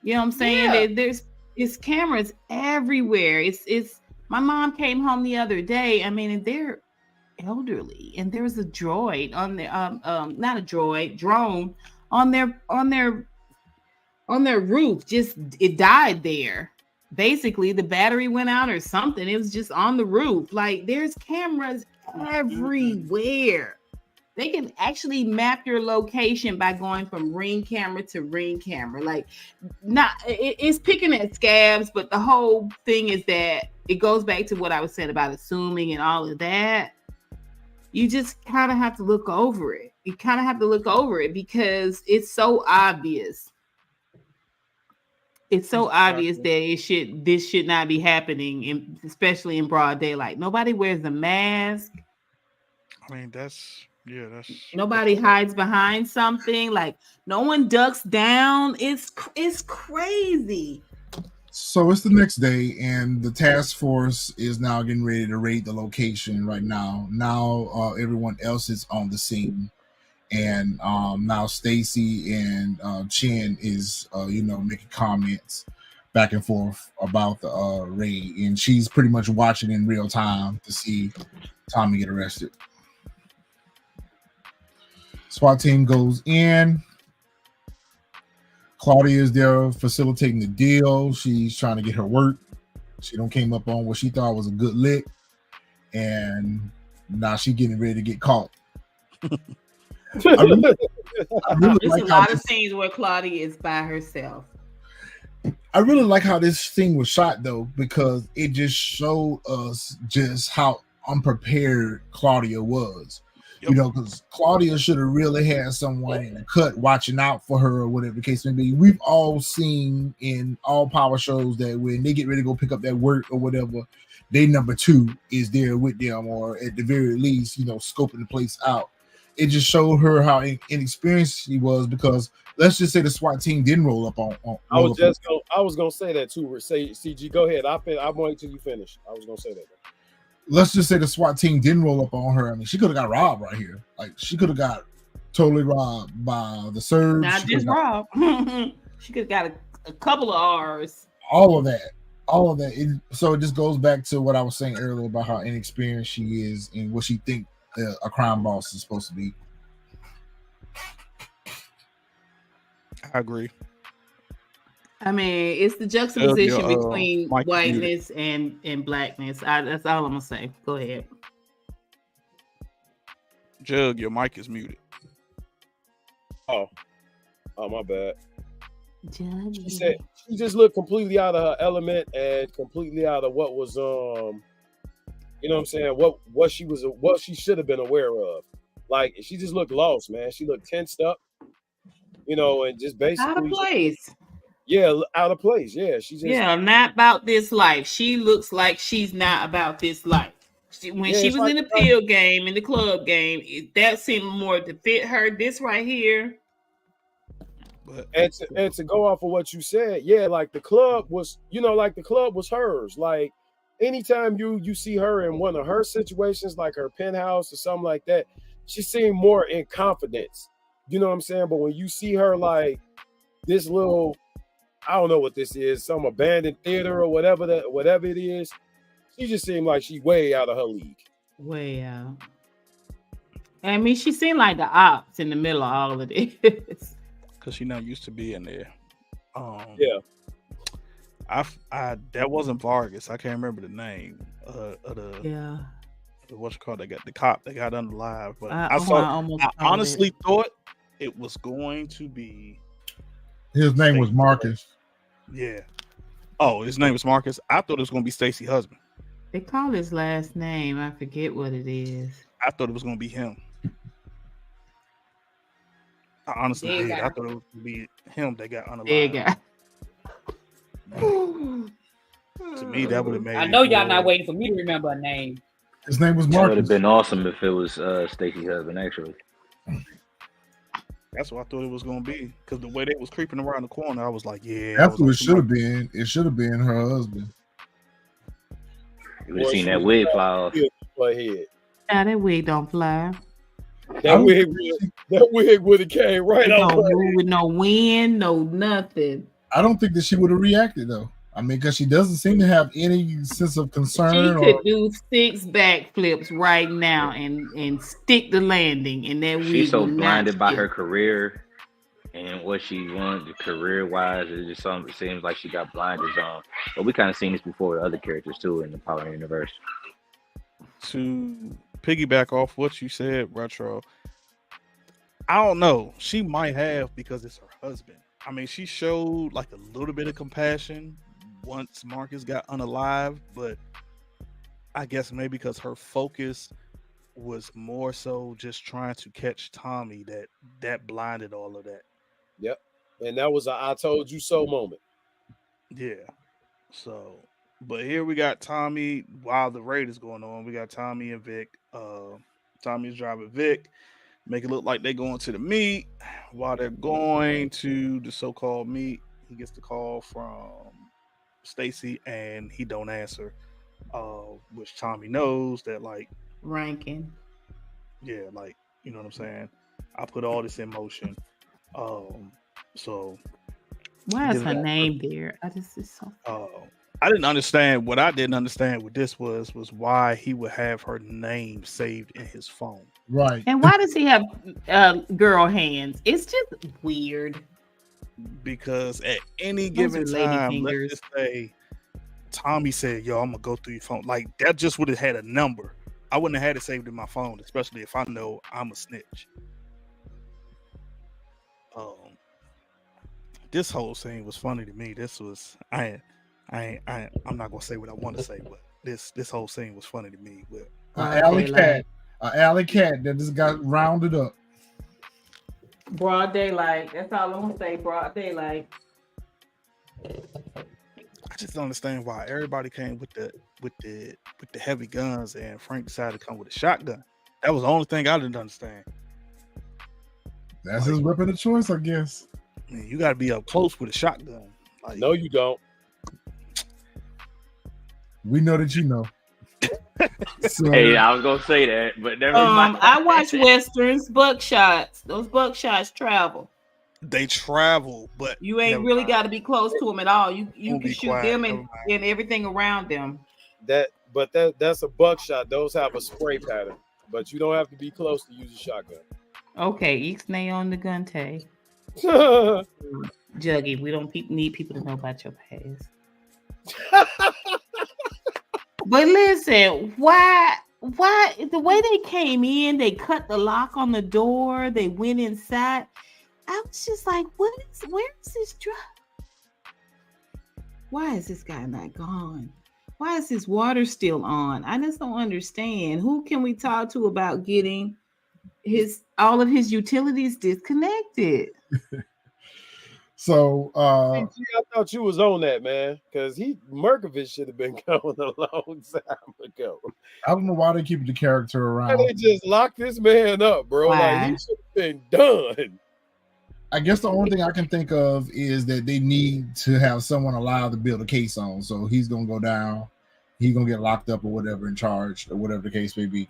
You know what I'm saying? Yeah. It's cameras everywhere. It's. My mom came home the other day. I mean, and they're elderly, and there's a droid on their not a droid, drone on their roof. Just it died there. Basically, the battery went out or something. It was just on the roof. Like, there's cameras everywhere. They can actually map your location by going from ring camera to ring camera. Like, it's picking at scabs, but the whole thing is that it goes back to what I was saying about assuming and all of that. You just kind of have to look over it. You kind of have to look over it because it's so obvious. It's so obvious that this should not be happening, especially in broad daylight. Nobody wears a mask. I mean, that's nobody hides behind something. Like, no one ducks down. It's crazy. So it's the next day, and the task force is now getting ready to raid the location right now. Now everyone else is on the scene, and now Stacy and Chen is making comments back and forth about the raid, and she's pretty much watching in real time to see Tommy get arrested. SWAT team goes in. Claudia is there facilitating the deal. She's trying to get her work. She don't came up on what she thought was a good lick, and now she's getting ready to get caught. I really There's like a lot of scenes where Claudia is by herself. I really like how this scene was shot, though, because it just showed us just how unprepared Claudia was. Yep. You know, because Claudia should have really had someone in the cut watching out for her or whatever the case may be. We've all seen in all power shows that when they get ready to go pick up that work or whatever, they number 2 is there with them, or at the very least, scoping the place out. It just showed her how inexperienced she was, because let's just say the SWAT team didn't roll up on I was gonna say that too. Say, CG, go ahead. I'll wait till you finish. I was gonna say that. Let's just say the SWAT team didn't roll up on her. I mean, she could have got robbed right here. Like, she could have got totally robbed by the Serbs. Not just robbed. She could have got a couple of R's. All of that. So it just goes back to what I was saying earlier about how inexperienced she is and what she thinks a crime boss is supposed to be. I agree. I mean, it's the juxtaposition between whiteness and blackness. That's all I'm gonna say. Go ahead. Jug, your mic is muted. Oh, my bad. Jug. She said she just looked completely out of her element and completely out of what was you know what I'm saying, what she should have been aware of. Like she just looked lost, man. She looked tensed up, you know, and just basically Out of place. Yeah, out of place. Yeah, she just not about this life. She looks like she's not about this life. When she was in the pill game, in the club game, that seemed more to fit her. This right here. And to go off of what you said, yeah, like the club was, you know, like the club was hers. Like anytime you see her in one of her situations, like her penthouse or something like that, she seemed more in confidence. You know what I'm saying? But when you see her like this little, I don't know what this is, some abandoned theater or whatever it is, she just seemed like she way out of her league. Way out. I mean, she seemed like the ops in the middle of all of this. Because she not used to being there. Yeah. I that wasn't Vargas. I can't remember the name of what's it called. They got the cop that got unalive. But I honestly thought it was going to be. His name was Marcus. Yeah. Oh, his name was Marcus. I thought it was going to be Stacy's husband. They call his last name. I forget what it is. I thought it was going to be him. I honestly did. I thought it was going to be him that got unalive. To me, that would have made. I know y'all not waiting for me to remember a name. His name was It Marcus. would have been awesome if it was Stacy's husband, actually. That's what I thought it was going to be. Because the way they was creeping around the corner, I was like, yeah. That's what it should have been. It should have been her husband. You would have seen that wig fly off. Nah, that wig don't fly. That wig would have came right off. With no wind, no nothing. I don't think that she would have reacted though. I mean, because she doesn't seem to have any sense of concern. She could do 6 backflips right now and stick the landing. And that she's so blinded by her career and what she wants career-wise. It just seems like she got blinders on. But we kind of seen this before with other characters too in the Power universe. To piggyback off what you said, Retro, I don't know. She might have because it's her husband. I mean, she showed like a little bit of compassion once Marcus got unalive, but I guess maybe because her focus was more so just trying to catch Tommy that blinded all of that. Yep. And that was a I told you so moment. Yeah. So, but here we got Tommy while the raid is going on. We got Tommy and Vic. Tommy's driving Vic, make it look like they're going to the meet. While they're going to the so-called meet, he gets the call from Stacy and he don't answer, which Tommy knows that like ranking. Yeah, like, you know what I'm saying? I put all this in motion. So why is her name there? I didn't understand. What I didn't understand with this was why he would have her name saved in his phone. Right. And why does he have girl hands? It's just weird. Because at any given time, let's just say Tommy said, yo, I'm gonna go through your phone. Like that just would have had a number. I wouldn't have had it saved in my phone, especially if I know I'm a snitch. This whole scene was funny to me. This was I'm not gonna say what I want to say, but this whole scene was funny to me. But alley cat that just got rounded up. Broad daylight. That's all I'm gonna say. Broad daylight. I just don't understand why everybody came with the heavy guns and Frank decided to come with a shotgun. That was the only thing I didn't understand. That's his weapon of choice, I guess. Man, you got to be up close with a shotgun. Like, no, you don't. We know that you know. So, hey, I was gonna say that, but never mind. I watch westerns, buckshots. Those buckshots travel. They travel, but you ain't really got to be close to them at all. You can shoot them and everything around them. That's a buckshot. Those have a spray pattern, but you don't have to be close to use a shotgun. Okay, Ixnay on the gun tag. Juggy, we don't need people to know about your past. But listen, why the way they came in, they cut the lock on the door, they went inside. I was just like, where is this drug? Why is this guy not gone? Why is his water still on? I just don't understand. Who can we talk to about getting all of his utilities disconnected? So I thought you was on that, man, because Merkovich should have been going a long time ago. I don't know why they keep the character around. They just locked this man up, bro. Why? Like he should have been done. I guess the only thing I can think of is that they need to have someone alive to build a case on. So he's gonna go down, he's gonna get locked up or whatever, in charge or whatever the case may be.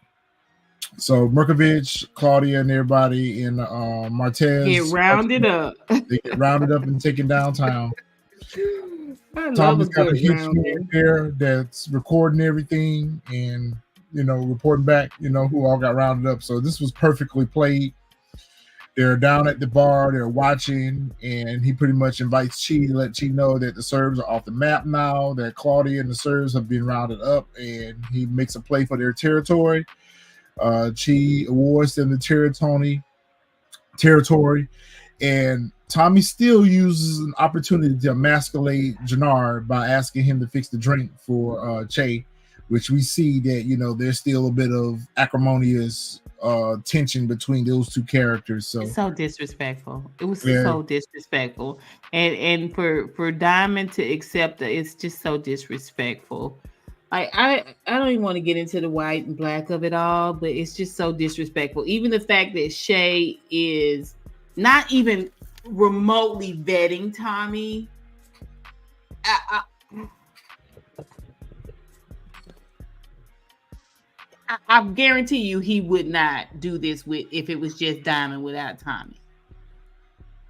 So Merkovich, Claudia, and everybody in Martez Get rounded up. They get rounded up and taken downtown. Tommy's got a hitchman there that's recording everything and reporting back, who all got rounded up. So this was perfectly played. They're down at the bar, they're watching, and he pretty much invites Chi to let Chi know that the Serbs are off the map now, that Claudia and the Serbs have been rounded up, and he makes a play for their territory. Chi awards them the territory, and Tommy still uses an opportunity to emasculate Janard by asking him to fix the drink for Che, which we see that there's still a bit of acrimonious tension between those two characters. So it's so disrespectful. It was so disrespectful, and for Diamond to accept it, it's just so disrespectful. I don't even want to get into the white and black of it all, but it's just so disrespectful. Even the fact that Shay is not even remotely vetting Tommy. I guarantee you he would not do this if it was just Diamond without Tommy.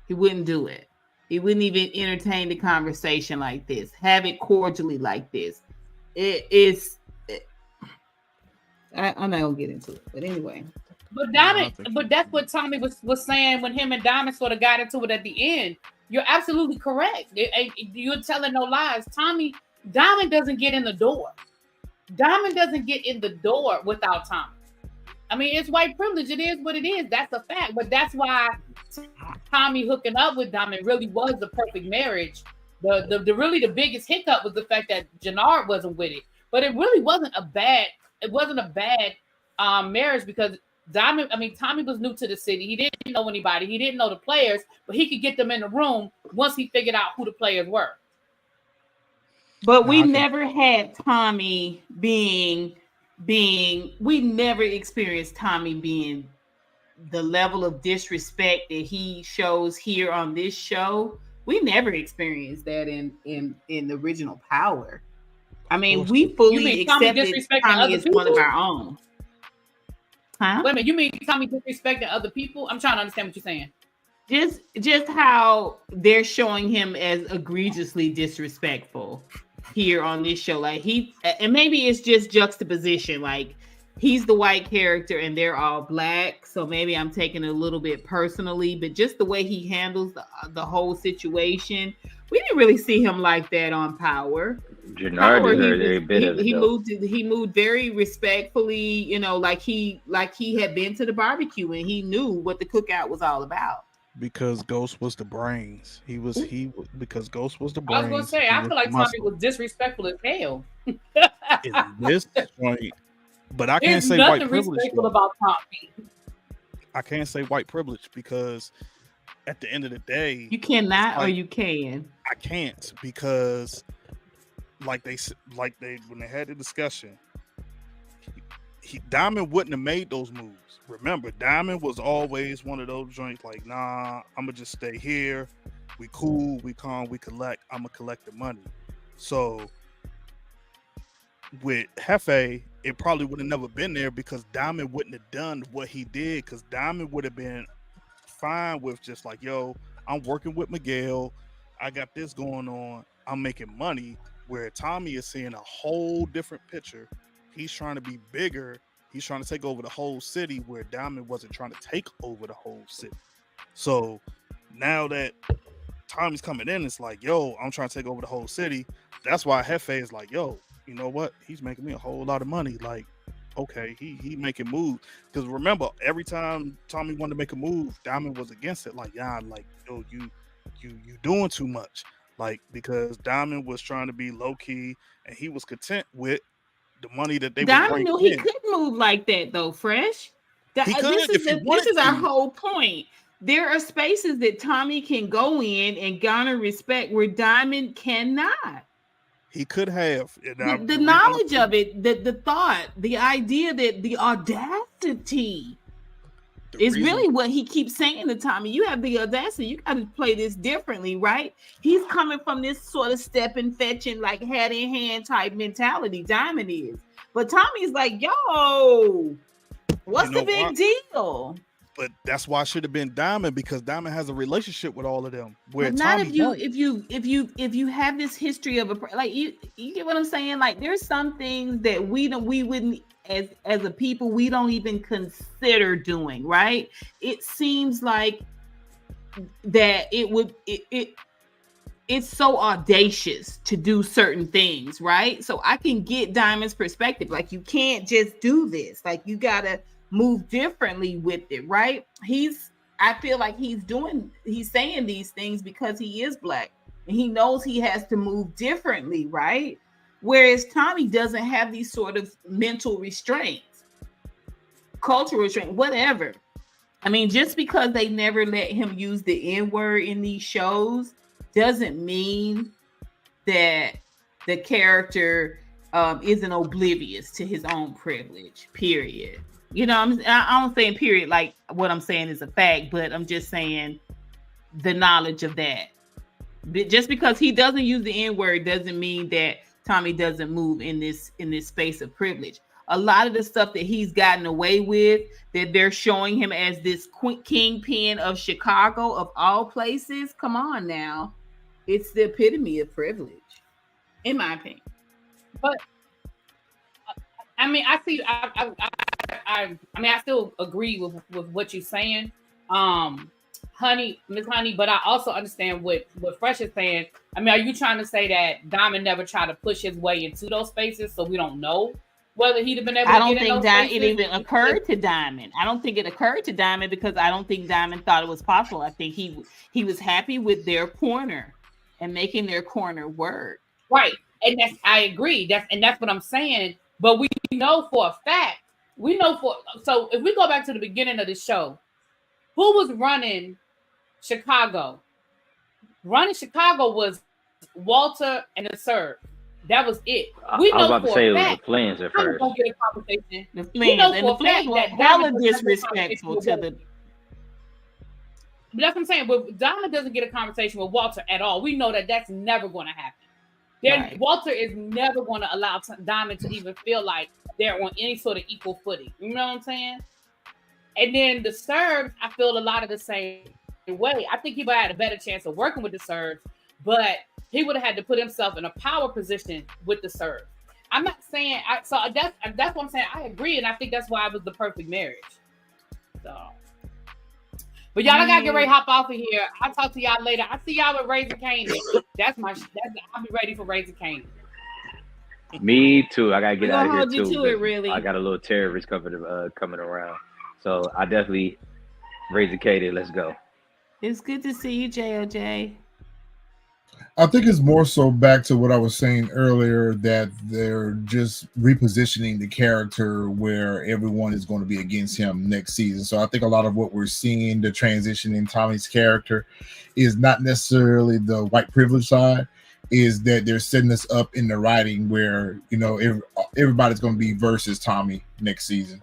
He wouldn't do it. He wouldn't even entertain the conversation like this, have it cordially like this. I'm not gonna get into it, but anyway. But Diamond, but that's what Tommy was saying when him and Diamond sort of got into it at the end. You're absolutely correct. You're telling no lies. Diamond doesn't get in the door. Diamond doesn't get in the door without Tommy. I mean, it's white privilege. It is what it is. That's a fact. But that's why Tommy hooking up with Diamond really was the perfect marriage. The biggest hiccup was the fact that Janard wasn't with it. But it really wasn't a bad marriage because Tommy was new to the city. He didn't know anybody. He didn't know the players, but he could get them in the room once he figured out who the players were. But we never had Tommy we never experienced Tommy being the level of disrespect that he shows here on this show. We never experienced that in the original Power. I mean, we fully accepted Tommy as one of our own. Huh? Wait a minute, you mean Tommy disrespecting other people? I'm trying to understand what you're saying. Just how they're showing him as egregiously disrespectful here on this show. Like and maybe it's just juxtaposition. Like he's the white character and they're all black. So maybe I'm taking it a little bit personally, but just the way he handles the whole situation, we didn't really see him like that on Power. Janard he moved very respectfully, like he had been to the barbecue and he knew what the cookout was all about. Because Ghost was the brains. Because Ghost was the brains. I was gonna say, I feel like Tommy was disrespectful as hell. In this point, but I can't say white privilege. About Tommy. I can't say white privilege because at the end of the day, you cannot, or you can. I can't because, like they when they had the discussion, Diamond wouldn't have made those moves. Remember, Diamond was always one of those joints like, nah, I'm gonna just stay here. We cool, we calm, we collect. I'm gonna collect the money. So with Hefe, it probably would have never been there because Diamond wouldn't have done what he did. Because Diamond would have been fine with just like, yo, I'm working with Miguel. I got this going on. I'm making money. Where Tommy is seeing a whole different picture. He's trying to be bigger. He's trying to take over the whole city where Diamond wasn't trying to take over the whole city. So now that Tommy's coming in, it's like, yo, I'm trying to take over the whole city. That's why Hefe is like, yo, you know what? He's making me a whole lot of money. Like, okay, he making moves. Because remember, every time Tommy wanted to make a move, Diamond was against it. Like, yeah, like, yo, you doing too much. Like, because Diamond was trying to be low key, and he was content with the money that they were Diamond bringing knew he in. couldn't move like that though, Fresh. He could if he This wanted is our to. whole point. There are spaces that Tommy can go in and garner respect where Diamond cannot. He could have. The knowledge of it, the thought, the idea, that the audacity is really what he keeps saying to Tommy. You have the audacity. You got to play this differently, right? He's coming from this sort of step and fetching, like hat in hand type mentality. Diamond is. But Tommy's like, yo, what's the big deal? But that's why it should have been Diamond, because Diamond has a relationship with all of them. Where but not Tommy if you have this history of like you get what I'm saying. Like there's some things that we wouldn't as a people we don't even consider doing. Right? It seems like that it's so audacious to do certain things, right? So I can get Diamond's perspective. Like you can't just do this. Like you gotta move differently with it, right? I feel like he's saying these things because he is Black and he knows he has to move differently, right? Whereas Tommy doesn't have these sort of mental restraints, cultural restraints, whatever. I mean, just because they never let him use the N-word in these shows doesn't mean that the character isn't oblivious to his own privilege, period. You know, I'm saying period like what I'm saying is a fact, but I'm just saying the knowledge of that. Just because he doesn't use the N-word doesn't mean that Tommy doesn't move in this space of privilege. A lot of the stuff that he's gotten away with, that they're showing him as this kingpin of Chicago, of all places, come on now. It's the epitome of privilege, in my opinion. But I mean, I see. I mean, I still agree with what you're saying, Miss Honey. But I also understand what Fresh is saying. I mean, are you trying to say that Diamond never tried to push his way into those spaces, so we don't know whether he'd have been able to get in those spaces? I don't think it even occurred to Diamond. I don't think it occurred to Diamond because I don't think Diamond thought it was possible. I think he was happy with their corner and making their corner work. Right, and I agree. That's what I'm saying. But we know for a fact. So if we go back to the beginning of the show, who was running Chicago? Running Chicago was Walter and the Serb. That was it. I was about to say it was the Flynn's at first. Get a conversation. The Flynn's were hella disrespectful to the. But that's what I'm saying. But Diamond doesn't get a conversation with Walter at all. We know that that's never going to happen. Right. Walter is never going to allow Diamond to even feel like they're on any sort of equal footing. You know what I'm saying? And then the Serbs, I feel a lot of the same way. I think he would have had a better chance of working with the Serbs, but he would have had to put himself in a power position with the Serbs. I'm not saying that's what I'm saying. I agree, and I think that's why it was the perfect marriage. So, but y'all, I gotta get ready to hop off of here. I'll talk to y'all later. I'll see y'all with Raising Canaan. I'll be ready for Raising Canaan. Me too. I gotta get out of here too. Really. I got a little terrorist coming around, so I definitely Raising Canaan. Let's go. It's good to see you, JOJ. I think it's more so back to what I was saying earlier, that they're just repositioning the character where everyone is going to be against him next season. So I think a lot of what we're seeing, the transition in Tommy's character, is not necessarily the white privilege side, is that they're setting us up in the writing where, you know, everybody's going to be versus Tommy next season.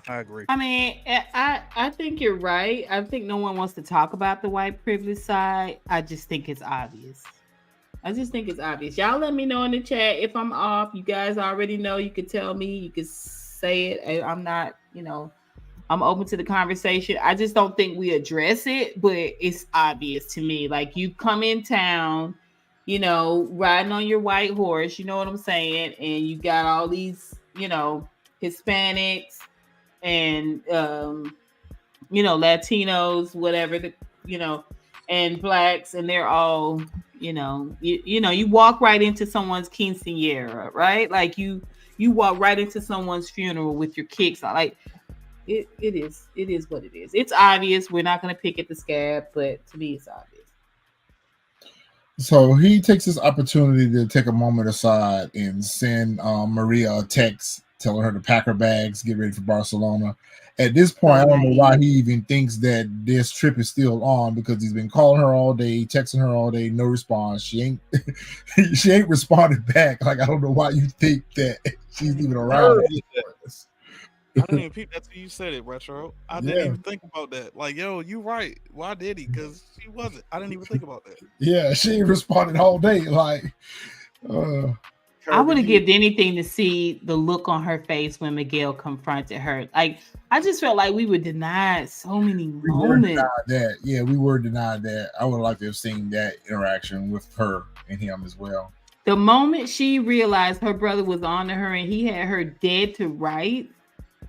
I agree. I mean, I think you're right. I think no one wants to talk about the white privilege side. I just think it's obvious. Y'all let me know in the chat if I'm off. You guys already know. You can tell me. You can say it. I'm not, I'm open to the conversation. I just don't think we address it, but it's obvious to me. Like, you come in town, riding on your white horse, you know what I'm saying? And you got all these, Hispanics and, Latinos, whatever, and blacks, and they're all, you walk right into someone's quinceañera, right? Like you walk right into someone's funeral with your kicks on. Like it is what it is. It's obvious. We're not going to pick at the scab, but to me, it's obvious. So he takes this opportunity to take a moment aside and send Maria a text telling her to pack her bags, get ready for Barcelona. At this point, I don't know why he even thinks that this trip is still on, because he's been calling her all day, texting her all day, no response. She ain't responded back. Like, I don't know why you think that she's even around. I didn't even peep that till you said it, Retro. I didn't even think about that. Like, yo, you right. Why did he? Because she wasn't. I didn't even think about that. Yeah, she ain't responded all day. Like, I would have given anything to see the look on her face when Miguel confronted her. Like, I just felt like we were denied so many moments. Yeah, we were denied that. I would like to have seen that interaction with her and him as well. The moment she realized her brother was on to her and he had her dead to rights,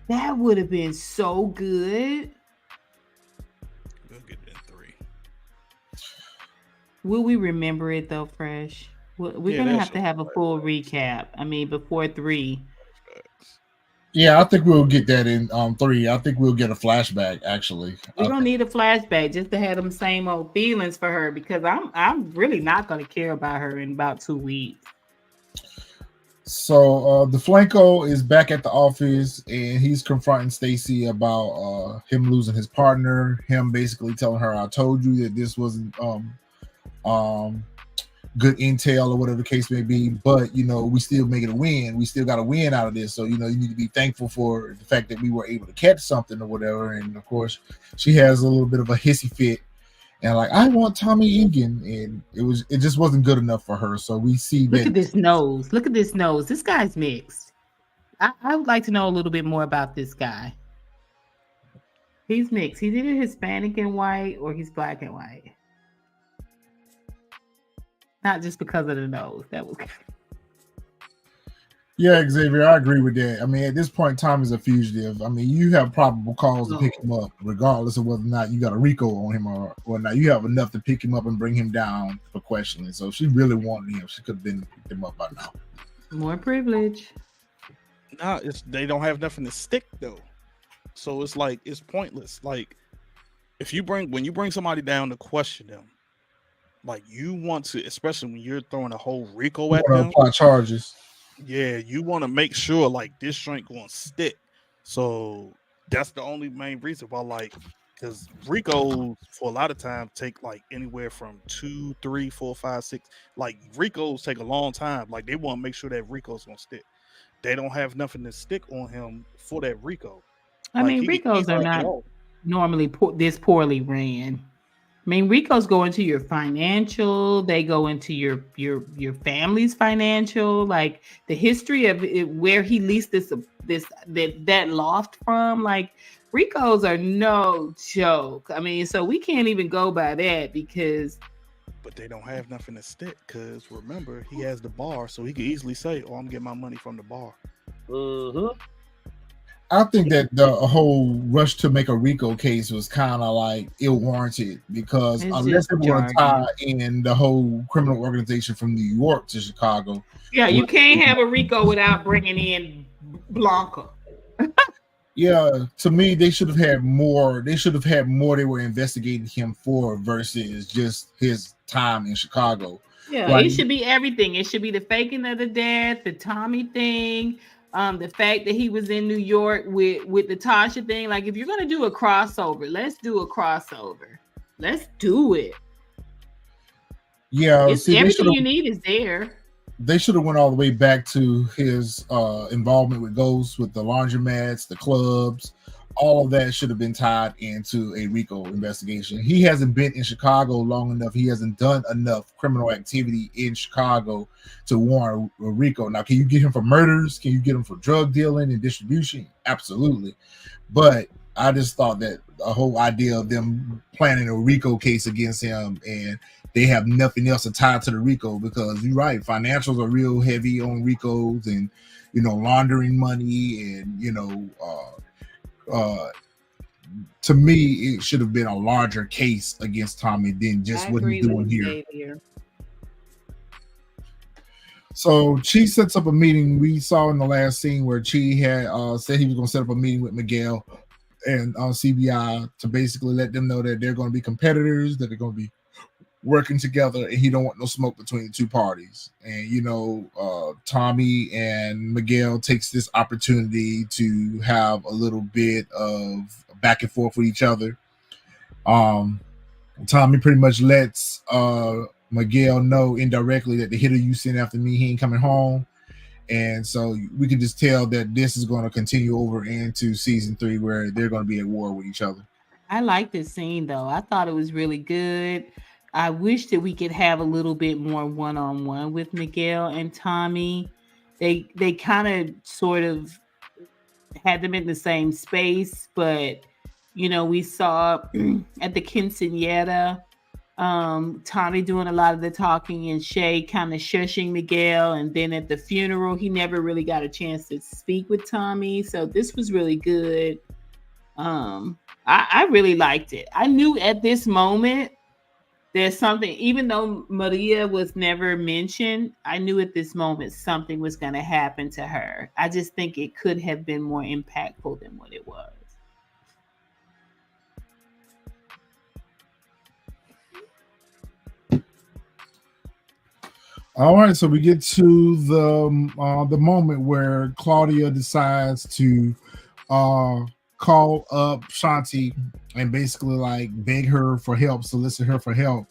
that would have been so good. We'll get that 3. Will we remember it though, Fresh? We're gonna have to have a full recap. I mean, before 3. Yeah, I think we'll get that in 3. I think we'll get a flashback. Actually, we don't need a flashback just to have them same old feelings for her, because I'm really not gonna care about her in about 2 weeks. So the Flanco is back at the office and he's confronting Stacy about him losing his partner. Him basically telling her, "I told you that this wasn't good intel," or whatever the case may be. But we still make it a win. We still got a win out of this. So you need to be thankful for the fact that we were able to catch something or whatever. And of course, she has a little bit of a hissy fit. And like, I want Tommy Egan, and it just wasn't good enough for her. So we see Look at this nose. Look at this nose. This guy's mixed. I would like to know a little bit more about this guy. He's mixed. He's either Hispanic and white or he's black and white. Not just because of the nose. That was. Yeah, Xavier, I agree with that. I mean, at this point, Tom is a fugitive. I mean, you have probable cause to pick him up, regardless of whether or not you got a RICO on him or not. You have enough to pick him up and bring him down for questioning. So if she really wanted him, she could have been picked him up by now. More privilege. Nah, they don't have nothing to stick though. So it's like, it's pointless. Like, when you bring somebody down to question them, like, you want to, especially when you're throwing a whole RICO at them, apply charges. Yeah, you want to make sure like this joint gonna stick. So that's the only main reason why, like, because RICOs for a lot of times take like anywhere from 2, 3, 4, 5, 6. Like, RICOs take a long time. Like, they want to make sure that RICO's gonna stick. They don't have nothing to stick on him for that RICO. I mean, RICOs are not normally this poorly ran. I mean, RICOs go into your financial, they go into your family's financial, like the history of it, where he leased that loft from. Like, RICOs are no joke. I mean, so we can't even go by that because. But they don't have nothing to stick, because remember, he has the bar, so he could easily say, "Oh, I'm getting my money from the bar." Mm-hmm. I think that the whole rush to make a RICO case was kind of like ill-warranted, because unless they want to tie in the whole criminal organization from New York to Chicago. Yeah, you can't have a RICO without bringing in Blanca. Yeah, to me, they should have had more. They should have had more they were investigating him for versus just his time in Chicago. Yeah, like, it should be everything. It should be the faking of the death, the Tommy thing. The fact that he was in New York with the Tasha thing. Like, if you're gonna do a crossover, let's do a crossover. Let's do it. Yeah, everything you need is there. They should have went all the way back to his involvement with Ghost, with the laundromats, the clubs. All of that should have been tied into a RICO investigation. He hasn't been in Chicago long enough. He hasn't done enough criminal activity in Chicago to warrant a RICO. Now, can you get him for murders? Can you get him for drug dealing and distribution? Absolutely. But I just thought that the whole idea of them planning a RICO case against him, and they have nothing else to tie to the RICO, because you're right, financials are real heavy on RICOs, and laundering money, and to me, it should have been a larger case against Tommy than just what he's doing here. So Chi sets up a meeting. We saw in the last scene where Chi had said he was going to set up a meeting with Miguel and CBI to basically let them know that they're going to be competitors, that they're going to be working together, and he don't want no smoke between the two parties. And Tommy and Miguel takes this opportunity to have a little bit of back and forth with each other. Tommy pretty much lets Miguel know indirectly that the hitter you sent after me, he ain't coming home. And so we can just tell that this is going to continue over into season 3 where they're going to be at war with each other. I like this scene though. I thought it was really good. I wish that we could have a little bit more one-on-one with Miguel and Tommy. They kind of sort of had them in the same space, but we saw at the quinceañera, Tommy doing a lot of the talking and Shay kind of shushing Miguel, and then at the funeral he never really got a chance to speak with Tommy. So this was really good. I really liked it. I knew at this moment there's something, even though Maria was never mentioned, I knew at this moment something was going to happen to her. I just think it could have been more impactful than what it was. All right, so we get to the moment where Claudia decides to call up Shanti and basically like beg her for help, solicit her for help.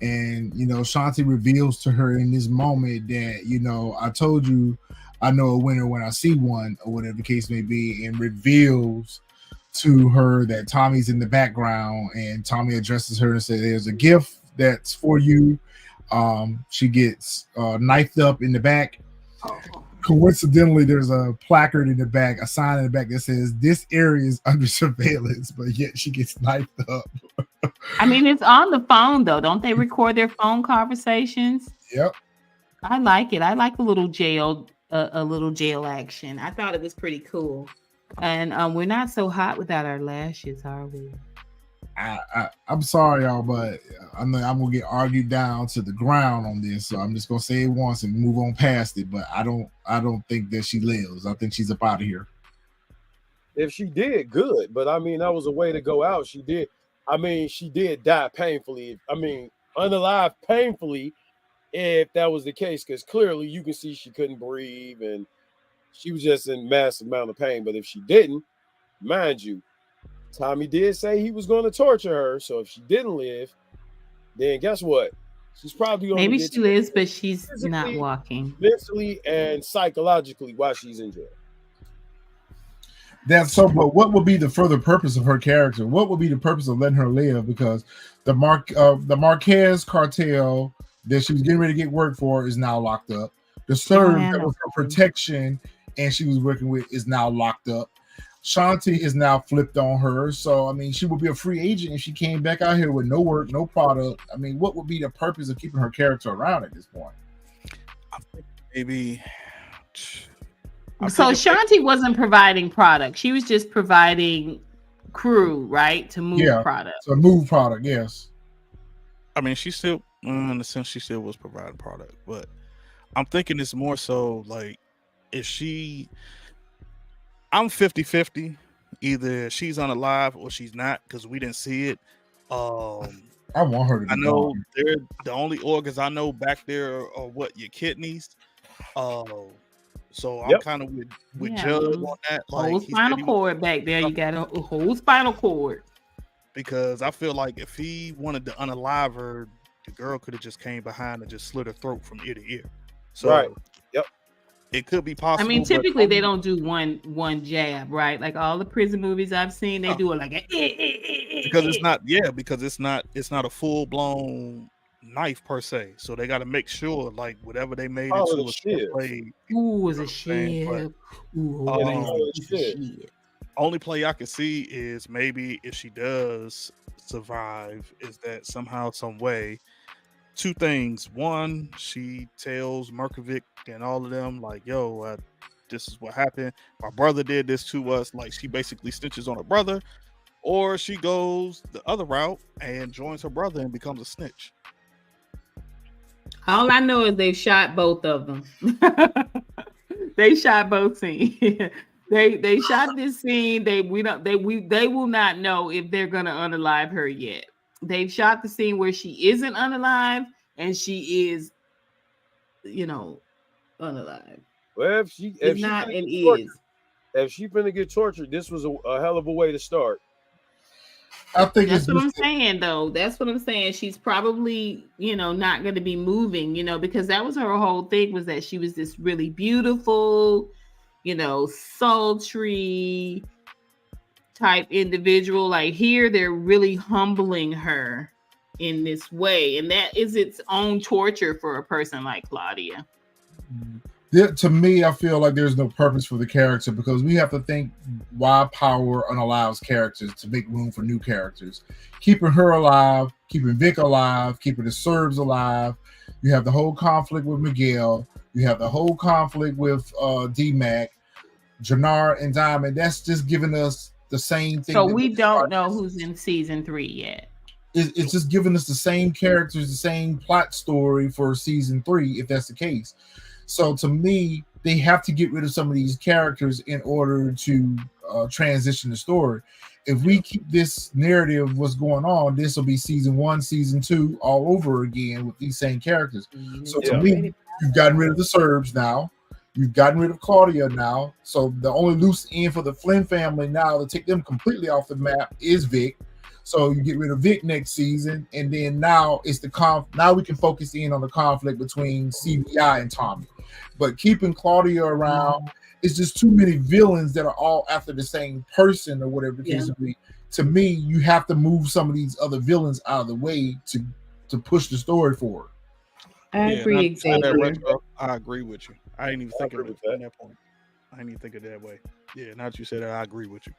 And Shanti reveals to her in this moment that I told you I know a winner when I see one, or whatever the case may be, and reveals to her that Tommy's in the background, and Tommy addresses her and says, "There's a gift that's for you." She gets knifed up in the back. Coincidentally, there's a placard in the back, a sign in the back that says this area is under surveillance, but yet she gets knifed up. I mean, it's on the phone though. Don't they record their phone conversations? Yep. I like it. I like a little jail action. I thought it was pretty cool. And we're not so hot without our lashes, are we? I'm sorry, y'all, but I'm gonna get argued down to the ground on this. So I'm just gonna say it once and move on past it. But I don't think that she lives. I think she's up out of here. If she did, good. But I mean, that was a way to go out. She did. I mean, she did die painfully. I mean, unalive painfully, if that was the case, because clearly you can see she couldn't breathe and she was just in massive amount of pain. But if she didn't, mind you, Tommy did say he was going to torture her. So if she didn't live, then guess what? She's probably going to maybe she lives, but she's not walking mentally and psychologically while she's in jail. That's so. But what would be the further purpose of her character? What would be the purpose of letting her live? Because the Marquez cartel that she was getting ready to get work for is now locked up. The serve that was her protection and she was working with is now locked up. Shanti is now flipped on her. So, I mean, she would be a free agent if she came back out here with no work, no product. I mean, what would be the purpose of keeping her character around at this point? I think maybe. So Shanti wasn't providing product. She was just providing crew, right? To move product. So move product, yes. I mean, she still, in a sense, she still was providing product. But I'm thinking it's more so like if she... I'm 50-50. Either she's unalive or she's not, because we didn't see it. I want her to be I know they're the only organs I know back there are what, your kidneys. So I'm kind of with Judge on that. Like, whole spinal cord back there. You got a whole spinal cord. Because I feel like if he wanted to unalive her, the girl could have just came behind and just slit her throat from ear to ear. So right. Yep. It could be possible. I mean, typically they don't do one jab, right? Like all the prison movies I've seen, they do it like because it's not because it's not a full blown knife per se. So they got to make sure like whatever they made into a shit. Ooh, it's a shit. Only play I can see is maybe if she does survive, is that somehow, some way. Two things. One, she tells Merkovic and all of them, like, yo, this is what happened. My brother did this to us. Like, she basically snitches on her brother. or she goes the other route and joins her brother and becomes a snitch. All I know is they shot both of them. They shot both scenes. They shot this scene. They will not know if they're gonna unalive her yet. They've shot the scene where she isn't unalive and she is, unalive. Well, if she finna get tortured, this was a hell of a way to start. I think that's what I'm saying, though. That's what I'm saying. She's probably, not going to be moving, because that was her whole thing, was that she was this really beautiful, sultry type individual. Like here, they're really humbling her in this way. And that is its own torture for a person like Claudia. To me, I feel like there's no purpose for the character because we have to think why power unallows characters to make room for new characters. Keeping her alive, keeping Vic alive, keeping the Serbs alive. You have the whole conflict with Miguel. You have the whole conflict with D-Mac, Janard and Diamond. That's just giving us the same thing. So we don't know who's in season 3 yet. It's just giving us the same characters, the same plot story for season 3, if that's the case. So to me, they have to get rid of some of these characters in order to transition the story. If we keep this narrative, what's going on, this will be season 1, season 2, all over again with these same characters. So to me, you've gotten rid of the Serbs now. You've gotten rid of Claudia now. So the only loose end for the Flynn family now to take them completely off the map is Vic. So you get rid of Vic next season, and then now it's now we can focus in on the conflict between CBI and Tommy. But keeping Claudia around, it's just too many villains that are all after the same person or whatever the case may be. To me, you have to move some of these other villains out of the way to push the story forward. I agree exactly. I agree with you. I didn't even think of it at that point. I didn't even think of it that way. Yeah, now that you said that, I agree with you.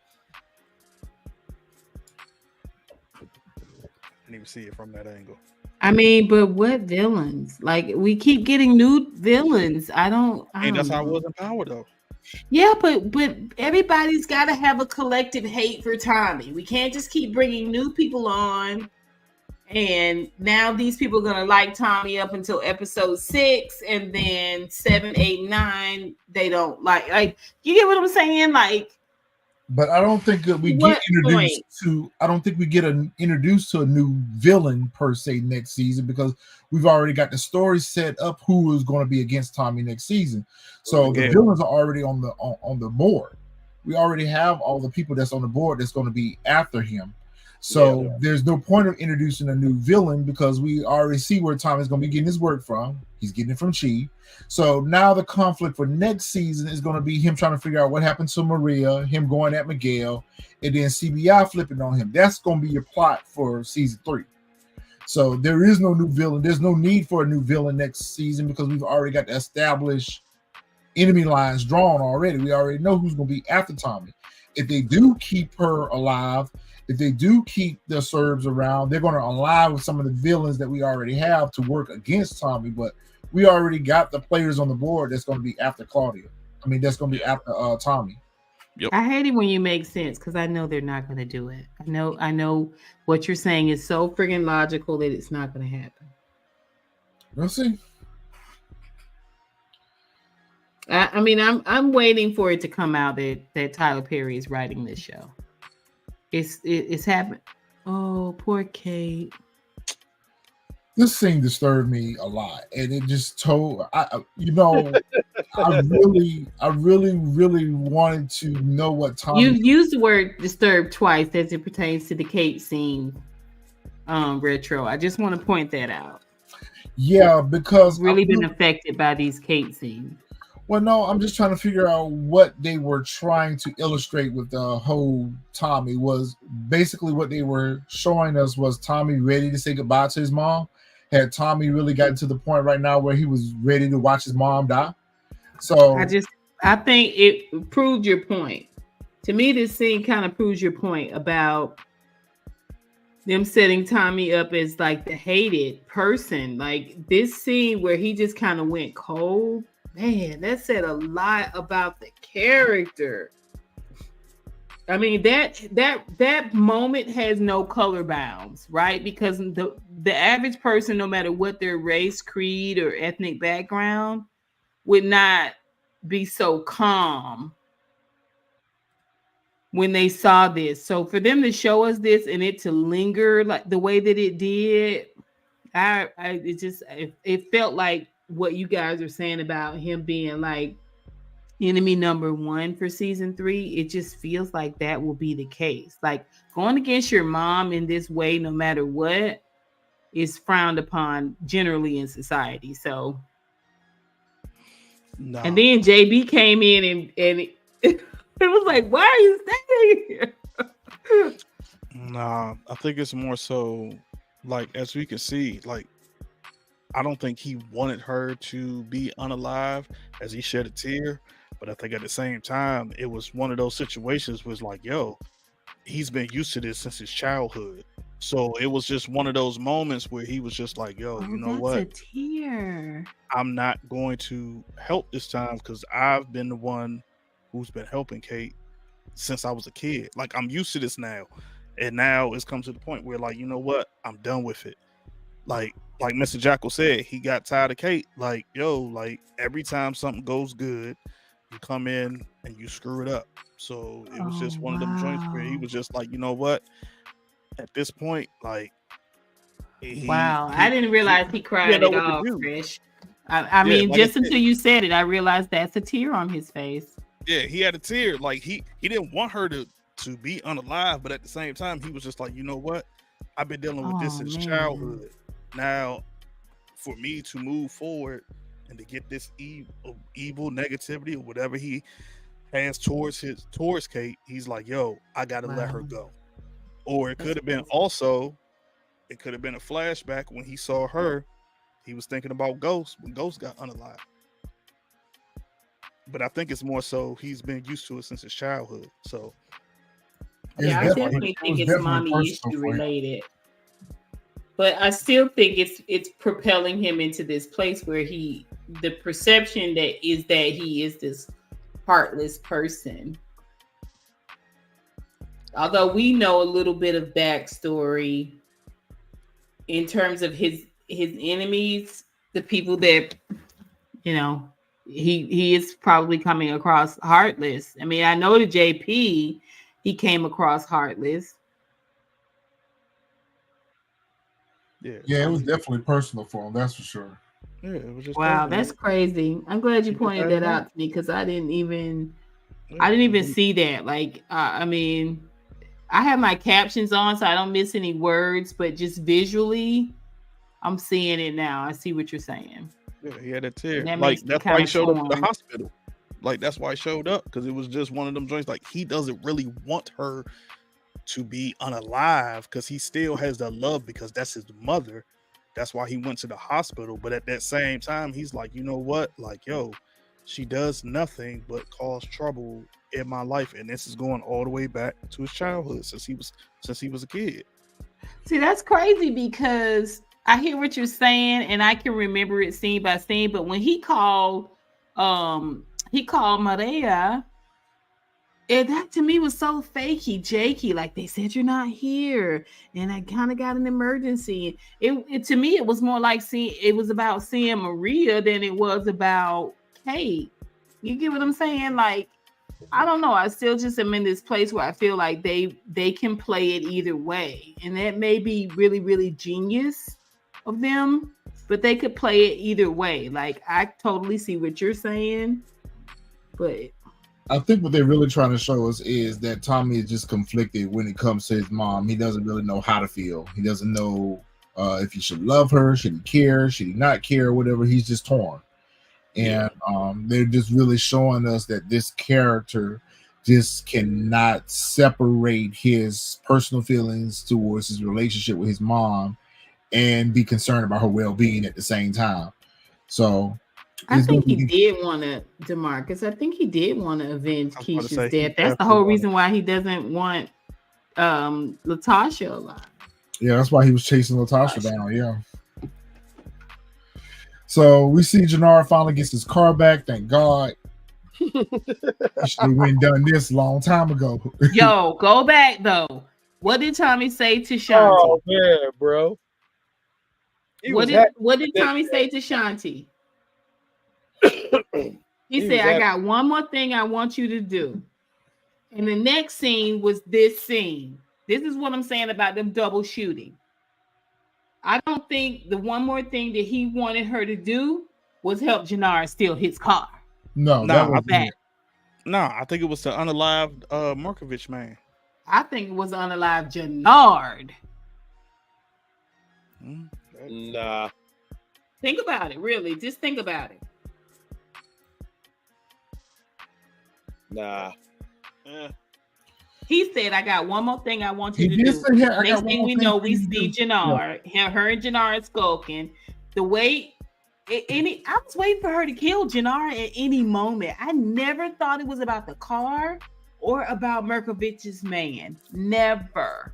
I didn't even see it from that angle. I mean, but what villains? Like, we keep getting new villains. I don't that's know. how it was in Power, though. Yeah, but everybody's got to have a collective hate for Tommy. We can't just keep bringing new people on, and now these people are gonna like Tommy up until episode 6, and then 7, 8, 9 they don't like. Like, you get what I'm saying? Like. But I don't think that we get introduced to. I don't think we get introduced to a new villain per se next season because we've already got the story set up who is going to be against Tommy next season. So the villains are already on the board. We already have all the people that's on the board that's going to be after him. So there's no point of introducing a new villain because we already see where Tommy's going to be getting his work from. He's getting it from Chi. So now the conflict for next season is going to be him trying to figure out what happened to Maria, him going at Miguel, and then CBI flipping on him. That's going to be your plot for season 3. So there is no new villain. There's no need for a new villain next season because we've already got the established enemy lines drawn already. We already know who's going to be after Tommy. If they do keep her alive, if they do keep the Serbs around, they're going to allow some of the villains that we already have to work against Tommy. But we already got the players on the board that's going to be after Claudia. I mean, that's going to be after Tommy. Yep. I hate it when you make sense because I know they're not going to do it. I know what you're saying is so friggin' logical that it's not going to happen. We'll see. I mean, I'm waiting for it to come out that Tyler Perry is writing this show. It's happening. Oh, poor Kate. This scene disturbed me a lot, and it just I really wanted to know what Tommy. You've used the word disturbed twice as it pertains to the Kate scene, retro. I just want to point that out. Yeah, because I've really been affected by these Kate scenes. Well, no, I'm just trying to figure out what they were trying to illustrate with the whole Tommy. Was basically what they were showing us was Tommy ready to say goodbye to his mom. Had Tommy really gotten to the point right now where he was ready to watch his mom die? So I think it proved your point. To me, this scene kind of proves your point about them setting Tommy up as like the hated person. Like this scene where he just kind of went cold. Man, that said a lot about the character. I mean that moment has no color bounds, right? Because the average person, no matter what their race, creed, or ethnic background, would not be so calm when they saw this. So for them to show us this and it to linger like the way that it did, it felt like what you guys are saying about him being like enemy number one for season 3. It just feels like that will be the case. Like going against your mom in this way, no matter what, is frowned upon generally in society. So, No. and then JB came in and it was like, why are you staying here? Nah, I think it's more so like, as we can see, like, I don't think he wanted her to be unalive as he shed a tear. But I think at the same time, it was one of those situations was like, yo, he's been used to this since his childhood. So it was just one of those moments where he was just like, yo, you know what? That's a tear. I'm not going to help this time because I've been the one who's been helping Kate since I was a kid. Like, I'm used to this now. And now it's come to the point where, like, you know what? I'm done with it. Like Mr. Jackal said, he got tired of Kate. Like, yo, like every time something goes good, you come in and you screw it up. So it was just one of them joints where he was just like, you know what? At this point, like, I didn't realize he cried at all, Fresh. I mean, like just until you said it, I realized that's a tear on his face. Yeah, he had a tear. Like he didn't want her to be unalive, but at the same time, he was just like, you know what? I've been dealing with this since childhood. Now, for me to move forward and to get this evil negativity or whatever he has towards Kate, he's like, yo, I gotta let her go. Or it could have been a flashback when he saw her. He was thinking about Ghost when Ghost got unalive. But I think it's more so he's been used to it since his childhood. So yeah, I definitely think it's mommy issue related. But I still think it's propelling him into this place where the perception that he is this heartless person. Although we know a little bit of backstory in terms of his enemies, the people that, you know, he is probably coming across heartless. I mean, I know the JP, he came across heartless. Yeah, it was definitely personal for him, that's for sure. Yeah, it was just wow, that's crazy. I'm glad you pointed that out to me because I didn't even see that. Like, I mean, I have my captions on so I don't miss any words, but just visually, I'm seeing it now. I see what you're saying. Yeah, he had a tear. Like, that's why he showed up to the hospital. Like, that's why he showed up, because it was just one of them joints. Like, he doesn't really want her to be unalive because he still has the love because that's his mother. That's why he went to the hospital. But at that same time, he's like, you know what? Like, yo, she does nothing but cause trouble in my life, and this is going all the way back to his childhood since he was a kid. See, that's crazy because I hear what you're saying, and I can remember it scene by scene. But when he called Maria, and that to me was so fakey, jakey. Like, they said you're not here, and I kind of got an emergency. It to me, it was more like it was about seeing Maria than it was about Kate. You get what I'm saying? Like, I don't know. I still just am in this place where I feel like they can play it either way, and that may be really, really genius of them, but they could play it either way. Like, I totally see what you're saying, but I think what they're really trying to show us is that Tommy is just conflicted when it comes to his mom. He doesn't really know how to feel. He doesn't know if he should love her, should he care, should he not care, whatever. He's just torn. And they're just really showing us that this character just cannot separate his personal feelings towards his relationship with his mom and be concerned about her well-being at the same time. So I think he did want to, DeMarcus. I think he did want to avenge Keisha's death. That's the whole reason why he doesn't want Latasha alive. Yeah, that's why he was chasing Latasha down. Yeah. So we see Janard finally gets his car back. Thank God. You should have went and done this a long time ago. Yo, go back though. What did Tommy say to Shanti? Oh man, bro. What did Tommy say to Shanti? He said, I got one more thing I want you to do. And the next scene was this scene. This is what I'm saying about them double shooting. I don't think the one more thing that he wanted her to do was help Janard steal his car. No, that was bad. No, I think it was the unalived Markovich man. I think it was unalived Janard. Nah. Think about it, really. Just think about it. Nah. He said, I got one more thing I want you to do. Next thing we know, we see Janard. Yeah. Her and Janard skulking. The way I was waiting for her to kill Janard at any moment. I never thought it was about the car or about Markovich's man. Never.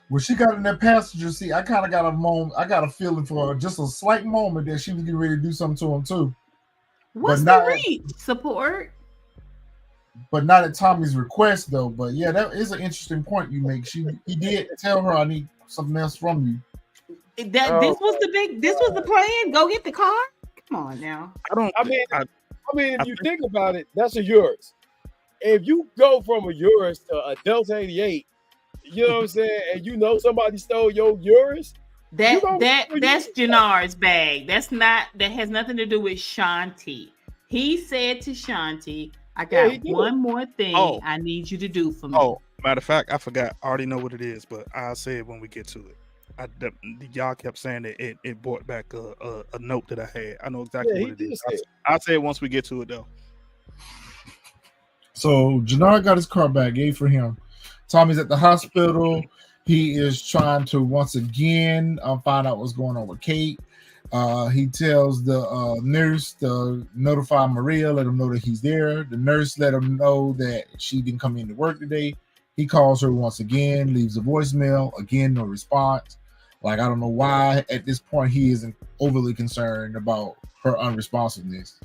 When she got in that passenger seat, I kind of got a moment. I got a feeling for just a slight moment that she was getting ready to do something to him too. What's the reach? Support? But not at Tommy's request, though. But yeah, that is an interesting point you make. He did tell her, I need something else from you. This was the plan. Go get the car. Come on now. I mean, if you think about it, that's a Urus. If you go from a Urus to a Delta 88, you know what I'm saying, and you know somebody stole your Urus, that's Janard's bag. That has nothing to do with Shanti. He said to Shanti, I got one more thing I need you to do for me. Oh, matter of fact, I forgot. I already know what it is, but I'll say it when we get to it. Y'all kept saying that it brought back a note that I had. I know exactly what it is. I'll say it once we get to it, though. So Janard got his car back, gave for him. Tommy's at the hospital. He is trying to once again find out what's going on with Kate. He tells the nurse to notify Maria, let him know that he's there. The nurse let him know that she didn't come into work today. He calls her once again, leaves a voicemail. Again, no response. Like, I don't know why at this point he isn't overly concerned about her unresponsiveness.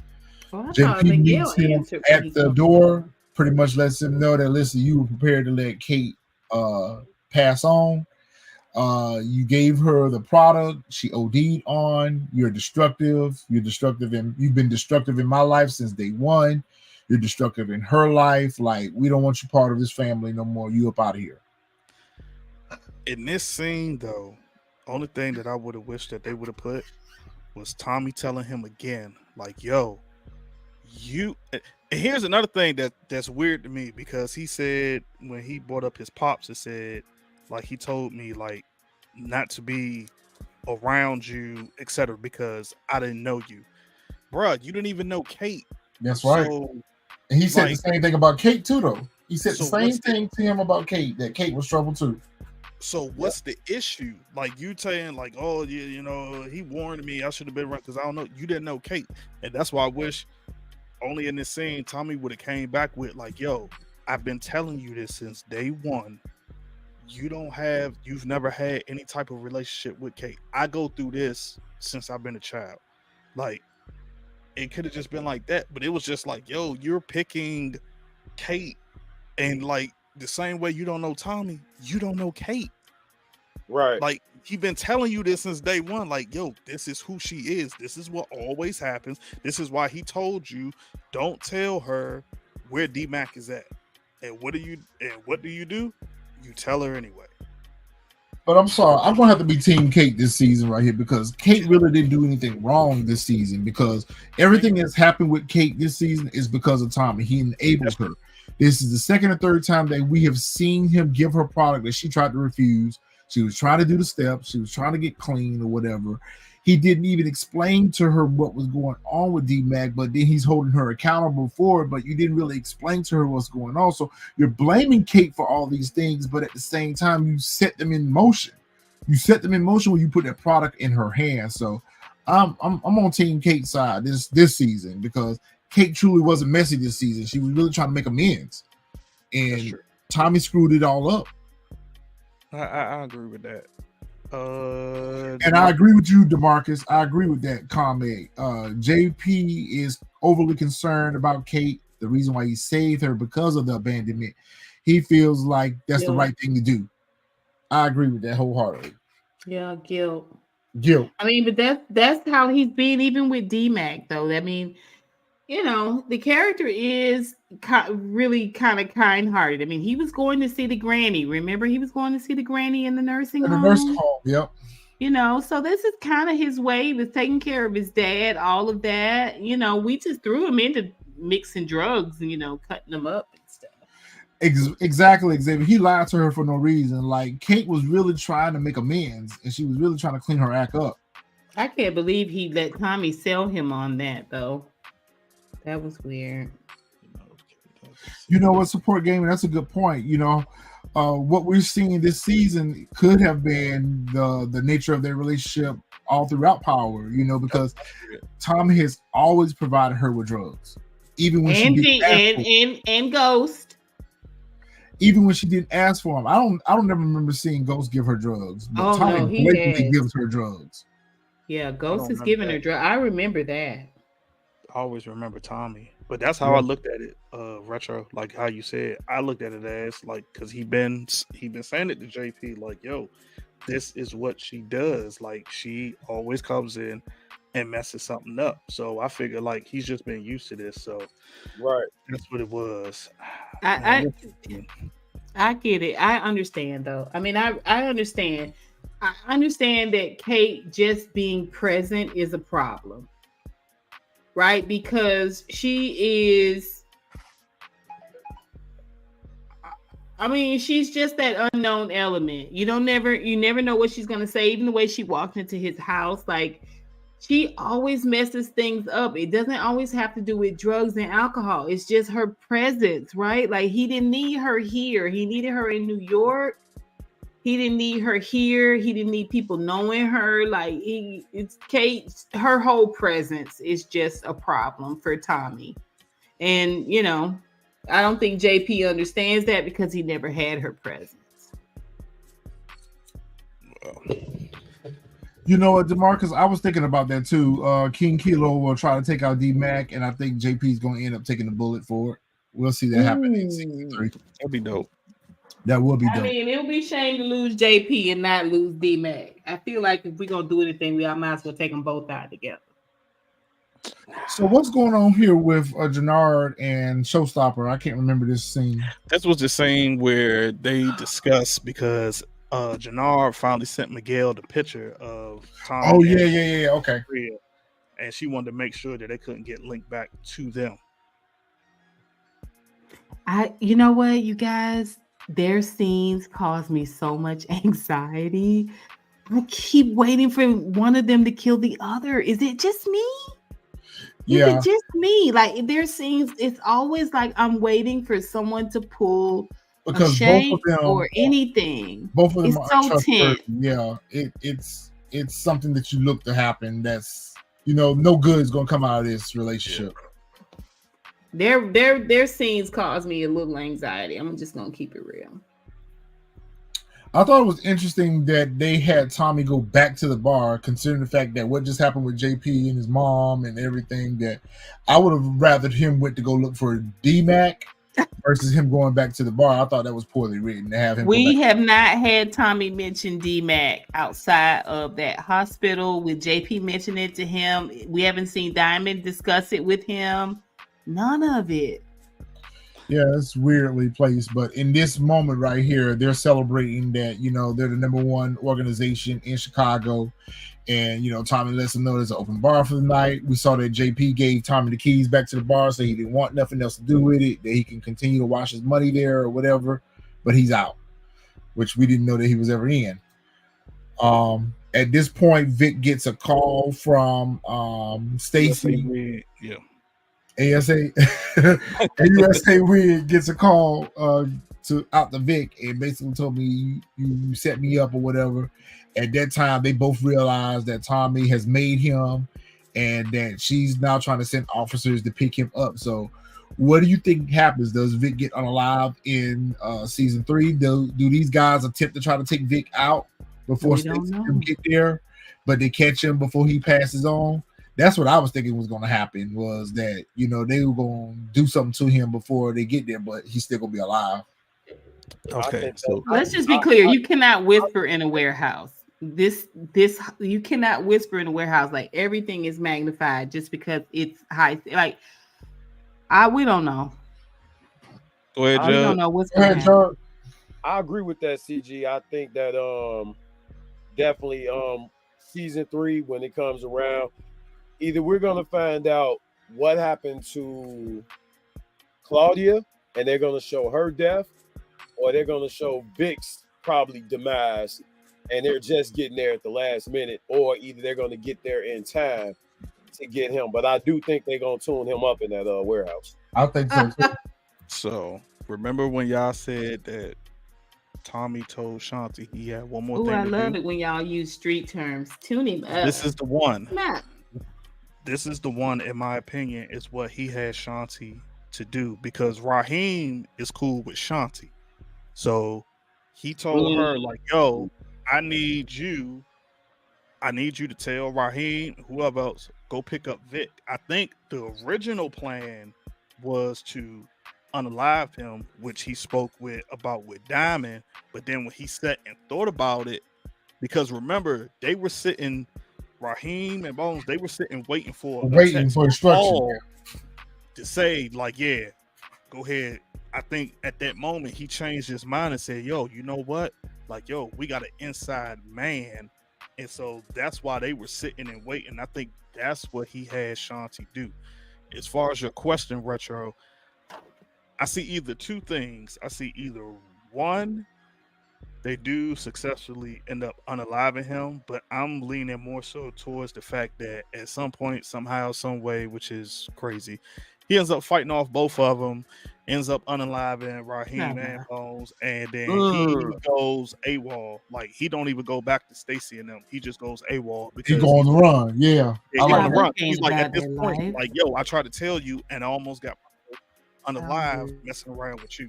Then he meets him at the door, pretty much lets him know that, listen, you were prepared to let Kate pass on. You gave her the product she OD'd on. You're destructive. You've been destructive in my life since day one. You're destructive in her life. Like, we don't want you part of this family no more. You up out of here. In this scene, though, only thing that I would have wished that they would have put was Tommy telling him again, like, yo, you. And here's another thing that's weird to me, because he said when he brought up his pops, it said, like, he told me, like, not to be around you, etc., because I didn't know you. Bruh, you didn't even know Kate. That's right. And he said the same thing about Kate, too, though. He said the same thing to him about Kate, that Kate was trouble, too. So what's the issue? Like, you saying, like, oh, yeah, you know, he warned me, I should have been around, because I don't know. You didn't know Kate. And that's why I wish only in this scene Tommy would have came back with, like, yo, I've been telling you this since day one. You've never had any type of relationship with Kate. I go through this since I've been a child. Like, it could have just been like that, but it was just like, yo, you're picking Kate, and like the same way you don't know Tommy, you don't know Kate. Right. Like, he's been telling you this since day one. Like, yo, this is who she is. This is what always happens. This is why he told you, don't tell her where D-Mac is at. And what do you do? You tell her anyway. But I'm sorry, I'm gonna have to be Team Kate this season right here, because Kate really didn't do anything wrong this season, because everything that's happened with Kate this season is because of Tommy. He enabled her. This is the second or third time that we have seen him give her product that she tried to refuse. She was trying to do the steps. She was trying to get clean or whatever. He didn't even explain to her what was going on with D-Mac, but then he's holding her accountable for it, but you didn't really explain to her what's going on. So you're blaming Kate for all these things, but at the same time, you set them in motion. You set them in motion when you put that product in her hands. So I'm on Team Kate's side this season, because Kate truly wasn't messy this season. She was really trying to make amends. And Tommy screwed it all up. I agree with that. And I agree with you, DeMarcus. I agree with that comment. JP is overly concerned about Kate. The reason why he saved her because of the abandonment. He feels like that's the right thing to do. I agree with that wholeheartedly. Yeah, guilt. Guilt. I mean, but that's how he's been, even with D-Mac, though. I mean, you know, the character is really kind of kind-hearted. I mean, he was going to see the granny. Remember, he was going to see the granny in the nursing home. The nursing home, yep. You know, so this is kind of his way. He was taking care of his dad, all of that. You know, we just threw him into mixing drugs and, you know, cutting them up and stuff. Exactly, Xavier. He lied to her for no reason. Like, Kate was really trying to make amends, and she was really trying to clean her act up. I can't believe he let Tommy sell him on that, though. That was weird. You know what, support gaming? That's a good point. You know, what we're seeing this season could have been the nature of their relationship all throughout Power. You know, because Tommy has always provided her with drugs, even when she didn't and Ghost. Even when she didn't ask for them. I don't never remember seeing Ghost give her drugs. But Tommy blatantly gives her drugs. Yeah, Ghost is giving her drugs. I remember that. I always remember Tommy. But that's how I looked at it, retro, like how you said. I looked at it as like, because he been saying it to JP, like, yo, this is what she does. Like, she always comes in and messes something up. So I figure like he's just been used to this. So that's what it was. I get it. I understand though. I mean, I understand. I understand that Kate just being present is a problem. Right? Because she is, I mean, she's just that unknown element. You never know what she's gonna say. Even the way she walked into his house, like, she always messes things up. It doesn't always have to do with drugs and alcohol. It's just her presence, right? Like, he didn't need her here. He needed her in New York. He didn't need her here. He didn't need people knowing her. Like, it's Kate. Her whole presence is just a problem for Tommy. And, you know, I don't think JP understands that because he never had her presence. You know what, DeMarcus? I was thinking about that too. King Kilo will try to take out D-Mac, and I think JP is going to end up taking the bullet for it. We'll see that happen in season 3. That'd be dope. That will be dope. I mean, it would be a shame to lose JP and not lose D-Mac. I feel like if we're going to do anything, we might as well take them both out together. So what's going on here with Janard and Showstopper? I can't remember this scene. This was the scene where they discussed because Janard finally sent Miguel the picture of Tom. Oh, yeah. Okay. And she wanted to make sure that they couldn't get linked back to them. You know what, you guys? Their scenes cause me so much anxiety. I keep waiting for one of them to kill the other. Is it just me? Is it just me? Like, their scenes, it's always like I'm waiting for someone to pull because a shake both of them or anything. Both of them it's are so tense. Yeah, it's something that you look to happen. That's, you know, no good is gonna come out of this relationship. Their scenes cause me a little anxiety. I'm just gonna keep it real. I thought it was interesting that they had Tommy go back to the bar, considering the fact that what just happened with JP and his mom and everything. That I would have rathered him went to go look for D-Mac versus him going back to the bar. I thought that was poorly written to have him. We have not had Tommy mention D-Mac outside of that hospital with JP mentioning it to him. We haven't seen Diamond discuss it with him. None of it. Yeah, it's weirdly placed, but in this moment right here, they're celebrating that, you know, they're the #1 organization in Chicago, and, you know, Tommy lets them know there's an open bar for the night. We saw that JP gave Tommy the keys back to the bar, so he didn't want nothing else to do with it, that he can continue to wash his money there or whatever, but he's out, which we didn't know that he was ever in. At this point, Vic gets a call from Stacy. Yeah. USA Wig gets a call to out the Vic and basically told me you set me up or whatever. At that time, they both realized that Tommy has made him and that she's now trying to send officers to pick him up. So what do you think happens? Does Vic get unalived in season 3? Do these guys attempt to try to take Vic out, before We Stacy don't know. can get there, but they catch him before he passes on. That's what I was thinking was going to happen, was that, you know, they were going to do something to him before they get there, but he's still going to be alive. Okay, so Let's just be clear. You cannot whisper in a warehouse. This you cannot whisper in a warehouse. Like, everything is magnified just because it's high. Like, we don't know. go ahead, We don't Judge. know what's Go going ahead, to happen. Judge. I agree with that, CG. I think that definitely season 3, when it comes around, either we're gonna find out what happened to Claudia and they're gonna show her death, or they're gonna show Vic's probably demise and they're just getting there at the last minute, or either they're gonna get there in time to get him. But I do think they're gonna tune him up in that warehouse. I think so too. So remember when y'all said that Tommy told Shanti he had one more Oh, thing I to love do? it when y'all use street terms. Tune him up. This is the one. Nah. This is the one, in my opinion, is what he had Shanti to do, because Raheem is cool with Shanti. So he told her, like, yo, I need you to tell Raheem, whoever else, go pick up Vic. I think the original plan was to unalive him, which he spoke about with Diamond. But then when he sat and thought about it, because remember, they were sitting, Raheem and Bones, they were sitting waiting for Instruction. call to say, like, yeah, go ahead. I think at that moment he changed his mind and said, yo, you know what? Like, yo, we got an inside man. And so that's why they were sitting and waiting. I think that's what he had Shanti do. As far as your question, Retro, I see either two things. I see either one, they do successfully end up unaliving him, but I'm leaning more so towards the fact that at some point, somehow, some way, which is crazy, he ends up fighting off both of them, ends up unaliving Raheem and Bones, and then he goes AWOL. Like, he don't even go back to Stacy and them. He just goes AWOL because He go on the run. Yeah. He's on the run. He's like, at this point, like, yo, I tried to tell you, and I almost got unalive messing around with you.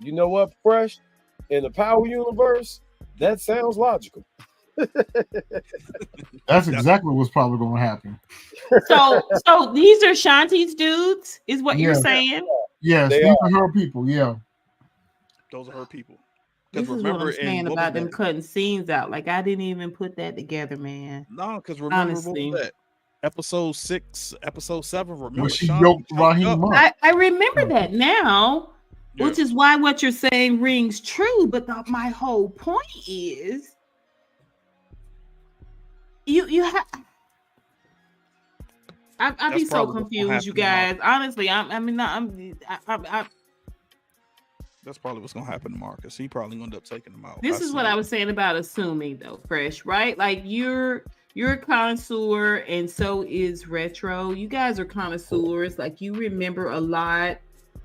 You know what, Fresh? In the Power universe, that sounds logical. That's exactly what's probably going to happen. So these are Shanti's dudes, is what you're saying? Yes, these are her people. Yeah, those are her people. This is what I'm saying about them cutting scenes out. Like, I didn't even put that together, man. No, because remember, what was that? Episode 6, episode 7. Remember, when she yoked Raheem up. I remember that now. Yeah. Which is why what you're saying rings true. But my whole point is, you have. I'd be so confused, you guys. Honestly, that's probably what's gonna happen to Marcus. He probably gonna end up taking them out. This is what I was saying about assuming, though, Fresh, right? Like, you're a connoisseur, and so is Retro. You guys are connoisseurs. Like, you remember a lot.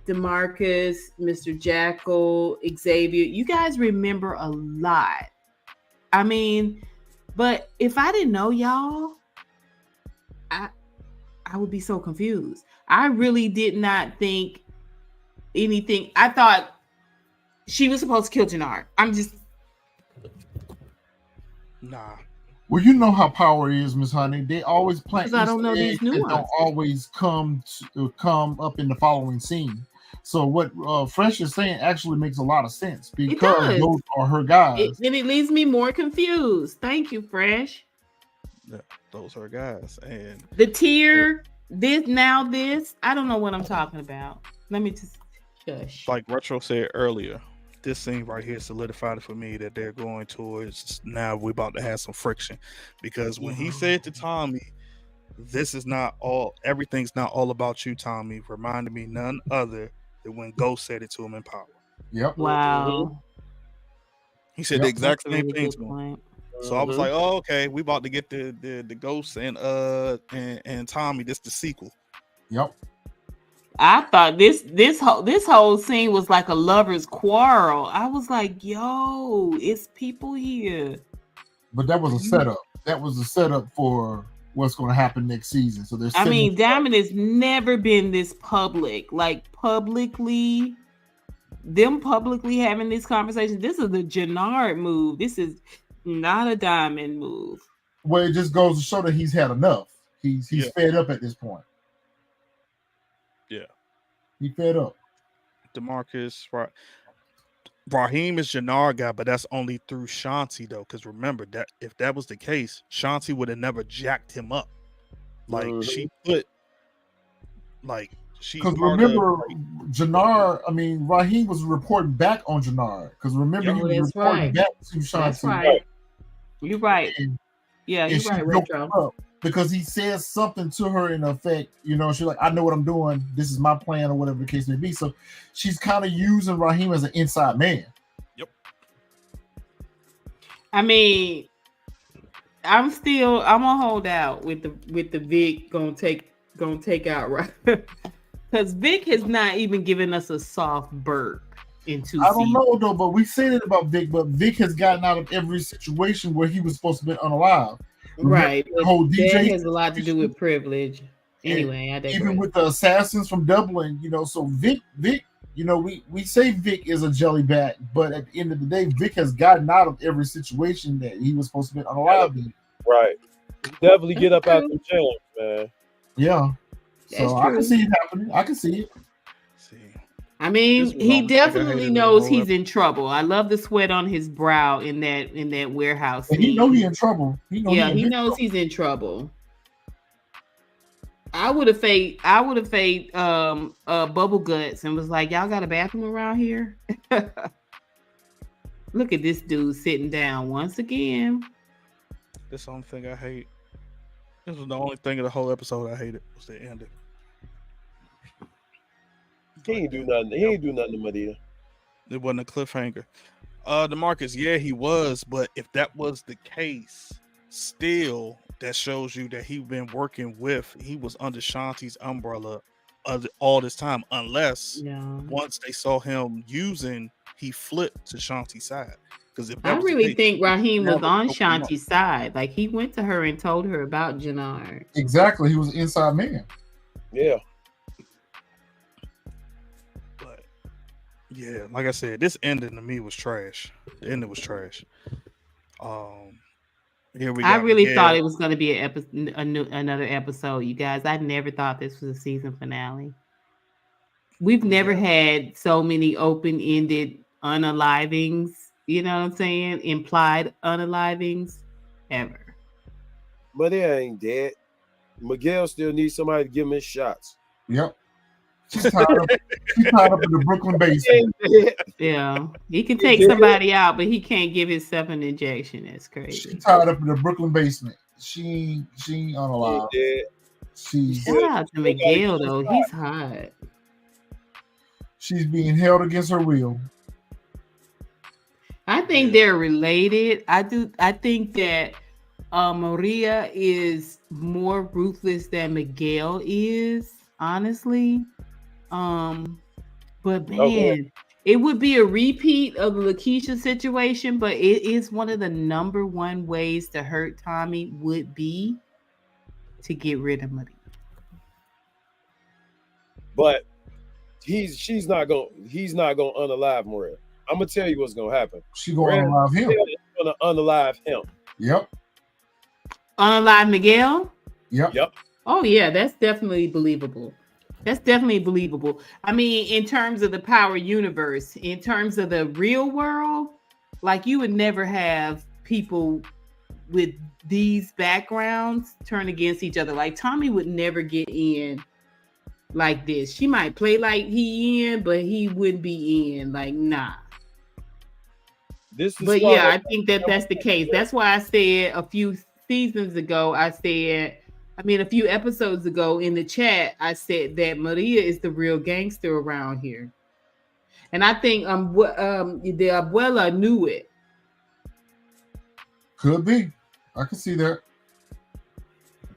DeMarcus, Mr. Jackal, Xavier, you guys remember a lot. I mean, but if I didn't know y'all, I would be so confused. I really did not think anything. I thought she was supposed to kill Janard. Nah. Well, you know how Power is, Miss Honey. They always plant. I don't know these nuances. Don't always come up in the following scene. So what Fresh is saying actually makes a lot of sense because those are her guys. And it leaves me more confused. Thank you, Fresh. Yeah, those are her guys. And the tier, this. I don't know what I'm talking about. Let me just shush. Like Retro said earlier, this scene right here solidified it for me that they're going towards, now we're about to have some friction. Because when he said to Tommy, everything's not all about you, Tommy, reminded me none other than when Ghost said it to him in Power. Yep. Wow. He said the exact same thing to him. So I was like, oh, okay, we about to get the Ghost and Tommy. This the sequel. Yep. I thought this whole scene was like a lover's quarrel. I was like, yo, it's people here. But that was a setup. That was a setup for what's going to happen next season. So there's. Diamond has never been this public. Like, publicly having this conversation. This is the Janard move. This is Not a Diamond move. Well, it just goes to show that he's had enough. He's Yeah. fed up at this point. Yeah. He fed up. DeMarcus, right? Raheem is Janard guy, but that's only through Shanti though. Because remember that if that was the case, Shanti would have never jacked him up. Like she put, like she's Because part remember, of, like, Janard. I mean, Raheem was reporting back on Janard. Because remember, he was that's reporting right. back to Shanti. That's right. You're right. And, Yeah, and you're she right, broke him Retro. up because he says something to her in effect. You know, she's like, "I know what I'm doing. This is my plan, or whatever the case may be." So she's kind of using Raheem as an inside man. I mean, I'm gonna hold out with the Vic gonna take out right because Vic has not even given us a soft burp in 2 I don't seasons. know though, but we said it about Vic, but Vic has gotten out of every situation where he was supposed to be unalive. Right. The whole That DJ has a lot to do with privilege. Anyway, I digress. even with the assassins from Dublin, you know, so Vic, you know, we say Vic is a jelly bat, but at the end of the day, Vic has gotten out of every situation that he was supposed to be unalive in. Right. Definitely get up out the jams, man. Yeah. That's So I true. can see it happening. I can see it. I mean, This was he all the thing I definitely hated knows in the whole he's in trouble. I love the sweat on his brow in that warehouse. And he know scene. he in trouble. He know Yeah, in he big knows trouble. he's in trouble. I would have faked bubble guts and was like, y'all got a bathroom around here? Look at this dude sitting down once again. This the only thing I hate. This was the only thing of the whole episode I hated was the ending. He ain't do nothing. He ain't do nothing to Medina. It wasn't a cliffhanger. DeMarcus, yeah, he was, but if that was the case, still that shows you that he was under Shanti's umbrella all this time, unless once they saw him using, he flipped to Shanti's side. Because if that I was the really case, think Raheem was never on broke him up. Shanti's side. Like he went to her and told her about Janard. Exactly. He was an inside man. Yeah. But yeah, like I said, this ending to me was trash. The ending was trash. Here we go. I really thought it was going to be another episode, you guys. I never thought this was a season finale. We've never had so many open-ended unalivings, you know what I'm saying? Implied unalivings ever. But it ain't dead. Miguel still needs somebody to give him his shots. Yep. She's tied up in the Brooklyn basement. Yeah. He can take somebody out, but he can't give himself an injection. That's crazy. She's tied up in the Brooklyn basement. She ain't unalive. Shout out to Miguel though. He's hot. She's being held against her will. I think they're related. I think that Maria is more ruthless than Miguel is, honestly. But man, it would be a repeat of the Lakeisha situation, but it is one of the number one ways to hurt Tommy would be to get rid of Maria. But he's not gonna unalive Maria. I'm gonna tell you what's gonna happen. She's gonna unalive him. Gonna unalive him. Yep. Unalive Miguel? Yep. Oh yeah, that's definitely believable. That's definitely believable. I mean, in terms of the power universe, in terms of the real world, like you would never have people with these backgrounds turn against each other. Like Tommy would never get in like this. She might play like he in, but he wouldn't be in. Like, nah. But yeah, I think that's the case. That's why I said a few seasons ago, a few episodes ago in the chat, I said that Maria is the real gangster around here. And I think the abuela knew it. Could be. I can see that.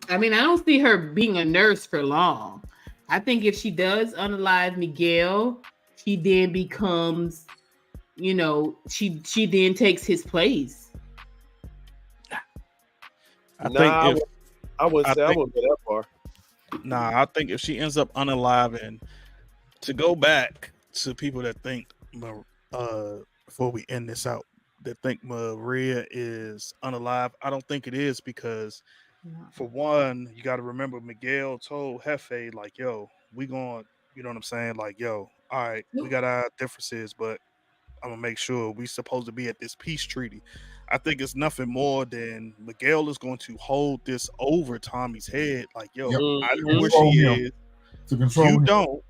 I mean, I don't see her being a nurse for long. I think if she does unalive Miguel, she then becomes, she then takes his place. I wouldn't go that far. Nah, I think if she ends up unaliving, to go back to people that think before we end this out, that think Maria is unalive. I don't think it is because, for one, you got to remember Miguel told Hefe, like, yo, we going, you know what I'm saying? Like, yo, all right, we got our differences, but I'm going to make sure we supposed to be at this peace treaty. I think it's nothing more than Miguel is going to hold this over Tommy's head. Like, yo, Yep. I know where she Control him. is. To control You him. don't.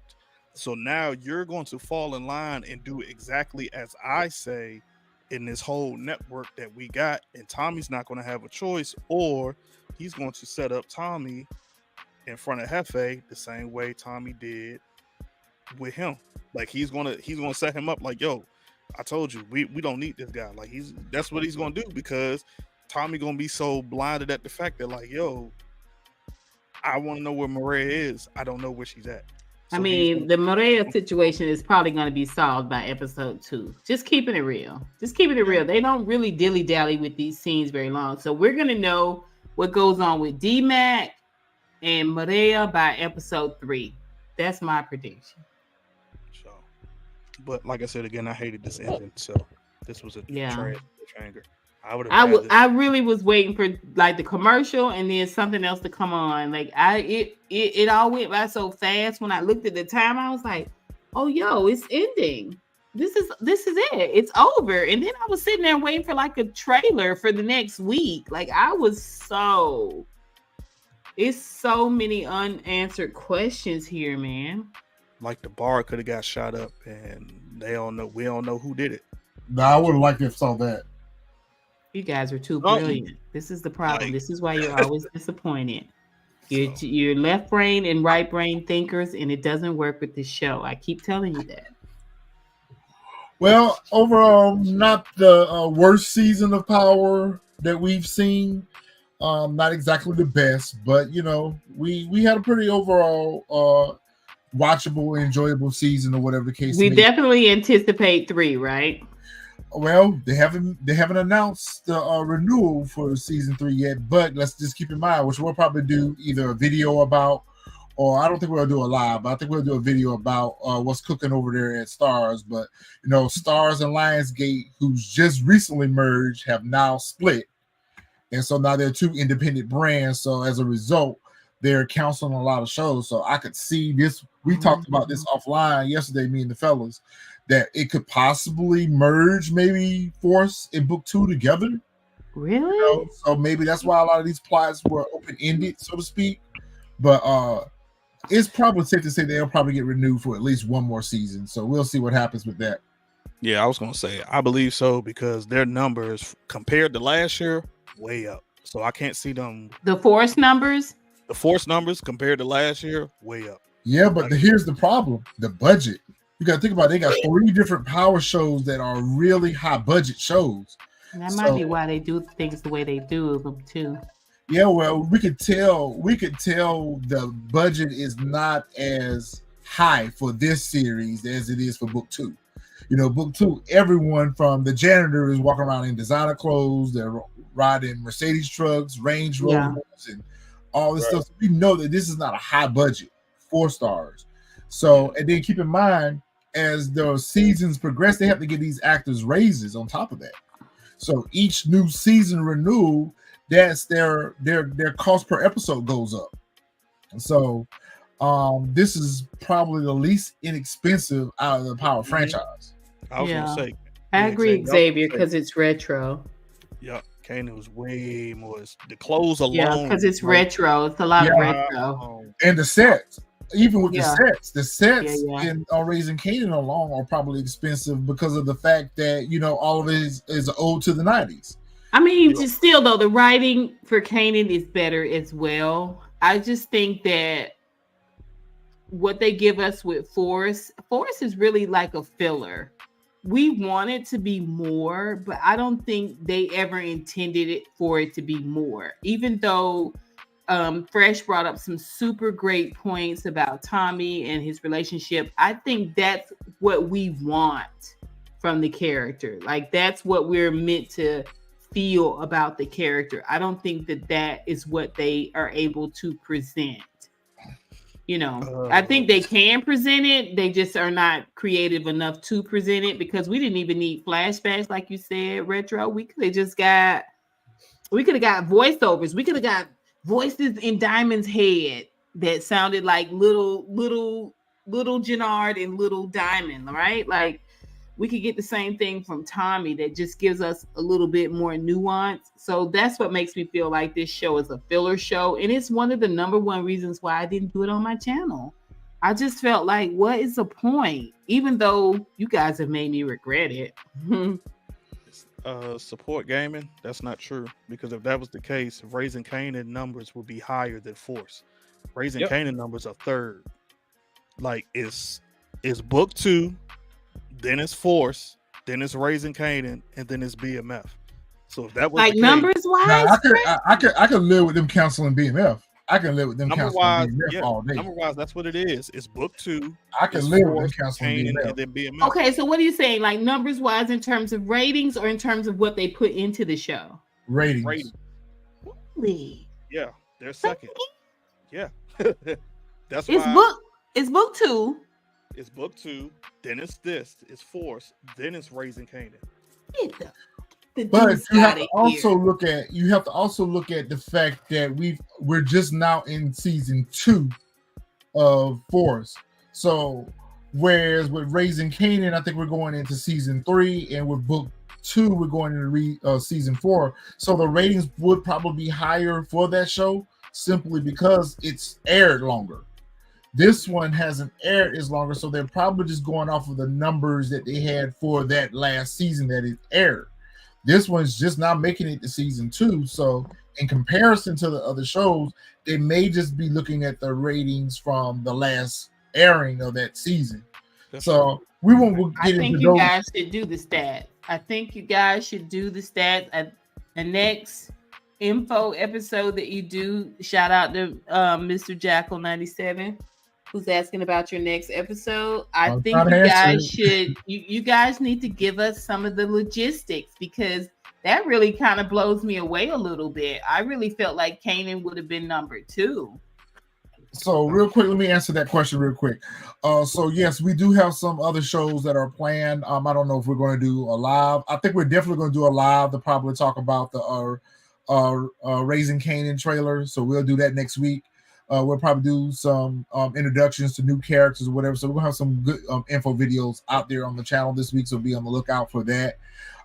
So now you're going to fall in line and do exactly as I say in this whole network that we got. And Tommy's not going to have a choice, or he's going to set up Tommy in front of Hefe the same way Tommy did with him. Like he's gonna set him up like, yo, I told you, we don't need this guy. Like that's what he's gonna do, because Tommy gonna be so blinded at the fact that, like, yo, I want to know where Maria is. I don't know where she's at. I mean, the Maria situation is probably going to be solved by episode 2. Just keeping it real. They don't really dilly-dally with these scenes very long. So we're going to know what goes on with D-Mac and Maria by episode 3. That's my prediction. So, but like I said again, I hated this ending. So this was a trash anger. I really was waiting for like the commercial and then something else to come on. Like it all went by so fast. When I looked at the time, I was like, "Oh, yo, it's ending. This is it. It's over." And then I was sitting there waiting for like a trailer for the next week. Like it's so many unanswered questions here, man. Like the bar could have got shot up, and we don't know who did it. No, I would have liked to have saw that. You guys are too brilliant. This is the problem. This is why you're always disappointed. You're left brain and right brain thinkers, and it doesn't work with this show. I keep telling you that. Well, overall, not the worst season of Power that we've seen. Not exactly the best, but you know, we had a pretty overall watchable, enjoyable season, or whatever the case. We definitely anticipate 3, right? Well, they haven't announced the renewal for season 3 yet, but let's just keep in mind, which we'll probably do either a video about, or I don't think we'll do a live, but I think we'll do a video about what's cooking over there at Stars. But you know, Stars and Lionsgate, who's just recently merged, have now split, and so now they're 2 independent brands. So as a result, they're canceling a lot of shows. So I could see this. We talked about this offline yesterday, me and the fellas, that it could possibly merge maybe Force and Book 2 together. Really? You know? So maybe that's why a lot of these plots were open-ended, so to speak. But it's probably safe to say they'll probably get renewed for at least one more season. So we'll see what happens with that. Yeah, I was going to say, I believe so, because their numbers compared to last year, way up. So I can't see them. The Force numbers? The Force numbers compared to last year, way up. Yeah, but here's the problem. The budget. You got to think about it. They got 3 different Power shows that are really high budget shows. And that might be why they do things the way they do them too. Yeah, well, we could tell the budget is not as high for this series as it is for Book 2. You know, Book 2, everyone from the janitor is walking around in designer clothes. They're riding Mercedes trucks, Range Rovers, and all this stuff. So we know that this is not a high budget 4 stars. So, and then keep in mind, as the seasons progress, they have to give these actors raises on top of that. So each new season renewal, that's their cost per episode goes up. So this is probably the least inexpensive out of the Power franchise. I was gonna say, I agree, Xavier, because it's retro. Yeah, Kanan was way more. The clothes alone. Yeah, because it's retro. It's a lot of retro. And the sets. Even with the sets in Raising Kanan alone are probably expensive because of the fact that, you know, all of it is ode to the 90s. I mean, just still though, the writing for Kanan is better as well. I just think that what they give us with Force is really like a filler. We want it to be more, but I don't think they ever intended it for it to be more. Even though Fresh brought up some super great points about Tommy and his relationship, I think that's what we want from the character. Like, that's what we're meant to feel about the character. I don't think that is what they are able to present. You know, I think they can present it. They just are not creative enough to present it because we didn't even need flashbacks, like you said, retro. We could have got voiceovers. We could have got voices in Diamond's head that sounded like little Janard and little Diamond, right? Like we could get the same thing from Tommy that just gives us a little bit more nuance. So that's what makes me feel like this show is a filler show. And it's one of the number one reasons why I didn't do it on my channel. I just felt like, what is the point? Even though you guys have made me regret it. Support gaming, that's not true. Because if that was the case, Raising Kanan numbers would be higher than Force. Raising Kanan numbers are third. Like it's book 2, then it's Force, then it's Raising Kanan, and then it's BMF. So if that was like numbers wise, I could live with them canceling BMF. I can live with them canceling BMF all day. Number wise, that's what it is. It's book 2. I can live with them canceling BMF. BMF. And then BMF. Okay, so what are you saying? Like numbers wise in terms of ratings or in terms of what they put into the show? Ratings. Really? Yeah, they're second. Yeah. That's it's why it's book 2. It's book 2, then it's it's Force, then it's Raising Kanan. But you have to also look at the fact that we're just now in season 2 of Force. So whereas with Raising Kanan, I think we're going into season 3, and with book 2, we're going into season 4. So the ratings would probably be higher for that show simply because it's aired longer. This one hasn't aired as longer, so they're probably just going off of the numbers that they had for that last season that it aired. This one's just not making it to season 2, so in comparison to the other shows, they may just be looking at the ratings from the last airing of that season. So we won't get into those. I think you guys should do the stats. I think you guys should do the stats at the next info episode that you do. Shout out to Mr. Jackal 97. Who's asking about your next episode? I think you guys should. You guys need to give us some of the logistics because that really kind of blows me away a little bit. I really felt like Kanan would have been number 2. So real quick, let me answer that question real quick. So yes, we do have some other shows that are planned. I don't know if we're going to do a live. I think we're definitely going to do a live to probably talk about the Raising Kanan trailer. So we'll do that next week. We'll probably do some introductions to new characters or whatever. So we're gonna have some good info videos out there on the channel this week. So be on the lookout for that.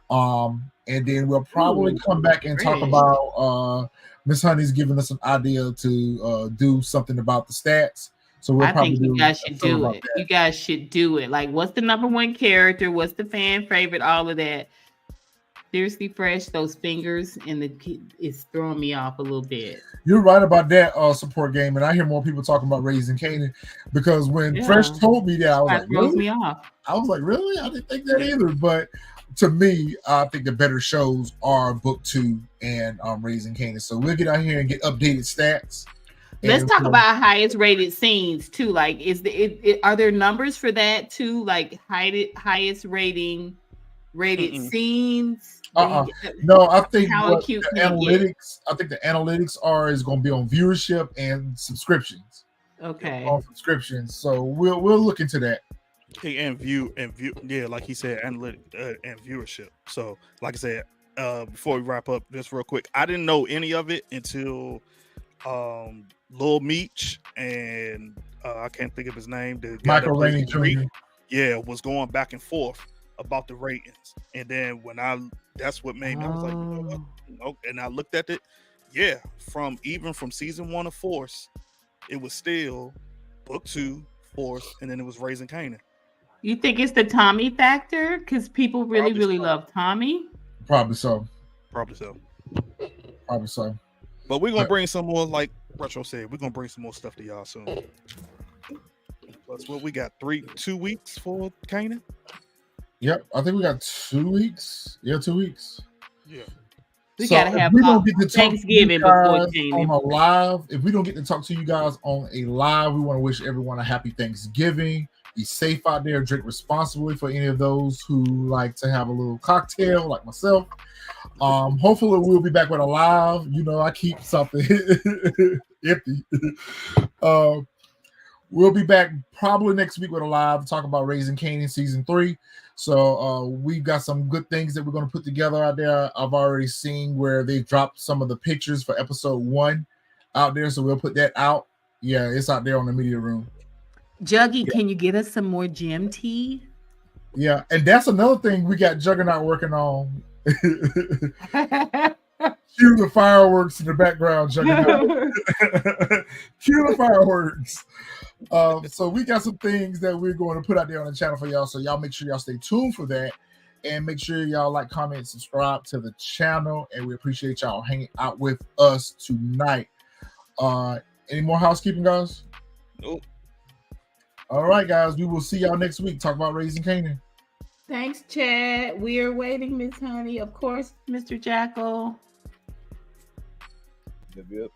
And then we'll probably come back and talk about Miss Honey's giving us an idea to do something about the stats. So we'll probably you guys should do it. You guys should do it. Like, what's the number 1 character? What's the fan favorite? All of that. Seriously, Fresh, those fingers and it's throwing me off a little bit. You're right about that support game, and I hear more people talking about Raising Kanan because when Fresh told me that, I was like, throws me off. I was like, really? I didn't think that either. But to me, I think the better shows are book 2 and Raising Kanan. So we'll get out here and get updated stats. Let's talk about highest rated scenes too. Like, are there numbers for that too? Like highest rated scenes. No, I think the analytics. I think the analytics is going to be on viewership and subscriptions. Okay, on subscriptions. So we'll look into that. And view. Yeah, like he said, analytics and viewership. So, like I said, before we wrap up, just real quick, I didn't know any of it until Lil Meech and I can't think of his name. The guy Michael Rainey Jr. Yeah, was going back and forth about the ratings, and then that's what made me. I was like, you know what? And I looked at it. Yeah, from season 1 of Force, it was still book 2, Force, and then it was Raising Kanan. You think it's the Tommy factor because people really love Tommy? Probably so. Probably so. But we're gonna bring some more, like Retro said. We're gonna bring some more stuff to y'all soon. That's what we got. 2 weeks for Kanan. Yep, I think we got 2 weeks. Yeah, 2 weeks. Yeah. We gotta have Thanksgiving before on a live. If we don't get to talk to you guys on a live, we want to wish everyone a happy Thanksgiving. Be safe out there. Drink responsibly for any of those who like to have a little cocktail, like myself. Hopefully we'll be back with a live. You know, I keep something empty. We'll be back probably next week with a live talk about Raising Kanan season 3. So we've got some good things that we're going to put together out there. I've already seen where they dropped some of the pictures for episode 1 out there, so we'll put that out. Yeah, it's out there on the media room. Juggy, can you get us some more gym tea? Yeah, and that's another thing we got Juggernaut working on. Cue the fireworks in the background, Juggernaut. Cue the fireworks. So we got some things that we're going to put out there on the channel for y'all. So y'all make sure y'all stay tuned for that. And make sure y'all like, comment, subscribe to the channel. And we appreciate y'all hanging out with us tonight. Any more housekeeping, guys? Nope. All right, guys. We will see y'all next week. Talk about Raising Kanan. Thanks, Chad. We are waiting, Miss Honey. Of course, Mr. Jackal. Yep.